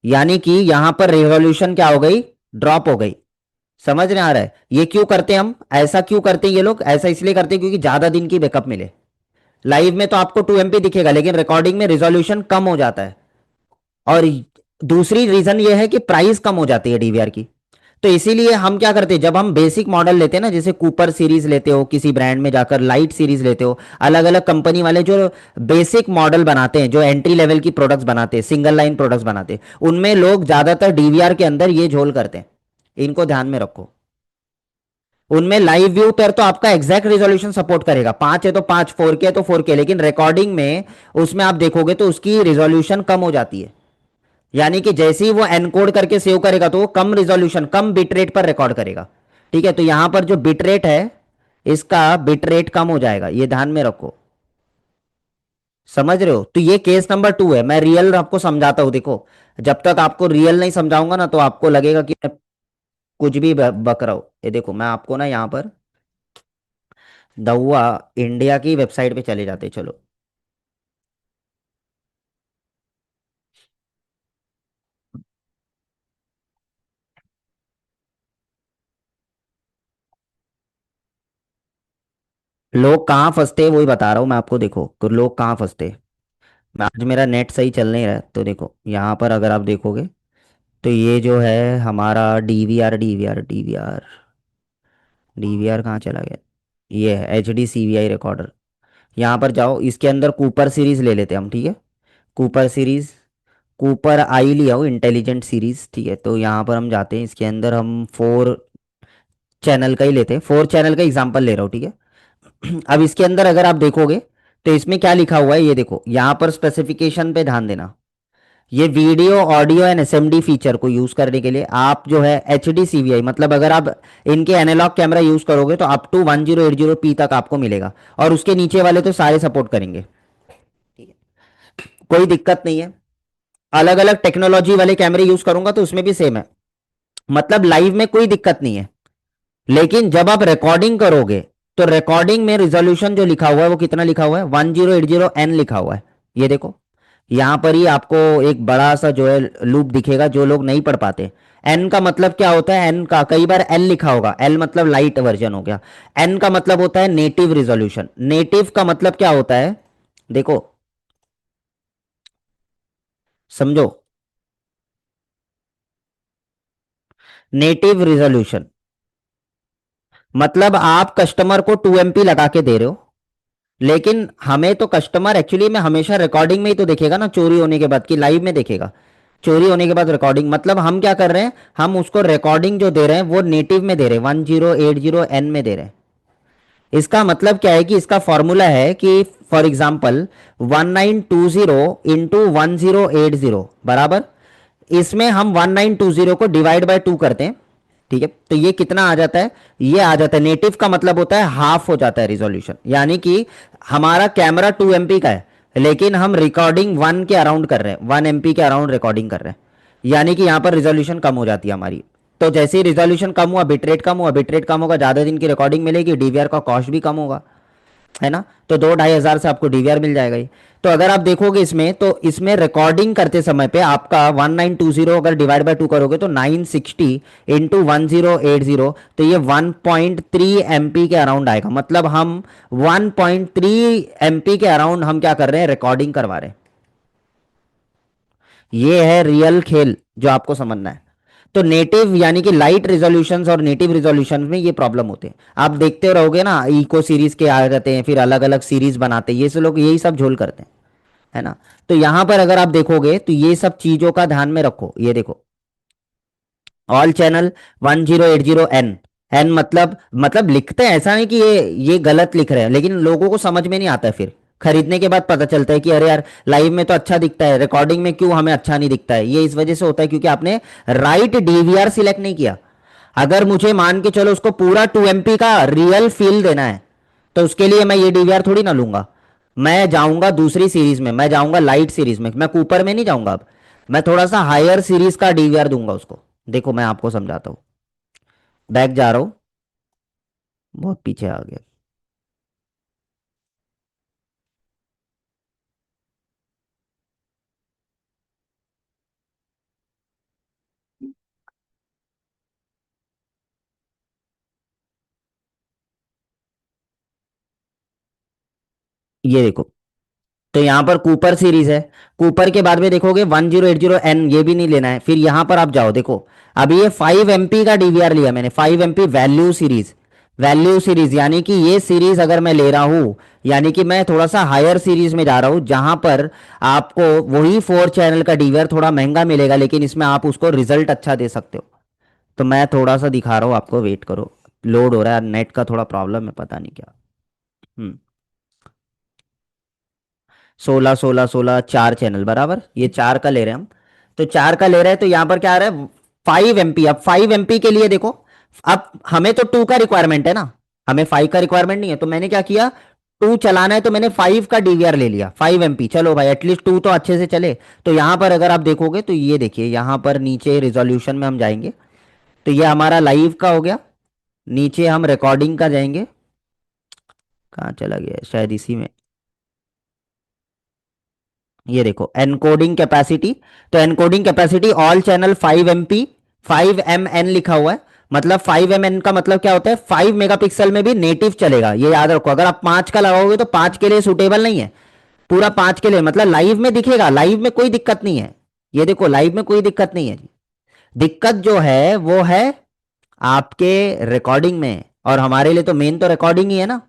यानी कि यहां पर रेजोल्यूशन क्या हो गई, ड्रॉप हो गई। समझ में आ रहा है ये क्यों करते हैं हम, ऐसा क्यों करते हैं ये लोग, ऐसा इसलिए करते हैं क्योंकि ज्यादा दिन की बैकअप मिले। लाइव में तो आपको 2 MP दिखेगा, लेकिन रिकॉर्डिंग में रिजोल्यूशन कम हो जाता है। और दूसरी रीजन ये है कि प्राइस कम हो जाती है डीवीआर की। तो इसीलिए हम क्या करते हैं, जब हम बेसिक मॉडल लेते हैं ना, जैसे कूपर सीरीज लेते हो, किसी ब्रांड में जाकर लाइट सीरीज लेते हो, अलग अलग कंपनी वाले जो बेसिक मॉडल बनाते हैं, जो एंट्री लेवल की प्रोडक्ट्स बनाते हैं, सिंगल लाइन प्रोडक्ट्स बनाते हैं, उनमें लोग ज्यादातर डीवीआर के अंदर ये झोल करते हैं। इनको ध्यान में रखो। उनमें लाइव व्यू पर तो आपका एग्जैक्ट रिजोल्यूशन सपोर्ट करेगा, 5 है तो 5, 4K है तो 4K, लेकिन रिकॉर्डिंग में उसमें आप देखोगे तो उसकी रिजोल्यूशन कम हो जाती है। यानी कि जैसे ही वो एनकोड करके सेव करेगा तो वो कम रिजोल्यूशन, कम बिट रेट पर रिकॉर्ड करेगा। ठीक है, तो यहां पर जो बिट रेट है इसका बिट रेट कम हो जाएगा, ये ध्यान में रखो। समझ रहे हो? तो ये केस नंबर 2 है, मैं रियल आपको समझाता हूँ, देखो। जब तक आपको रियल नहीं समझाऊंगा ना तो आपको लगेगा कि मैं कुछ भी बक रहा हूँ। ये देखो, मैं आपको ना यहाँ पर दहुआ इंडिया की वेबसाइट पे चले जाते, चलो। लोग कहाँ फंसते हैं वही बता रहा हूँ मैं आपको, देखो कि लोग कहाँ फंसते हैं। आज मेरा नेट सही चल नहीं रहा है, तो देखो यहाँ पर अगर आप देखोगे तो ये जो है हमारा डीवीआर डीवीआर डीवीआर डीवीआर कहाँ चला गया? ये है H D C V I recorder. यहाँ पर जाओ, इसके अंदर कूपर सीरीज ले लेते हैं हम, ठीक है। कूपर सीरीज, कूपर आई लिया हो इंटेलिजेंट सीरीज, ठीक है। तो यहाँ पर हम जाते हैं, इसके अंदर हम 4 चैनल का ही लेते हैं, 4 चैनल का एग्जांपल ले रहा हूँ, ठीक है। अब इसके अंदर अगर आप देखोगे तो इसमें क्या लिखा हुआ है, ये देखो यहाँ पर स्पेसिफिकेशन पे ध्यान देना। ये video audio and SMD feature को यूज करने के लिए आप जो है एच डी सीवीआई, मतलब अगर आप इनके एनालॉग कैमरा यूज करोगे तो अप टू 1080p तक आपको मिलेगा, और उसके नीचे वाले तो सारे सपोर्ट करेंगे, कोई दिक्कत नहीं है। अलग अलग टेक्नोलॉजी वाले कैमरे यूज करूंगा तो उसमें भी सेम है, मतलब लाइव में कोई दिक्कत नहीं है। लेकिन जब आप रिकॉर्डिंग करोगे तो रिकॉर्डिंग में रिजोल्यूशन जो लिखा हुआ है वो कितना लिखा हुआ है, 1080n लिखा हुआ है। ये देखो, यहां पर ही आपको एक बड़ा सा जो है लूप दिखेगा, जो लोग नहीं पढ़ पाते। एन का मतलब क्या होता है, एन का कई बार एल लिखा होगा, एल मतलब लाइट वर्जन हो गया। एन का मतलब होता है नेटिव रिजोल्यूशन। नेटिव का मतलब क्या होता है, देखो, समझो। नेटिव रिजोल्यूशन मतलब आप कस्टमर को 2 MP लगा के दे रहे हो, लेकिन हमें तो कस्टमर एक्चुअली में हमेशा रिकॉर्डिंग में ही तो देखेगा ना, चोरी होने के बाद, की लाइव में देखेगा। चोरी होने के बाद रिकॉर्डिंग, मतलब हम क्या कर रहे हैं, हम उसको रिकॉर्डिंग जो दे रहे हैं वो नेटिव में दे रहे हैं, 1080n में दे रहे हैं। इसका मतलब क्या है कि इसका फॉर्मूला है कि फॉर एग्जाम्पल 1920 इंटू 1080 बराबर, इसमें हम 1920 को डिवाइड बाय 2 करते हैं, ठीक है। तो ये कितना आ जाता है, ये आ जाता है, नेटिव का मतलब होता है हाफ हो जाता है रिजोल्यूशन, यानी कि हमारा कैमरा 2 MP का है, लेकिन हम रिकॉर्डिंग 1 के अराउंड कर रहे हैं, 1 MP के अराउंड रिकॉर्डिंग कर रहे हैं, यानी कि यहां पर रिजोल्यूशन कम हो जाती है हमारी। तो जैसे ही रिजोल्यूशन कम हुआ, बिटरेट कम हुआ, बिटरेट कम होगा, ज्यादा दिन की रिकॉर्डिंग मिलेगी, डीवीआर का कॉस्ट भी कम होगा, है ना। तो 2-2.5 हज़ार से आपको डीवीआर मिल जाएगा ही। तो अगर आप देखोगे इसमें, तो इसमें रिकॉर्डिंग करते समय पे आपका 1920 अगर डिवाइड बाय 2 करोगे तो 960 इंटू 1080, तो ये 1.3 MP के अराउंड आएगा, मतलब हम 1.3 MP के अराउंड हम क्या कर रहे हैं, रिकॉर्डिंग करवा रहे हैं। ये है रियल खेल जो आपको समझना है। तो नेटिव यानी कि लाइट रिजोल्यूशंस और नेटिव रिजोल्यूशन में ये प्रॉब्लम होते हैं, आप देखते रहोगे ना, इको सीरीज के आ जाते हैं, फिर अलग अलग सीरीज बनाते हैं, ये सब लोग यही सब झोल करते हैं, है ना। तो यहां पर अगर आप देखोगे तो ये सब चीजों का ध्यान में रखो, ये देखो, ऑल चैनल 1080n, एन मतलब लिखते हैं, ऐसा नहीं कि ये गलत लिख रहे हैं, लेकिन लोगों को समझ में नहीं आता है, फिर खरीदने के बाद पता चलता है कि अरे यार लाइव में तो अच्छा दिखता है, रिकॉर्डिंग में क्यों हमें अच्छा नहीं दिखता है। ये इस वजह से होता है क्योंकि आपने राइट डीवीआर सिलेक्ट नहीं किया। अगर मुझे मान के चलो उसको पूरा 2 MP का रियल फील देना है, तो उसके लिए मैं ये डीवीआर थोड़ी ना लूंगा, मैं जाऊंगा दूसरी सीरीज में, मैं जाऊंगा लाइट सीरीज में, मैं कूपर में नहीं जाऊंगा। अब मैं थोड़ा सा हायर सीरीज का डीवीआर दूंगा उसको। देखो मैं आपको समझाता हूँ, बैक जा रहा हूँ, बहुत पीछे आ गया। ये देखो, तो यहाँ पर कूपर सीरीज है, कूपर के बाद में देखोगे 1080n, ये भी नहीं लेना है। फिर यहाँ पर आप जाओ, देखो अभी ये 5 MP का डीवीआर लिया मैंने, 5 MP value series. Value series यानी कि ये सीरीज अगर मैं ले रहा हूं, यानी कि मैं थोड़ा सा हायर सीरीज में जा रहा हूं, जहां पर आपको वही 4 चैनल का डीवीआर थोड़ा महंगा मिलेगा, लेकिन इसमें आप उसको रिजल्ट अच्छा दे सकते हो। तो मैं थोड़ा सा दिखा रहा हूँ आपको, वेट करो, लोड हो रहा है, नेट का थोड़ा प्रॉब्लम है, पता नहीं क्या। हम्म 16 16 16 4 चैनल बराबर, ये 4 का ले रहे हैं हम। तो 4 का ले रहे हैं, तो यहां पर क्या आ रहा है, 5 MP। अब 5 MP के लिए देखो, अब हमें तो 2 का रिक्वायरमेंट है ना, हमें 5 का रिक्वायरमेंट नहीं है, तो मैंने क्या किया, 2 चलाना है तो मैंने 5 का डीवीआर ले लिया, 5 MP। चलो भाई एटलीस्ट 2 तो अच्छे से चले। तो यहां पर अगर आप देखोगे तो ये देखिए, यहां पर नीचे रिजोल्यूशन में हम जाएंगे तो ये हमारा लाइव का हो गया। नीचे हम रिकॉर्डिंग का जाएंगे, कहाँ चला गया, शायद इसी में। ये देखो एनकोडिंग कैपेसिटी, तो encoding capacity all channel 5 MP, 5 MN लिखा हुआ है। मतलब 5 MN का मतलब क्या होता है, 5 मेगापिक्सल में भी नेटिव चलेगा, ये याद रखो। अगर आप 5 का लगाओगे तो 5 के लिए सुटेबल नहीं है, पूरा 5 के लिए। मतलब लाइव में दिखेगा, लाइव में कोई दिक्कत नहीं है। ये देखो लाइव में कोई दिक्कत नहीं है जी। दिक्कत जो है वो है आपके रिकॉर्डिंग में, और हमारे लिए तो मेन तो रिकॉर्डिंग ही है ना।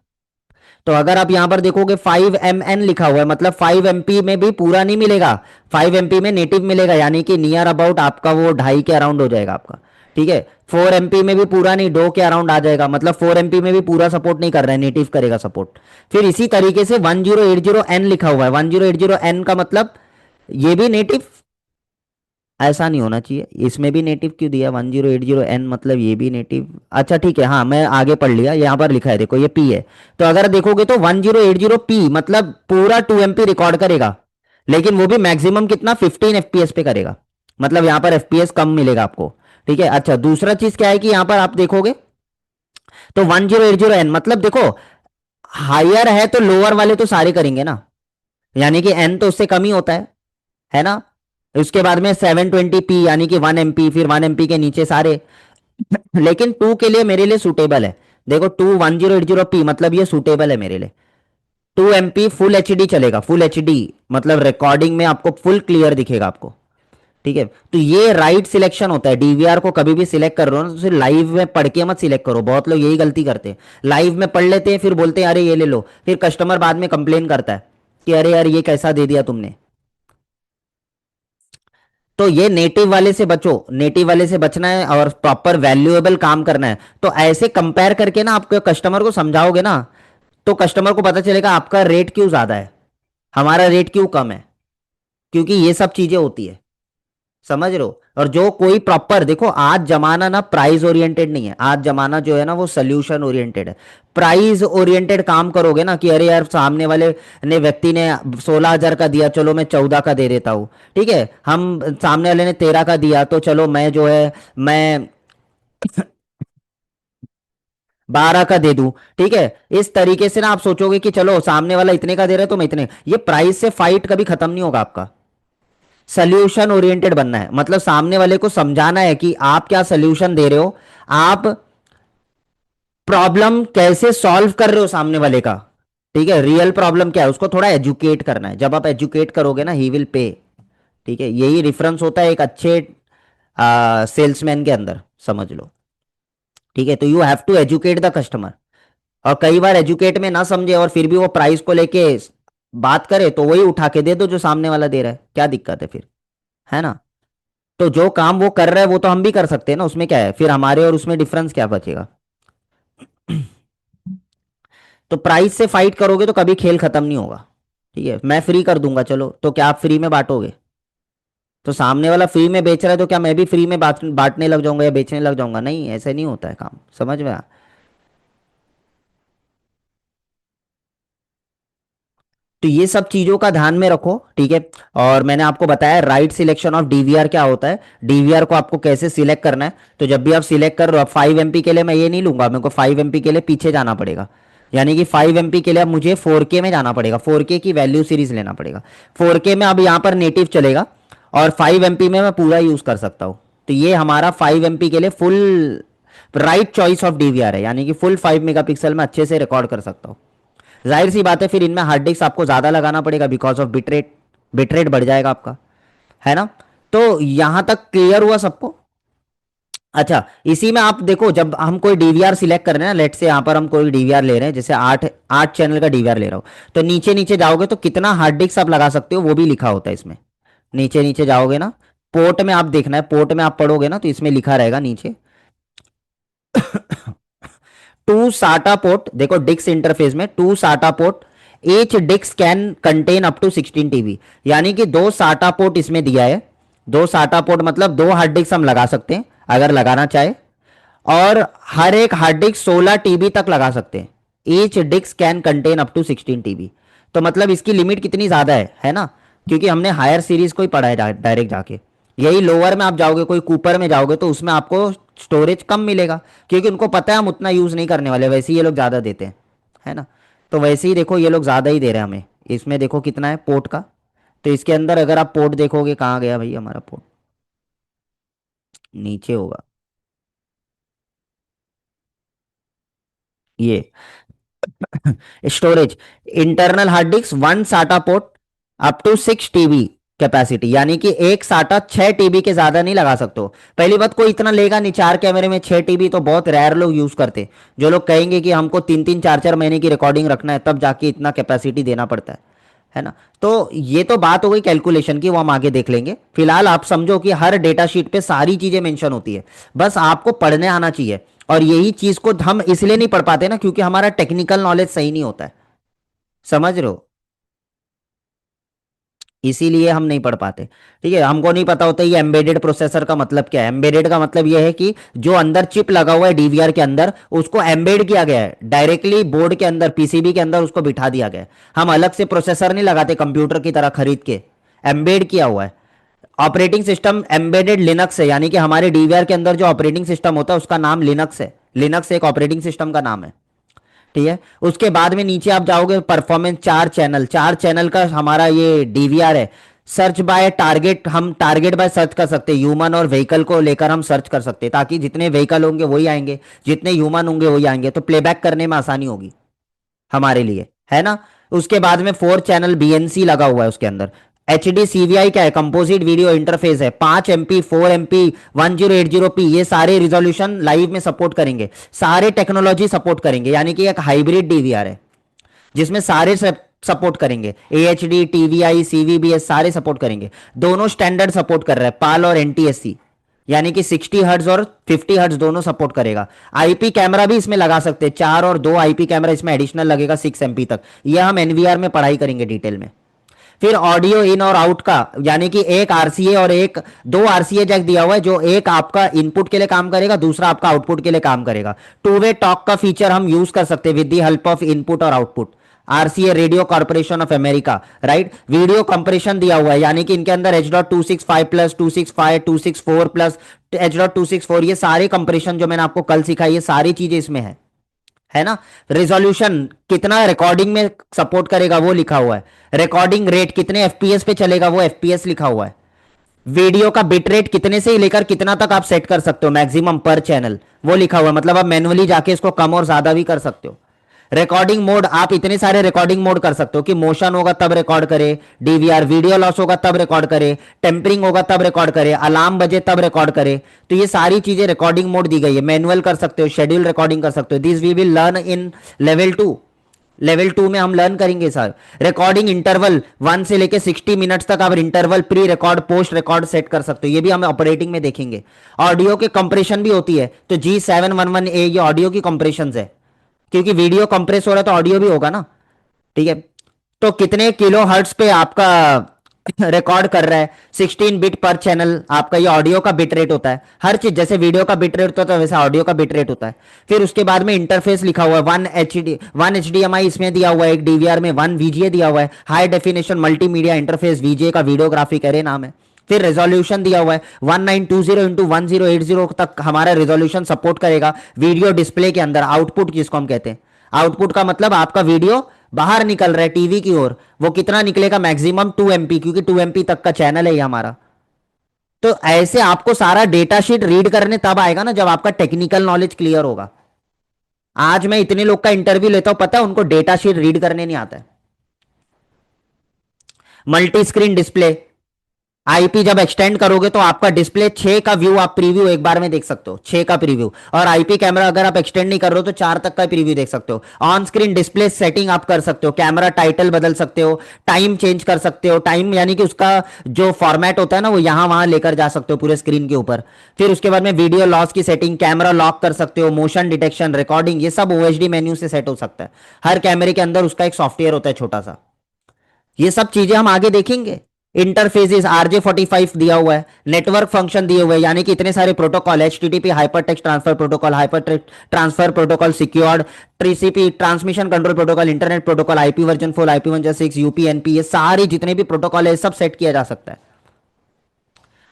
तो अगर आप यहां पर देखोगे 5 MN लिखा हुआ है, मतलब 5 MP में भी पूरा नहीं मिलेगा, 5 MP में नेटिव मिलेगा, यानी कि नियर अबाउट आपका वो 2.5 के अराउंड हो जाएगा आपका। ठीक है, 4 MP में भी पूरा नहीं, 2 के अराउंड आ जाएगा, मतलब 4 MP में भी पूरा सपोर्ट नहीं कर रहा है, नेटिव करेगा सपोर्ट। फिर इसी तरीके से 1080N लिखा हुआ है, 1080N का मतलब ये भी नेटिव, ऐसा नहीं होना चाहिए, इसमें भी नेटिव क्यों दिया 1080N, मतलब ये भी नेटिव। अच्छा ठीक है, हाँ मैं आगे पढ़ लिया, यहाँ पर लिखा है देखो ये पी है। तो अगर देखोगे तो 1080p मतलब पूरा 2 MP रिकॉर्ड करेगा, लेकिन वो भी मैक्सिमम कितना 15 FPS पे करेगा, मतलब यहाँ पर FPS कम मिलेगा आपको। ठीक है, अच्छा दूसरा चीज क्या है कि यहाँ पर आप देखोगे तो 1080N मतलब देखो, हायर है तो लोअर वाले तो सारे करेंगे ना, यानी कि एन तो उससे कम ही होता है ना। उसके बाद में 720p यानी कि 1 MP, फिर 1 MP के नीचे सारे। लेकिन 2 के लिए मेरे लिए सूटेबल है, देखो 1080p मतलब ये सूटेबल है मेरे लिए। 2 MP फुल एचडी चलेगा, फुल एचडी मतलब रिकॉर्डिंग में आपको फुल क्लियर दिखेगा आपको। ठीक है, तो ये राइट सिलेक्शन होता है। डीवीआर को कभी भी सिलेक्ट कर रहे हो ना तो सिर्फ लाइव में पढ़ के मत सिलेक्ट करो, बहुत लोग यही गलती करते हैं, लाइव में पढ़ लेते हैं फिर बोलते हैं अरे ये ले लो, फिर कस्टमर बाद में कंप्लेन करता है कि अरे यार ये कैसा दे दिया तुमने। तो ये नेटिव वाले से बचो, नेटिव वाले से बचना है और प्रॉपर वैल्यूएबल काम करना है। तो ऐसे कंपेयर करके ना आपके कस्टमर को समझाओगे ना, तो कस्टमर को पता चलेगा आपका रेट क्यों ज्यादा है, हमारा रेट क्यों कम है, क्योंकि ये सब चीजें होती है, समझ रहे हो। और जो कोई प्रॉपर देखो, आज जमाना ना प्राइस ओरिएंटेड नहीं है, आज जमाना जो है ना वो सोल्यूशन ओरिएंटेड है। प्राइस ओरिएंटेड काम करोगे ना कि अरे यार सामने वाले ने व्यक्ति ने 16,000 का दिया, चलो मैं 14 का दे देता हूँ। ठीक है, हम सामने वाले ने 13 का दिया तो चलो मैं जो है मैं 12 का दे दूं। ठीक है, इस तरीके से ना आप सोचोगे कि चलो सामने वाला इतने का दे रहा है तो मैं इतने, ये प्राइस से फाइट कभी खत्म नहीं होगा आपका। सोल्यूशन ओरिएंटेड बनना है, मतलब सामने वाले को समझाना है कि आप क्या सोल्यूशन दे रहे हो, आप प्रॉब्लम कैसे सॉल्व कर रहे हो सामने वाले का। ठीक है, रियल प्रॉब्लम क्या है उसको थोड़ा एजुकेट करना है, जब आप एजुकेट करोगे ना ही विल पे। ठीक है, यही रेफरेंस होता है एक अच्छे सेल्समैन के अंदर, समझ लो। ठीक है, तो you have to educate the customer. और कई बार एजुकेट में ना समझे और फिर भी वो प्राइस को लेके बात करे तो वही उठा के दे दो जो सामने वाला दे रहा है, क्या दिक्कत है फिर, है ना। तो जो काम वो कर रहा है वो तो हम भी कर सकते हैं ना, उसमें क्या है, फिर हमारे और उसमें डिफरेंस क्या बचेगा। तो प्राइस से फाइट करोगे तो कभी खेल खत्म नहीं होगा। ठीक है, मैं फ्री कर दूंगा चलो, तो क्या आप फ्री में बांटोगे, तो सामने वाला फ्री में बेच रहा है तो क्या मैं भी फ्री में बांटने लग जाऊंगा या बेचने लग जाऊंगा, नहीं ऐसे नहीं होता है काम, समझ में आ। तो ये सब चीजों का ध्यान में रखो। ठीक है, और मैंने आपको बताया राइट सिलेक्शन ऑफ डीवीआर क्या होता है, डीवीआर को आपको कैसे सिलेक्ट करना है। तो जब भी आप सिलेक्ट कर रहे हो, 5 MP के लिए मैं ये नहीं लूंगा, मेरे को 5 MP के लिए पीछे जाना पड़ेगा, यानी कि 5 MP के लिए अब मुझे 4K में जाना पड़ेगा, 4K की वैल्यू सीरीज लेना पड़ेगा। 4K में अब यहाँ पर नेटिव चलेगा और 5 MP में मैं पूरा यूज कर सकता हूँ। तो ये हमारा 5 MP के लिए full right choice of DVR है, यानी कि फुल 5 मेगापिक्सल में अच्छे से रिकॉर्ड कर सकता हूँ। जाहिर सी बात है फिर इनमें हार्ड डिस्क आपको ज़्यादा लगाना पड़ेगा, बिकॉज ऑफ बिटरेट, बिटरेट बढ़ जाएगा आपका, है ना। तो यहां तक क्लियर हुआ सबको। अच्छा, इसी में आप देखो जब हम कोई डीवीआर सिलेक्ट कर रहे हैं ना, लेट से यहां पर हम कोई डीवीआर ले रहे हैं, जैसे 8 चैनल का डीवीआर ले रहा हूं, तो नीचे नीचे जाओगे तो कितना हार्ड डिस्क आप लगा सकते हो वो भी लिखा होता है इसमें। नीचे नीचे जाओगे ना, पोर्ट में आप देखना है, पोर्ट में आप पढ़ोगे ना तो इसमें लिखा रहेगा नीचे, टू साटा पोर्ट, देखो डिक्स इंटरफेस में टू साटा पोर्ट, एच डिक्स can contain up to 16 TB, यानी कि 2 साटा पोर्ट इसमें दिया है। 2 साटा पोर्ट मतलब 2 हार्ड डिस्क हम लगा सकते हैं अगर लगाना चाहे। और हर एक हार्ड डिस्क 16 TB तक लगा सकते हैं। Each disk can contain up to 16 TB। तो मतलब इसकी लिमिट कितनी ज्यादा है ना, क्योंकि हमने हायर सीरीज को ही पढ़ा है डायरेक्ट जाके। यही लोअर में आप जाओगे, कोई कूपर में जाओगे, तो उसमें आपको स्टोरेज कम मिलेगा, क्योंकि उनको पता है हम उतना यूज नहीं करने वाले, वैसे ही ये लोग ज्यादा देते हैं, है ना। तो वैसे ही देखो ये लोग ज्यादा ही दे रहे हैं हमें। इसमें देखो कितना है पोर्ट का। तो इसके अंदर अगर आप पोर्ट देखोगे, कहाँ गया भाई हमारा पोर्ट, नीचे होगा ये। Storage, internal hard disk 1 SATA port, up to 6 TB capacity, यानी कि एक साटा 6 TB के ज्यादा नहीं लगा सकते हो। पहली बात, कोई इतना लेगा नहीं, 4 कैमरे में 6 TB तो बहुत रेयर लोग यूज करते। जो लोग कहेंगे कि हमको 3-3 4-4 महीने की रिकॉर्डिंग रखना है, तब जाके इतना कैपेसिटी देना पड़ता है ना। तो ये तो बात हो गई कैलकुलेशन की, वो हम आगे देख लेंगे। फिलहाल आप समझो कि हर डेटा शीट पे सारी चीजें मेंशन होती है, बस आपको पढ़ने आना चाहिए। और यही चीज को हम इसलिए नहीं पढ़ पाते ना, क्योंकि हमारा टेक्निकल नॉलेज सही नहीं होता है, समझ रहे हो, इसीलिए हम नहीं पढ़ पाते। ठीक है, हमको नहीं पता होता ये एम्बेडेड प्रोसेसर का मतलब क्या है। एम्बेडेड का मतलब ये है कि जो अंदर चिप लगा हुआ है डीवीआर के अंदर, उसको एम्बेड किया गया है डायरेक्टली बोर्ड के अंदर, पीसीबी के अंदर उसको बिठा दिया गया है। हम अलग से प्रोसेसर नहीं लगाते कंप्यूटर की तरह खरीद के, एम्बेड किया हुआ है। ऑपरेटिंग सिस्टम एम्बेडेड लिनक्स है, यानी कि हमारे डीवीआर के अंदर जो ऑपरेटिंग सिस्टम होता है उसका नाम लिनक्स है। लिनक्स एक ऑपरेटिंग सिस्टम का नाम है। ठीक है, उसके बाद में नीचे आप जाओगे, परफॉर्मेंस 4 चैनल, 4 चैनल का हमारा ये डीवीआर है। सर्च बाय टारगेट, हम टारगेट बाय सर्च कर सकते हैं, ह्यूमन और व्हीकल को लेकर हम सर्च कर सकते हैं, ताकि जितने व्हीकल होंगे वही आएंगे, जितने ह्यूमन होंगे वही आएंगे, तो प्लेबैक करने में आसानी होगी हमारे लिए, है ना। उसके बाद में 4 चैनल बीएनसी लगा हुआ है उसके अंदर। एच डी सीवीआई क्या है, कंपोजिट वीडियो इंटरफेस है। 5 MP, 4 MP, 1080p, ये सारे रिजोल्यूशन लाइव में सपोर्ट करेंगे, सारे टेक्नोलॉजी सपोर्ट करेंगे, यानी कि एक हाइब्रिड डीवीआर है जिसमें सारे सपोर्ट करेंगे। एएचडी, टीवीआई, सीवीबीएस सारे सपोर्ट करेंगे। दोनों स्टैंडर्ड सपोर्ट कर रहा है, पाल और एनटीएससी, यानी कि 60 हर्ट्ज और 50 हर्ट्ज दोनों सपोर्ट करेगा। आईपी कैमरा भी इसमें लगा सकते हैं, 4 और 2 आईपी कैमरा इसमें एडिशनल लगेगा 6 MP तक। यह हम एनवीआर में पढ़ाई करेंगे डिटेल में। फिर ऑडियो इन और आउट का, यानी कि एक आरसीए और एक, 2 आरसीए जैक दिया हुआ है, जो एक आपका इनपुट के लिए काम करेगा, दूसरा आपका आउटपुट के लिए काम करेगा। टू वे टॉक का फीचर हम यूज कर सकते हैं with the help of input और output. RCA, radio corporation of America, right. Video compression दिया हुआ है, यानी कि इनके अंदर H.265 प्लस, 265, 264 प्लस, H.264, ये सारे कंप्रेशन जो मैंने आपको कल सिखाई, ये सारी चीजें इसमें है ना। रिजोल्यूशन कितना रिकॉर्डिंग में सपोर्ट करेगा वो लिखा हुआ है। रिकॉर्डिंग रेट कितने एफपीएस पे चलेगा वो एफपीएस लिखा हुआ है। वीडियो का बिट रेट कितने से लेकर कितना तक आप सेट कर सकते हो मैक्सिमम पर चैनल, वो लिखा हुआ है। मतलब आप मैनुअली जाके इसको कम और ज्यादा भी कर सकते हो। रिकॉर्डिंग मोड, आप इतने सारे रिकॉर्डिंग मोड कर सकते हो कि मोशन होगा तब रिकॉर्ड करे डीवीआर, वीडियो लॉस होगा तब रिकॉर्ड करे, टेम्परिंग होगा तब रिकॉर्ड करे, अलार्म बजे तब रिकॉर्ड करे। तो ये सारी चीजें रिकॉर्डिंग मोड दी गई है। मैनुअल कर सकते हो, शेड्यूल रिकॉर्डिंग कर सकते हो। This we will learn in level 2। Level 2 में हम लर्न करेंगे सर। रिकॉर्डिंग इंटरवल 1 से लेके 60 मिनट्स तक आप interval pre record post record set कर सकते हो, ये भी हम ऑपरेटिंग में देखेंगे। ऑडियो के कंप्रेशन भी होती है, तो G711A ये ऑडियो की कंप्रेशन है, क्योंकि वीडियो कंप्रेस हो रहा है तो ऑडियो भी होगा ना। ठीक है, तो कितने किलो हर्ट्स पे आपका रिकॉर्ड कर रहा है, 16 बिट पर चैनल आपका ये ऑडियो का बिट रेट होता है। हर चीज जैसे वीडियो का बिट रेट होता है वैसे ऑडियो का बिट रेट होता है। फिर उसके बाद में इंटरफेस लिखा हुआ है, 1 HDMI इसमें दिया हुआ है, एक डीवीआर में 1 VGA दिया हुआ है, high definition multimedia interface, VGA का वीडियोग्राफिक एरे नाम है। फिर रेजोल्यूशन दिया हुआ है, 1920 x 1080 तक हमारा रेजोल्यूशन सपोर्ट करेगा वीडियो डिस्प्ले के अंदर। आउटपुट जिसको हम कहते हैं, आउटपुट का मतलब आपका वीडियो बाहर निकल रहा है टीवी की ओर, वो कितना निकलेगा, मैक्सिमम 2 MP, क्योंकि 2 MP तक का चैनल है ये हमारा। तो ऐसे आपको सारा डेटा शीट रीड करने तब आएगा ना जब आपका टेक्निकल नॉलेज क्लियर होगा। आज मैं इतने लोग का इंटरव्यू लेता हूं, पता है उनको डेटा शीट रीड करने नहीं आता है। मल्टी स्क्रीन डिस्प्ले, आईपी जब एक्सटेंड करोगे तो आपका डिस्प्ले 6 का व्यू, आप प्रीव्यू एक बार में देख सकते हो, 6 का प्रीव्यू। और आईपी कैमरा अगर आप एक्सटेंड नहीं कर रहे हो तो 4 तक का प्रीव्यू देख सकते हो। ऑन स्क्रीन डिस्प्ले सेटिंग आप कर सकते हो, कैमरा टाइटल बदल सकते हो, टाइम चेंज कर सकते हो, टाइम यानी कि उसका जो फॉर्मेट होता है ना वो यहां वहां लेकर जा सकते हो पूरे स्क्रीन के ऊपर। फिर उसके बाद में वीडियो लॉस की सेटिंग, कैमरा लॉक कर सकते हो, मोशन डिटेक्शन, रिकॉर्डिंग, ये सब ओएचडी मेन्यू से सेट हो सकता है। हर कैमरे के अंदर उसका एक सॉफ्टवेयर होता है छोटा सा। ये सब चीजें हम आगे देखेंगे। इंटरफेसेस RJ45 दिया हुआ है, नेटवर्क फंक्शन दिए हुए हैं, यानी कि इतने सारे protocol, HTTP hyper text transfer protocol, hyper text transfer protocol, secured, TCP transmission control protocol, internet protocol, IP version 4, IP1.6, UPnP, ये सारी जितने भी प्रोटोकॉल है सब सेट किया जा सकता है।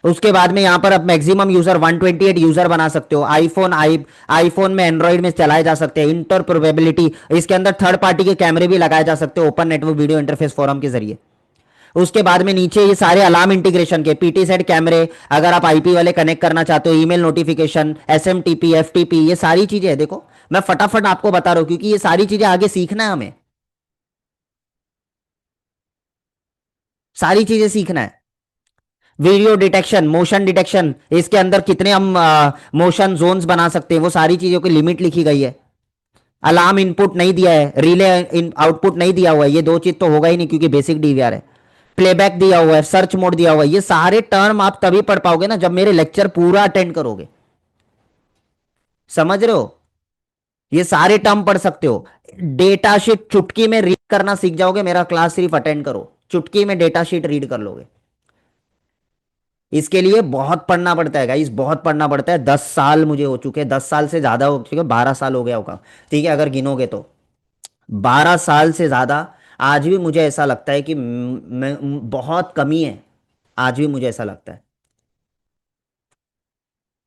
उसके बाद में यहां पर आप मैक्सिमम यूजर 128 यूजर बना सकते हो। आईफोन में, एंड्रॉइड में चलाए जा सकते हैं। इंटरप्रोबेबिलिटी, इसके अंदर थर्ड पार्टी के कैमरे भी लगाए जा सकते हो open network video interface forum के जरिए। उसके बाद में नीचे ये सारे अलार्म इंटीग्रेशन के पीटी सेट कैमरे, अगर आप आईपी वाले कनेक्ट करना चाहते हो, ईमेल नोटिफिकेशन, एसएमटीपी, एफटीपी, ये सारी चीजें है। देखो मैं फटाफट आपको बता रहा हूं क्योंकि ये सारी चीजें आगे सीखना है हमें, सारी चीजें सीखना है। वीडियो डिटेक्शन, मोशन डिटेक्शन, इसके अंदर कितने हम मोशन जोन्स बना सकते हैं, वो सारी चीजों की लिमिट लिखी गई है। अलार्म इनपुट नहीं दिया है, रिले आउटपुट नहीं दिया हुआ है, ये दो चीज तो होगा ही नहीं क्योंकि बेसिक डीवीआर है। प्लेबैक दिया हुआ है, सर्च मोड दिया हुआ है, ये सारे टर्म आप तभी पढ़ पाओगे ना जब मेरे लेक्चर पूरा अटेंड करोगे। समझ रहे हो? ये सारे टर्म पढ़ सकते हो। डेटा शीट चुटकी में रीड करना सीख जाओगे, मेरा क्लास सिर्फ अटेंड करो, चुटकी में डेटा शीट रीड कर लोगे। इसके लिए बहुत पढ़ना पड़ता है गाइस, बहुत पढ़ना पड़ता है। 10 साल मुझे हो चुके हैं, 10 साल से ज्यादा हो चुके, 12 साल हो गया होगा, ठीक है, अगर गिनोगे तो 12 साल से ज्यादा। आज भी मुझे ऐसा लगता है कि बहुत कमी है, आज भी मुझे ऐसा लगता है।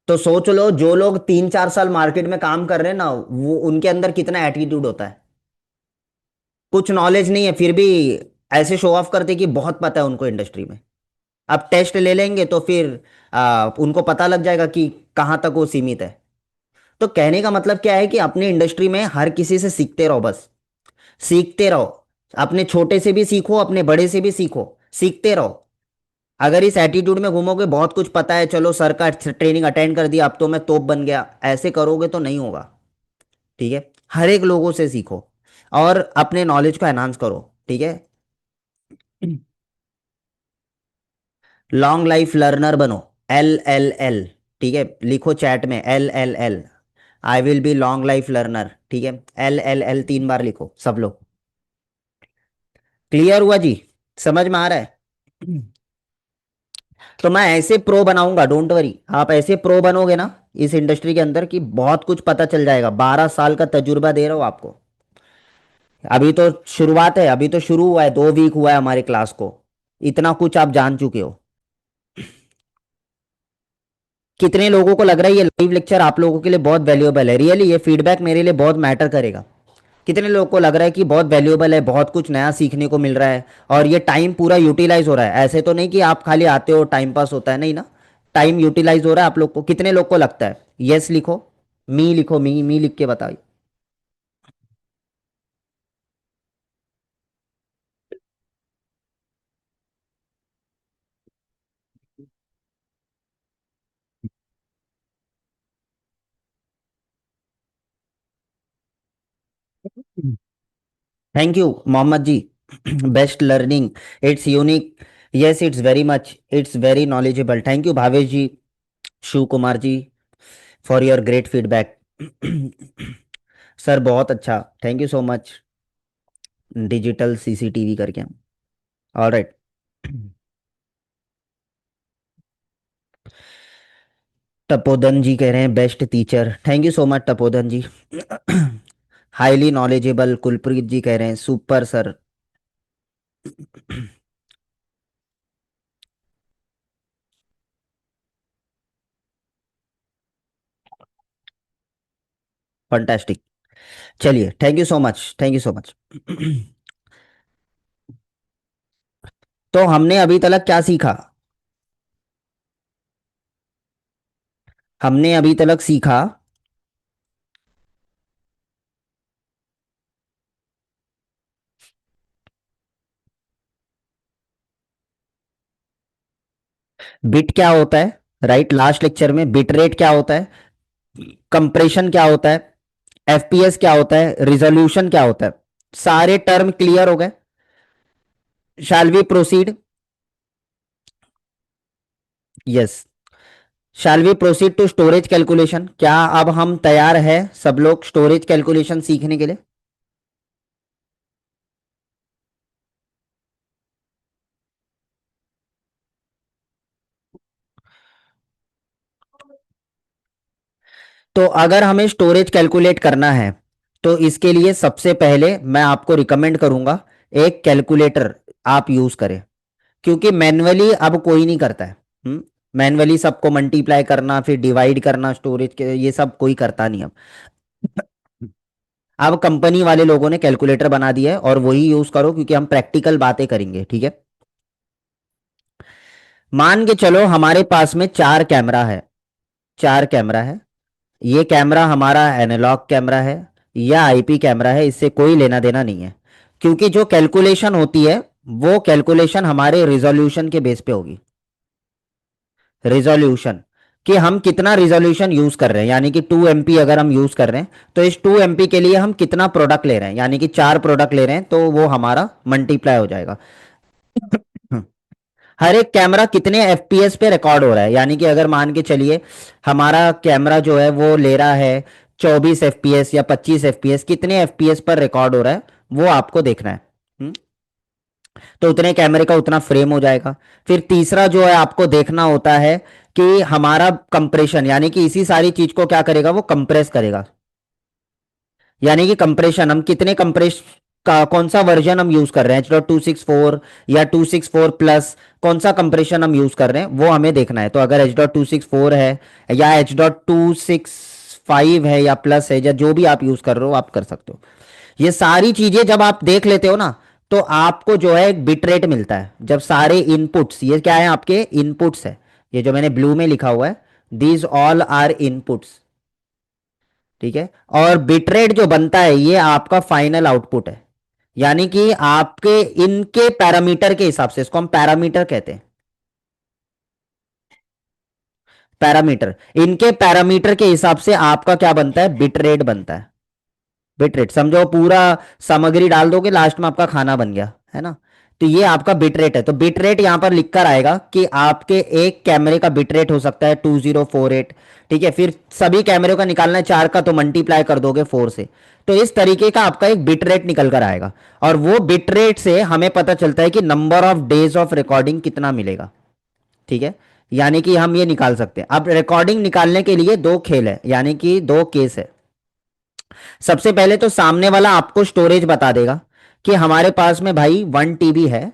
तो सोच लो जो लोग 3-4 साल मार्केट में काम कर रहे हैं ना, वो उनके अंदर कितना एटीट्यूड होता है। कुछ नॉलेज नहीं है फिर भी ऐसे शो ऑफ करते कि बहुत पता है उनको इंडस्ट्री में। अब टेस्ट ले लेंगे तो फिर उनको पता लग जाएगा कि कहाँ तक वो सीमित है। तो कहने का मतलब क्या है कि अपनी इंडस्ट्री में हर किसी से सीखते रहो, बस सीखते रहो। अपने छोटे से भी सीखो, अपने बड़े से भी सीखो, सीखते रहो। अगर इस एटीट्यूड में घूमोगे बहुत कुछ पता है, चलो सर का ट्रेनिंग अटेंड कर दिया अब तो मैं तोप बन गया, ऐसे करोगे तो नहीं होगा। ठीक है, हर एक लोगों से सीखो और अपने नॉलेज को एनहांस करो। ठीक है, लॉन्ग लाइफ लर्नर बनो, LLL। ठीक है, लिखो चैट में LLL, I will be long life learner. ठीक है, LLL 3 बार लिखो सब लोग। क्लियर हुआ जी? समझ में आ रहा है? तो मैं ऐसे प्रो बनाऊंगा, डोंट वरी, आप ऐसे प्रो बनोगे ना इस इंडस्ट्री के अंदर कि बहुत कुछ पता चल जाएगा। 12 साल का तजुर्बा दे रहा हूं आपको। अभी तो शुरुआत है, अभी तो शुरू हुआ है, 2 वीक हुआ है हमारे क्लास को, इतना कुछ आप जान चुके हो। कितने लोगों को लग रहा है ये लाइव लेक्चर आप लोगों के लिए बहुत वैल्यूएबल है? रियली ये फीडबैक मेरे लिए बहुत मैटर करेगा। कितने लोगों को लग रहा है कि बहुत वैल्यूएबल है, बहुत कुछ नया सीखने को मिल रहा है और ये टाइम पूरा यूटिलाइज हो रहा है? ऐसे तो नहीं कि आप खाली आते हो टाइम पास होता है, नहीं ना, टाइम यूटिलाइज हो रहा है आप लोग को। कितने लोग को लगता है? यस लिखो, मी लिखो, मी लिख के बताइए। Thank you Mohammed ji. Best learning, it's unique, yes it's very much, it's very knowledgeable. Thank you Bhavesh ji, Shiv Kumar ji, for your great feedback. Sir बहुत अच्छा, thank you so much. Digital CCTV करके हम, ऑल राइट। तपोधन जी कह रहे हैं best teacher, thank you so much Tapodhan ji. Highly knowledgeable, Kulpreet ji कह रहे हैं सुपर सर। फंटास्टिक, चलिए thank you so much, thank you so much. तो हमने अभी तक क्या सीखा? हमने अभी तक सीखा बिट क्या होता है, राइट, लास्ट लेक्चर में बिट रेट क्या होता है, कंप्रेशन क्या होता है, FPS क्या होता है, रिजोल्यूशन क्या होता है, सारे टर्म क्लियर हो गए। Shall we proceed? Yes. Shall we proceed to storage calculation? क्या अब हम तैयार है सब लोग स्टोरेज कैलकुलेशन सीखने के लिए? तो अगर हमें स्टोरेज कैलकुलेट करना है तो इसके लिए सबसे पहले मैं आपको रिकमेंड करूंगा एक कैलकुलेटर आप यूज करें, क्योंकि मैन्युअली अब कोई नहीं करता है। मैन्युअली सबको मल्टीप्लाई करना फिर डिवाइड करना स्टोरेज के, ये सब कोई करता नहीं अब। अब कंपनी वाले लोगों ने कैलकुलेटर बना दिया है और वही यूज करो, क्योंकि हम प्रैक्टिकल बातें करेंगे, ठीक है। मान के चलो हमारे पास में चार कैमरा है, चार कैमरा है। ये कैमरा हमारा एनालॉग कैमरा है या आईपी कैमरा है, इससे कोई लेना देना नहीं है, क्योंकि जो कैलकुलेशन होती है वो कैलकुलेशन हमारे रिजोल्यूशन के बेस पे होगी। रिजोल्यूशन कि हम कितना रिजोल्यूशन यूज कर रहे हैं, यानी कि 2 MP अगर हम यूज कर रहे हैं तो इस 2 MP के लिए हम कितना प्रोडक्ट ले रहे हैं, यानी कि चार प्रोडक्ट ले रहे हैं तो वो हमारा मल्टीप्लाई हो जाएगा। हर एक कैमरा कितने एफपीएस पे रिकॉर्ड हो रहा है, यानी कि अगर मान के चलिए हमारा कैमरा जो है वो ले रहा है 24 FPS या 25 FPS, कितने एफपीएस पर रिकॉर्ड हो रहा है वो आपको देखना है। हम्म, तो उतने कैमरे का उतना फ्रेम हो जाएगा। फिर तीसरा जो है आपको देखना होता है कि हमारा कंप्रेशन, यानी कि इसी सारी चीज को क्या करेगा, वो कंप्रेस करेगा। यानी कि कंप्रेशन हम कितने कंप्रेस का कौन सा वर्जन हम यूज कर रहे हैं, H.264 या 264 प्लस, कौन सा कंप्रेशन हम यूज कर रहे हैं वो हमें देखना है। तो अगर H.264 है या H.265 है या प्लस है या जो भी आप यूज कर रहे हो आप कर सकते हो। ये सारी चीजें जब आप देख लेते हो ना तो आपको जो है एक बिट रेट मिलता है। जब सारे इनपुट्स, ये क्या है आपके इनपुट्स है, ये जो मैंने ब्लू में लिखा हुआ है, दीज ऑल आर इनपुट्स, ठीक है। और बिट रेट जो बनता है ये आपका फाइनल आउटपुट है, यानी कि आपके इनके पैरामीटर के हिसाब से, इसको हम पैरामीटर कहते हैं। पैरामीटर, इनके पैरामीटर के हिसाब से आपका क्या बनता है, बिट रेट बनता है। बिट रेट समझो पूरा सामग्री डाल दोगे लास्ट में आपका खाना बन गया है ना, तो ये आपका बिट रेट है। तो बिट रेट यहां पर लिख कर आएगा कि आपके एक कैमरे का बिट रेट हो सकता है 2048, ठीक है। फिर सभी कैमरे का निकालना है चार का, तो मल्टीप्लाई कर दोगे 4 से। तो इस तरीके का आपका एक बिट रेट निकल कर आएगा, और वो बिट रेट से हमें पता चलता है कि number of days of recording कितना मिलेगा, ठीक है। यानी कि हम ये निकाल सकते हैं। अब रिकॉर्डिंग निकालने के लिए दो खेल है, यानी कि दो केस है। सबसे पहले तो सामने वाला आपको स्टोरेज बता देगा कि हमारे पास में भाई 1 TB है,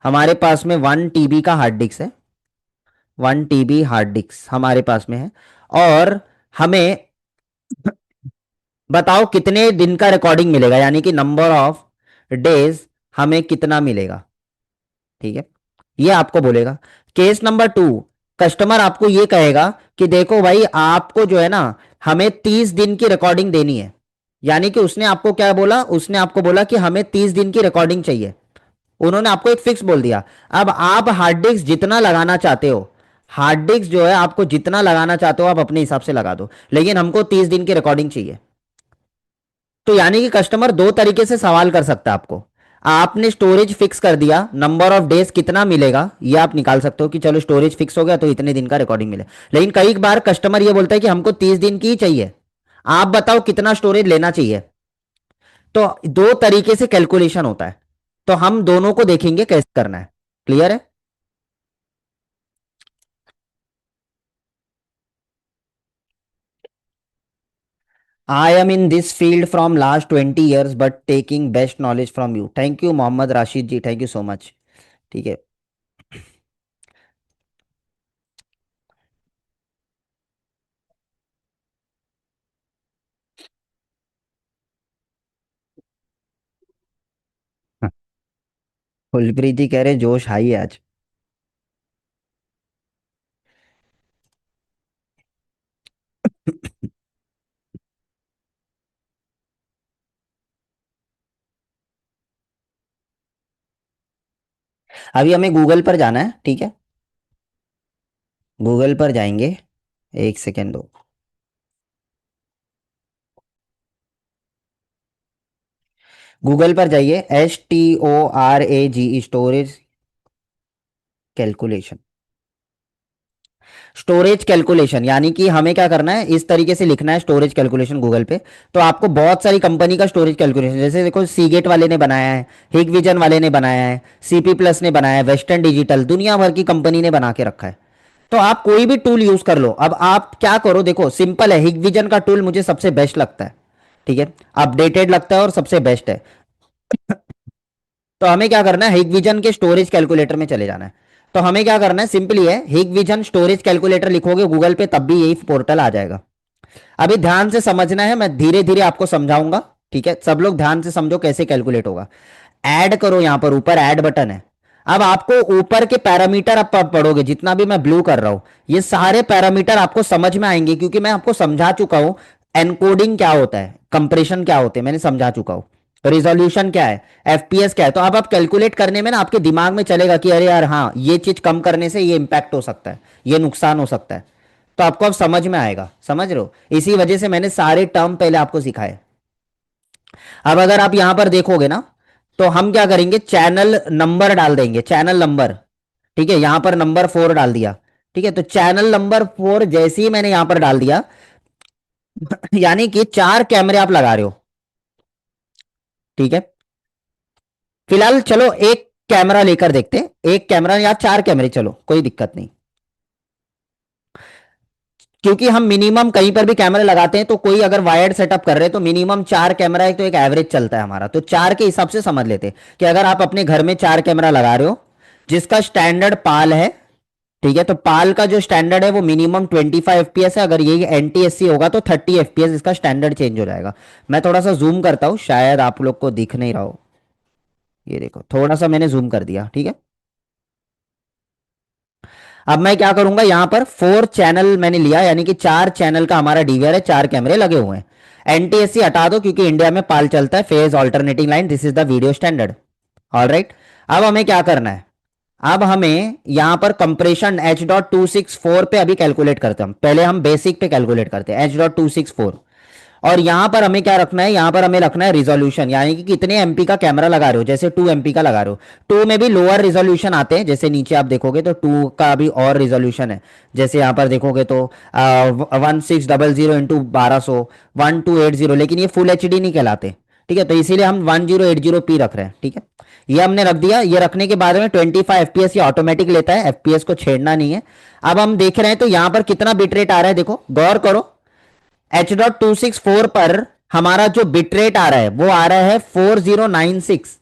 हमारे पास में 1 TB का हार्ड डिस्क है, 1 TB हार्ड डिस्क हमारे पास में है। और हमें बताओ कितने दिन का रिकॉर्डिंग मिलेगा, यानी कि नंबर ऑफ डेज हमें कितना मिलेगा, ठीक है। ये आपको बोलेगा। केस नंबर 2, कस्टमर आपको ये कहेगा कि देखो भाई आपको जो है ना हमें 30 दिन की रिकॉर्डिंग देनी है। यानी कि उसने आपको क्या बोला, उसने आपको बोला कि हमें 30 दिन की रिकॉर्डिंग चाहिए। उन्होंने आपको एक फिक्स बोल दिया। अब आप हार्ड डिस्क जितना लगाना चाहते हो, हार्ड डिस्क जो है आपको जितना लगाना चाहते हो आप अपने हिसाब से लगा दो, लेकिन हमको 30 दिन की रिकॉर्डिंग चाहिए। तो यानी कि कस्टमर दो तरीके से सवाल कर सकता है आपको। आपने स्टोरेज फिक्स कर दिया, नंबर ऑफ डेज कितना मिलेगा ये आप निकाल सकते हो कि चलो स्टोरेज फिक्स हो गया तो इतने दिन का रिकॉर्डिंग मिले। लेकिन कई बार कस्टमर ये बोलता है कि हमको 30 दिन की ही चाहिए, आप बताओ कितना स्टोरेज लेना चाहिए। तो दो तरीके से कैलकुलेशन होता है, तो हम दोनों को देखेंगे कैसे करना है। क्लियर है? I am in this field from last 20 years but taking best knowledge from you. Thank you Mohammed Rashid ji, thank you so much. ठीक है। फुलप्रीत जी कह रहे हैं जोश हाई है आज। अभी हमें गूगल पर जाना है, ठीक है। गूगल पर जाएंगे, एक सेकेंड दो। गूगल पर जाइए, STORAGE, storage calculation. Storage calculation यानी कि हमें क्या करना है, इस तरीके से लिखना है स्टोरेज कैलकुलेशन गूगल पे। तो आपको बहुत सारी कंपनी का स्टोरेज कैलकुलेशन, जैसे देखो सीगेट वाले ने बनाया है, हिगविजन वाले ने बनाया है, CP प्लस ने बनाया है, वेस्टर्न डिजिटल, दुनिया भर की कंपनी ने बना के रखा है। तो आप कोई भी टूल यूज कर लो। अब आप क्या करो, देखो सिंपल है, हिगविजन का टूल मुझे सबसे बेस्ट लगता है, ठीक है, अपडेटेड लगता है और सबसे बेस्ट है। तो हमें क्या करना है, हिगविजन के स्टोरेज कैलकुलेटर में चले जाना है। तो हमें क्या करना है, सिंपली है, हिगविजन स्टोरेज कैलकुलेटर लिखोगे गूगल पे तब भी यही पोर्टल आ जाएगा। अभी ध्यान से समझना है, मैं धीरे धीरे आपको समझाऊंगा, ठीक है, सब लोग ध्यान से समझो कैसे कैलकुलेट होगा। ऐड करो, यहां पर ऊपर ऐड बटन है। अब आपको ऊपर के पैरामीटर आप पढ़ोगे, जितना भी मैं ब्लू कर रहा हूं, ये सारे पैरामीटर आपको समझ में आएंगे, क्योंकि मैं आपको समझा चुका हूं। एनकोडिंग क्या होता है, कंप्रेशन क्या होते हैं, मैंने समझा चुका हूं। रिजोल्यूशन क्या है, एफपीएस क्या है। तो अब आप कैलकुलेट करने में ना आपके दिमाग में चलेगा कि अरे यार हाँ, ये चीज कम करने से ये इंपैक्ट हो सकता है, ये नुकसान हो सकता है। तो आपको अब समझ में आएगा, समझ रहे हो, इसी वजह से मैंने सारे टर्म पहले आपको सिखाए। अब अगर आप यहां पर देखोगे ना, तो हम क्या करेंगे, चैनल नंबर डाल देंगे, चैनल नंबर, ठीक है, यहां पर नंबर 4 डाल दिया। ठीक है, तो चैनल नंबर 4 जैसे ही मैंने यहां पर डाल दिया, यानी कि 4 कैमरे आप लगा रहे हो, ठीक है। फिलहाल चलो एक कैमरा लेकर देखते हैं, एक कैमरा या 4 कैमरे, चलो कोई दिक्कत नहीं। क्योंकि हम मिनिमम कहीं पर भी कैमरे लगाते हैं, तो कोई अगर वायर्ड सेटअप कर रहे हैं तो मिनिमम 4 कैमरा है, तो एक एवरेज चलता है हमारा, तो 4 के हिसाब से समझ लेते हैं कि अगर आप अपने घर में 4 कैमरा लगा रहे हो, जिसका स्टैंडर्ड पाल है, ठीक है, तो पाल का जो स्टैंडर्ड है वो मिनिमम 25 FPS है, अगर ये एनटीएससी होगा तो 30 FPS इसका स्टैंडर्ड चेंज हो जाएगा। मैं थोड़ा सा जूम करता हूं, शायद आप लोग को दिख नहीं रहा हो, ये देखो थोड़ा सा मैंने जूम कर दिया, ठीक है। अब मैं क्या करूंगा, यहां पर 4 चैनल मैंने लिया, यानी कि 4 चैनल का हमारा डीवीआर है, 4 कैमरे लगे हुए हैं। एनटीएससी हटा दो, क्योंकि इंडिया में पाल चलता है, phase alternating line, this is the video standard. All right. अब हमें क्या करना है, अब हमें यहां पर कंप्रेशन H.264 पे अभी कैलकुलेट करते हैं, हम पहले हम बेसिक पे कैलकुलेट करते हैं H.264। और यहां पर हमें क्या रखना है, यहां पर हमें रखना है रिजोल्यूशन, यानी कि कितने एमपी का कैमरा लगा रहे हो, जैसे 2 MP का लगा रहे हो, 2 में भी लोअर रिजोल्यूशन आते हैं, जैसे नीचे आप देखोगे तो 2 का भी और रिजोल्यूशन है। जैसे यहां पर देखोगे तो 1600 इंटू 1200, 1280, लेकिन ये फुल एच डी नहीं कहलाते, ठीक है, तो इसीलिए हम 1080p रख रहे हैं, ठीक है। ये हमने रख दिया, ये रखने के बाद में 25 FPS ये ऑटोमेटिक लेता है, एफपीएस को छेड़ना नहीं है। अब हम देख रहे हैं तो यहां पर कितना बिट रेट आ रहा है, देखो गौर करो, H.264 पर हमारा जो बिटरेट आ रहा है वो आ रहा है 4096।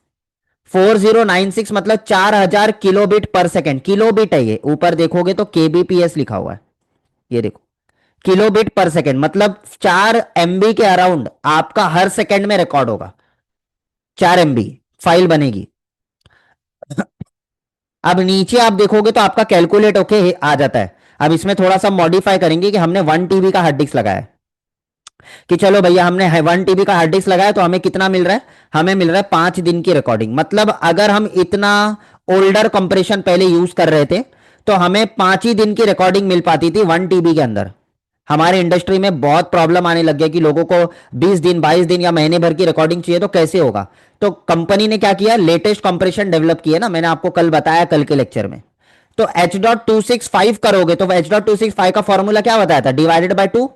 4096 मतलब 4000 किलोबिट पर सेकेंड, किलोबिट है ये, ऊपर देखोगे तो केबीपीएस लिखा हुआ है, ये देखो, किलोबिट पर सेकेंड, मतलब 4 MB के अराउंड आपका हर सेकेंड में रिकॉर्ड होगा, 4 MB फाइल बनेगी। अब नीचे आप देखोगे तो आपका कैलकुलेट होके आ जाता है। अब इसमें थोड़ा सा मॉडिफाई करेंगे कि हमने 1 TB का हार्ड डिस्क लगाया है, कि चलो भैया हमने 1 TB का हार्ड डिस्क लगाया, तो हमें कितना मिल रहा है, हमें मिल रहा है 5 दिन की रिकॉर्डिंग। मतलब अगर हम इतना ओल्डर कंप्रेशन पहले यूज कर रहे थे, तो हमें 5 ही दिन की रिकॉर्डिंग मिल पाती थी 1 TB के अंदर। हमारे इंडस्ट्री में बहुत प्रॉब्लम आने लग गया कि लोगों को 20 दिन 22 दिन या महीने भर की रिकॉर्डिंग चाहिए, तो कैसे होगा। तो कंपनी ने क्या किया, लेटेस्ट कंप्रेशन डेवलप किया ना, मैंने आपको कल बताया, कल के लेक्चर में। तो H.265 करोगे तो H.265 का फॉर्मूला क्या बताया था, डिवाइडेड बाय 2।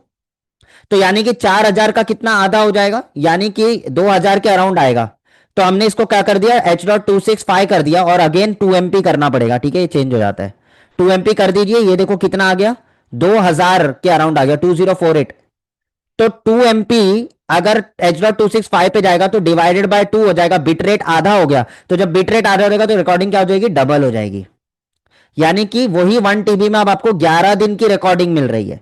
तो यानी कि 4000 का कितना आधा हो जाएगा, यानी कि 2000 के अराउंड आएगा। तो हमने इसको क्या कर दिया, H.265 कर दिया, और अगेन 2 MP करना पड़ेगा, ठीक है, ये चेंज हो जाता है। 2 MP कर दीजिए, ये देखो कितना आ गया, 2000 के अराउंड आ गया, 2048। तो 2 MP अगर H.265 पे जाएगा तो डिवाइडेड बाय 2 हो जाएगा, बिट रेट आधा हो गया। तो जब बिट रेट आधा हो जाएगा तो रिकॉर्डिंग क्या हो जाएगी, डबल हो जाएगी। यानी कि वही 1 TB में अब आपको 11 दिन की रिकॉर्डिंग मिल रही है।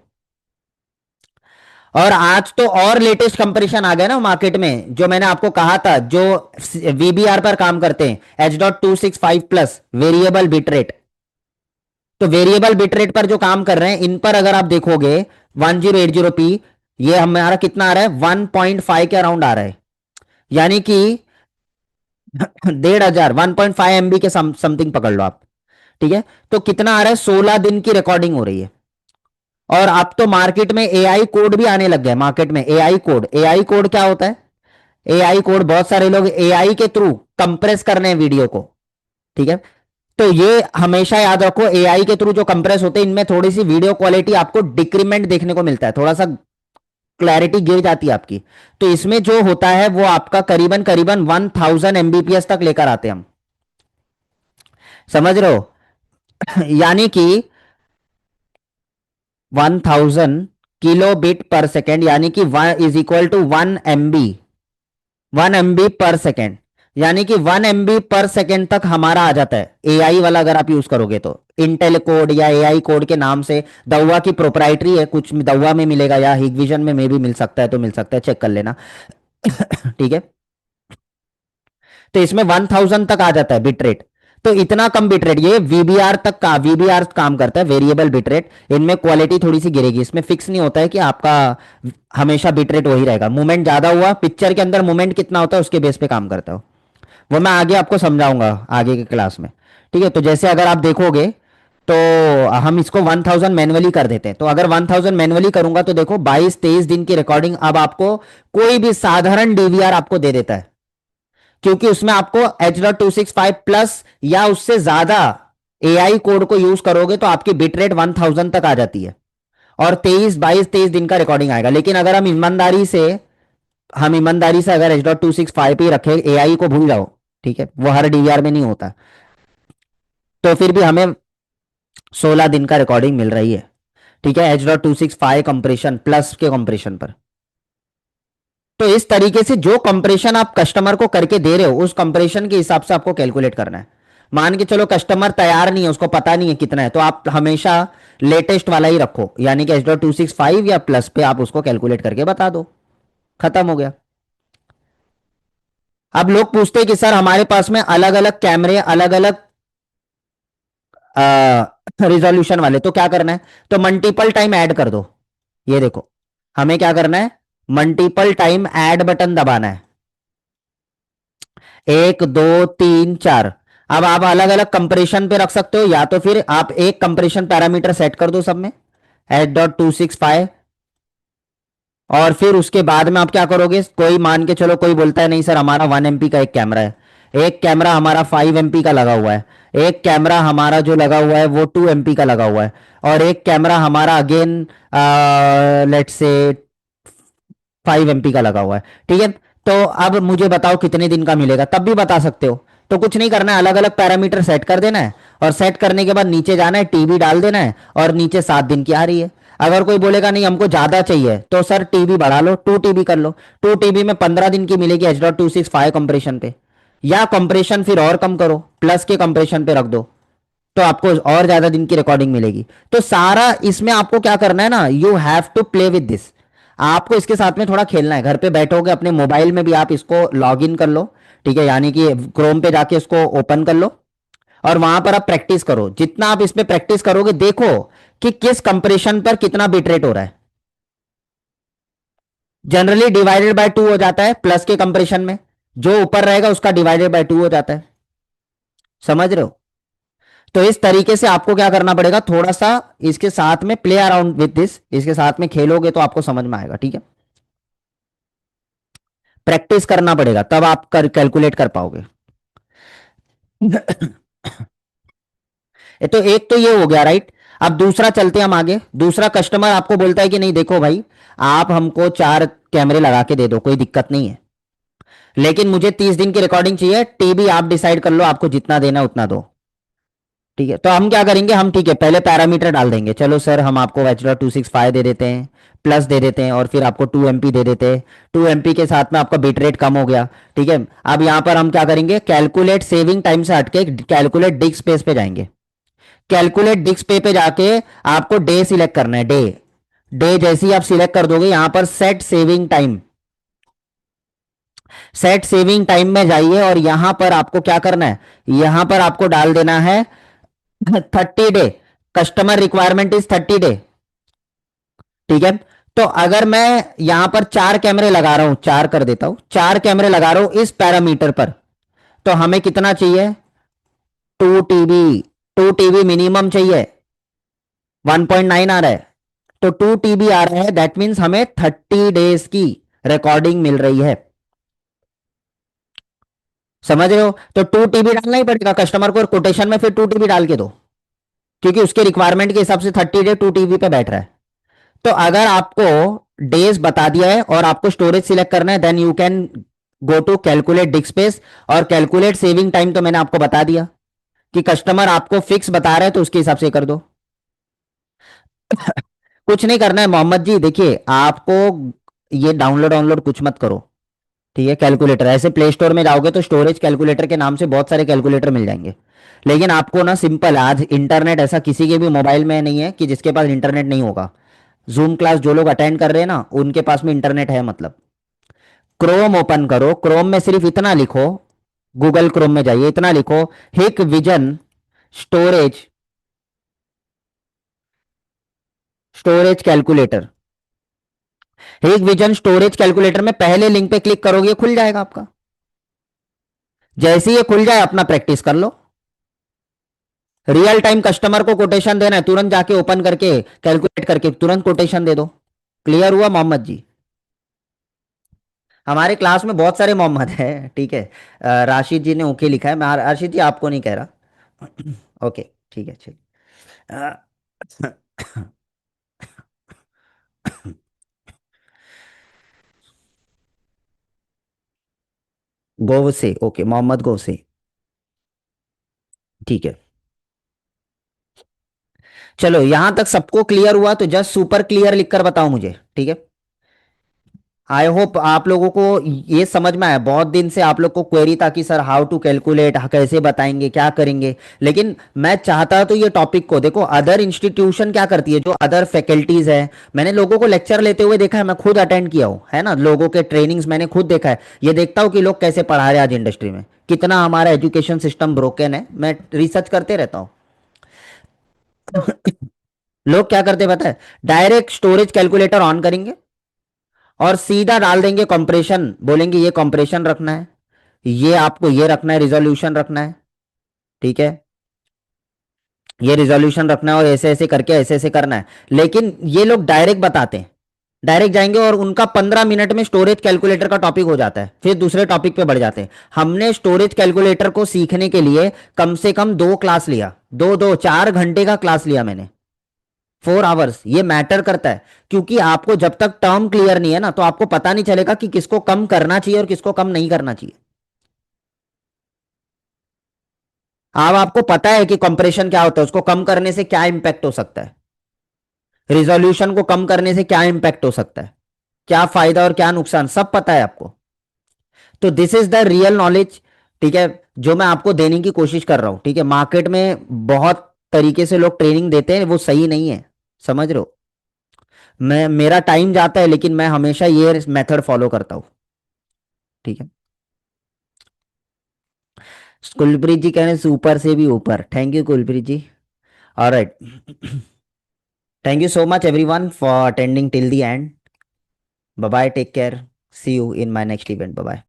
और आज तो और लेटेस्ट कंपैरिजन आ गया ना मार्केट में, जो मैंने आपको कहा था, जो वीबीआर पर काम करते हैं, H.265 प्लस वेरिएबल बिटरेट। तो वेरिएबल बिटरेट पर जो काम कर रहे हैं, इन पर अगर आप देखोगे 1080p, ये हमारा कितना आ रहा है, 1.5 के अराउंड आ रहा है, यानी कि 1500, 1.5 MB के समथिंग पकड़ लो आप, ठीक है। तो कितना आ रहा है, 16 दिन की रिकॉर्डिंग हो रही है। और अब तो मार्केट में एआई कोड भी आने लग गया है, मार्केट में एआई कोड। एआई कोड क्या होता है, एआई कोड बहुत सारे लोग एआई के थ्रू कंप्रेस कर रहे हैं वीडियो को, ठीक है। तो ये हमेशा याद रखो, एआई के थ्रू जो कंप्रेस होते हैं, इनमें थोड़ी सी वीडियो क्वालिटी आपको डिक्रीमेंट देखने को मिलता है, थोड़ा सा क्लैरिटी गिर जाती है आपकी। तो इसमें जो होता है वो आपका करीबन करीबन 1000 MBPS तक लेकर आते हैं हम, समझ रहे हो। यानी कि 1000 किलो बिट पर सेकेंड, यानी कि 1 इज इक्वल टू 1 MB पर सेकेंड, यानी कि 1 MB पर सेकेंड तक हमारा आ जाता है एआई वाला। अगर आप यूज करोगे तो इंटेल कोड या एआई कोड के नाम से, दवा की प्रोप्राइटरी है, कुछ दवा में मिलेगा या हिगविजन में भी मिल सकता है, तो मिल सकता है, चेक कर लेना। ठीक है, तो इसमें 1000 तक आ जाता है बिट रेट। तो इतना कम बिट रेट, ये वीबीआर तक का, वीबीआर काम करता है, वेरिएबल बिट रेट। इनमें क्वालिटी थोड़ी सी गिरेगी, इसमें फिक्स नहीं होता है कि आपका हमेशा बिट रेट वही रहेगा। मूवमेंट ज्यादा हुआ, पिक्चर के अंदर मूवमेंट कितना होता है उसके बेस पे काम करता है। वो मैं आगे आपको समझाऊंगा आगे के क्लास में। ठीक है, तो जैसे अगर आप देखोगे तो हम इसको 1000 मैनुअली कर देते हैं। तो अगर 1000 मैनुअली करूंगा तो देखो 22-23 दिन की रिकॉर्डिंग अब आपको कोई भी साधारण डीवीआर आपको दे देता है, क्योंकि उसमें आपको H.265 प्लस या उससे ज्यादा एआई कोड को यूज करोगे तो आपकी बिट रेट 1000 तक आ जाती है, और 22-23 दिन का रिकॉर्डिंग आएगा। लेकिन अगर हम ईमानदारी से अगर H.265 पे ही रखे, एआई को भूल जाओ, ठीक है, वो हर डीवीआर में नहीं होता, तो फिर भी हमें 16 दिन का रिकॉर्डिंग मिल रही है। ठीक है, H.265 कंप्रेशन प्लस के कंप्रेशन पर। तो इस तरीके से जो कंप्रेशन आप कस्टमर को करके दे रहे हो, उस कंप्रेशन के हिसाब से आपको कैलकुलेट करना है। मान के चलो कस्टमर तैयार नहीं है, उसको पता नहीं है कितना है, तो आप हमेशा लेटेस्ट वाला ही रखो, यानी कि H.265 या प्लस पे आप उसको कैलकुलेट करके बता दो, खत्म हो गया। अब लोग पूछते हैं कि सर हमारे पास में अलग अलग कैमरे, अलग अलग रिजोल्यूशन वाले, तो क्या करना है? तो मल्टीपल टाइम ऐड कर दो। ये देखो, हमें क्या करना है, मल्टीपल टाइम ऐड बटन दबाना है, 1 2 3 4। अब आप अलग अलग कंप्रेशन पे रख सकते हो, या तो फिर आप एक कंप्रेशन पैरामीटर सेट कर दो सब में, H.265। और फिर उसके बाद में आप क्या करोगे, कोई मान के चलो कोई बोलता है नहीं सर हमारा 1 MP का एक कैमरा है, एक कैमरा हमारा 5 MP का लगा हुआ है, एक कैमरा हमारा जो लगा हुआ है वो 2 MP का लगा हुआ है, और एक कैमरा हमारा अगेन लेट्स से 5 MP का लगा हुआ है। ठीक है, तो अब मुझे बताओ कितने दिन का मिलेगा, तब भी बता सकते हो। तो कुछ नहीं करना है, अलग अलग पैरामीटर सेट कर देना है, और सेट करने के बाद नीचे जाना है, टीबी डाल देना है, और नीचे 7 दिन की आ रही है। अगर कोई बोलेगा नहीं हमको ज्यादा चाहिए, तो सर टीबी बढ़ा लो, 2 TB कर लो, 2 TB में 15 दिन की मिलेगी H.265 कंप्रेशन पे। या कंप्रेशन फिर और कम करो, प्लस के कंप्रेशन पे रख दो, तो आपको और ज्यादा दिन की रिकॉर्डिंग मिलेगी। तो सारा इसमें आपको क्या करना है ना, you have to play with this. आपको इसके साथ में थोड़ा खेलना है, घर पे बैठोगे अपने मोबाइल में भी आप इसको लॉग इन कर लो। ठीक है, यानी कि क्रोम पे जाके इसको ओपन कर लो, और वहां पर आप प्रैक्टिस करो। जितना आप इस पे प्रैक्टिस करोगे, देखो कि किस कंप्रेशन पर कितना बिट रेट हो रहा है। जनरली डिवाइडेड बाय 2 हो जाता है, प्लस के कंप्रेशन में जो ऊपर रहेगा उसका डिवाइडेड बाय 2 हो जाता है। समझ रहे हो? तो इस तरीके से आपको क्या करना पड़ेगा, थोड़ा सा इसके साथ में प्ले अराउंड विद दिस, इसके साथ में खेलोगे तो आपको समझ में आएगा। ठीक है, प्रैक्टिस करना पड़ेगा, तब आप कैलकुलेट कर पाओगे। तो एक तो ये हो गया, राइट। अब दूसरा चलते हैं हम आगे। दूसरा, कस्टमर आपको बोलता है कि नहीं देखो भाई, आप हमको 4 कैमरे लगा के दे दो, कोई दिक्कत नहीं है, लेकिन मुझे 30 दिन की रिकॉर्डिंग चाहिए, टीबी आप डिसाइड कर लो, आपको जितना देना है उतना दो। ठीक है, तो हम क्या करेंगे, हम ठीक है पहले पैरामीटर डाल देंगे, चलो सर हम आपको H.265 दे देते हैं, प्लस दे देते हैं, और फिर आपको 2 MP दे देते हैं। 2 MP के साथ में आपका बिट रेट कम हो गया। ठीक है, अब यहां पर हम क्या करेंगे, कैलकुलेट सेविंग टाइम से हटके कैलकुलेट डिस्क स्पेस पे जाएंगे। कैलकुलेट डिस्क स्पेस पे जाके आपको डे सिलेक्ट करना है, डे। डे जैसे ही आप सिलेक्ट कर दोगे, यहां पर set saving time, set saving time में जाइए, और यहां पर आपको क्या करना है, यहां पर आपको डाल देना है 30 day. Customer requirement is 30 day. ठीक है, तो अगर मैं यहां पर 4 कैमरे लगा रहा हूं, 4 कर देता हूं, 4 कैमरे लगा रहा हूं इस पैरामीटर पर, तो हमें कितना चाहिए, 2 TB। 2 TB मिनिमम चाहिए, 1.9 आ रहा है, तो 2 TB आ रहा है, दैट मीन्स हमें 30 डेज की रिकॉर्डिंग मिल रही है। समझ रहे हो? तो 2 TB डालना ही पड़ेगा कस्टमर को, कोटेशन में फिर 2 TB डाल के दो, क्योंकि उसके रिक्वायरमेंट के हिसाब से 30 डे 2 TB पे बैठ रहा है। तो अगर आपको डेज बता दिया है और आपको स्टोरेज सिलेक्ट करना है, then you can go to calculate disk space, और कैलकुलेट सेविंग टाइम तो मैंने आपको बता दिया कि कस्टमर आपको फिक्स बता रहा है तो उसके हिसाब से कर दो। कुछ नहीं करना है मोहम्मद जी, देखिए आपको ये डाउनलोड डाउनलोड कुछ मत करो। ठीक है, कैलकुलेटर ऐसे प्ले स्टोर में जाओगे तो स्टोरेज कैलकुलेटर के नाम से बहुत सारे कैलकुलेटर मिल जाएंगे। लेकिन आपको ना सिंपल, आज इंटरनेट ऐसा किसी के भी मोबाइल में नहीं है कि जिसके पास इंटरनेट नहीं होगा। जूम क्लास जो लोग अटेंड कर रहे हैं ना, उनके पास में इंटरनेट है मतलब। क्रोम ओपन करो, क्रोम में सिर्फ इतना लिखो, गूगल क्रोम में जाइए, इतना लिखो, हिक विजन स्टोरेज, स्टोरेज कैलकुलेटर। हिक विजन स्टोरेज कैलकुलेटर में पहले लिंक पे क्लिक करोगे, खुल जाएगा आपका। जैसे ही ये खुल जाए अपना प्रैक्टिस कर लो। रियल टाइम कस्टमर को कोटेशन देना है, तुरंत जाके ओपन करके कैलकुलेट करके तुरंत कोटेशन दे दो। क्लियर हुआ मोहम्मद जी? हमारे क्लास में बहुत सारे मोहम्मद हैं, ठीक है। राशिद जी ने ओके लिखा है, मैं राशिद जी आपको नहीं कह रहा। ओके, ठीक है, चलिए। गोवसे, ओके, मोहम्मद गोवसे। ठीक है, चलो यहां तक सबको क्लियर हुआ तो जस्ट सुपर क्लियर लिखकर बताओ मुझे, ठीक है। आई होप आप लोगों को ये समझ में आया। बहुत दिन से आप लोग को क्वेरी था कि सर हाउ टू कैलकुलेट, कैसे बताएंगे, क्या करेंगे। लेकिन मैं चाहता तो ये टॉपिक को देखो, अदर इंस्टीट्यूशन क्या करती है, जो अदर फैकल्टीज है, मैंने लोगों को लेक्चर लेते हुए देखा है, मैं खुद अटेंड किया हूँ, है ना, लोगों के ट्रेनिंग्स मैंने खुद देखा है। ये देखता हूँ कि लोग कैसे पढ़ा रहे हैं आज इंडस्ट्री में, कितना हमारा एजुकेशन सिस्टम ब्रोकन है, मैं रिसर्च करते रहता हूँ। लोग क्या करते हैं पता है, डायरेक्ट स्टोरेज कैलकुलेटर ऑन करेंगे और सीधा डाल देंगे कंप्रेशन, बोलेंगे ये कंप्रेशन रखना है, ये आपको ये रखना है, रिजोल्यूशन रखना है, ठीक है, ये रिजोल्यूशन रखना है और ऐसे ऐसे करके ऐसे ऐसे करना है। लेकिन ये लोग डायरेक्ट बताते हैं, डायरेक्ट जाएंगे और उनका 15 मिनट में स्टोरेज कैलकुलेटर का टॉपिक हो जाता है, फिर दूसरे टॉपिक पे बढ़ जाते हैं। हमने स्टोरेज कैलकुलेटर को सीखने के लिए कम से कम 2 क्लास लिया, 4 घंटे का क्लास लिया मैंने, 4 आवर्स। ये मैटर करता है, क्योंकि आपको जब तक टर्म क्लियर नहीं है ना, तो आपको पता नहीं चलेगा कि किसको कम करना चाहिए और किसको कम नहीं करना चाहिए। अब आपको पता है कि कंप्रेशन क्या होता है, उसको कम करने से क्या इंपैक्ट हो सकता है, रिजोल्यूशन को कम करने से क्या इंपैक्ट हो सकता है, क्या फायदा और क्या नुकसान, सब पता है आपको। तो this is the real knowledge, ठीक है, जो मैं आपको देने की कोशिश कर रहा हूं, ठीक है। मार्केट में बहुत तरीके से लोग ट्रेनिंग देते हैं, वो सही नहीं है, समझ रहे हो। मैं, मेरा टाइम जाता है लेकिन मैं हमेशा ये मेथड फॉलो करता हूँ, ठीक है। कुलप्रीत जी कह रहे हैं ऊपर से भी ऊपर, thank you Kulpreet ji. All right, thank you so much everyone for attending till the end. Bye bye, take care, see you in my next event, bye bye.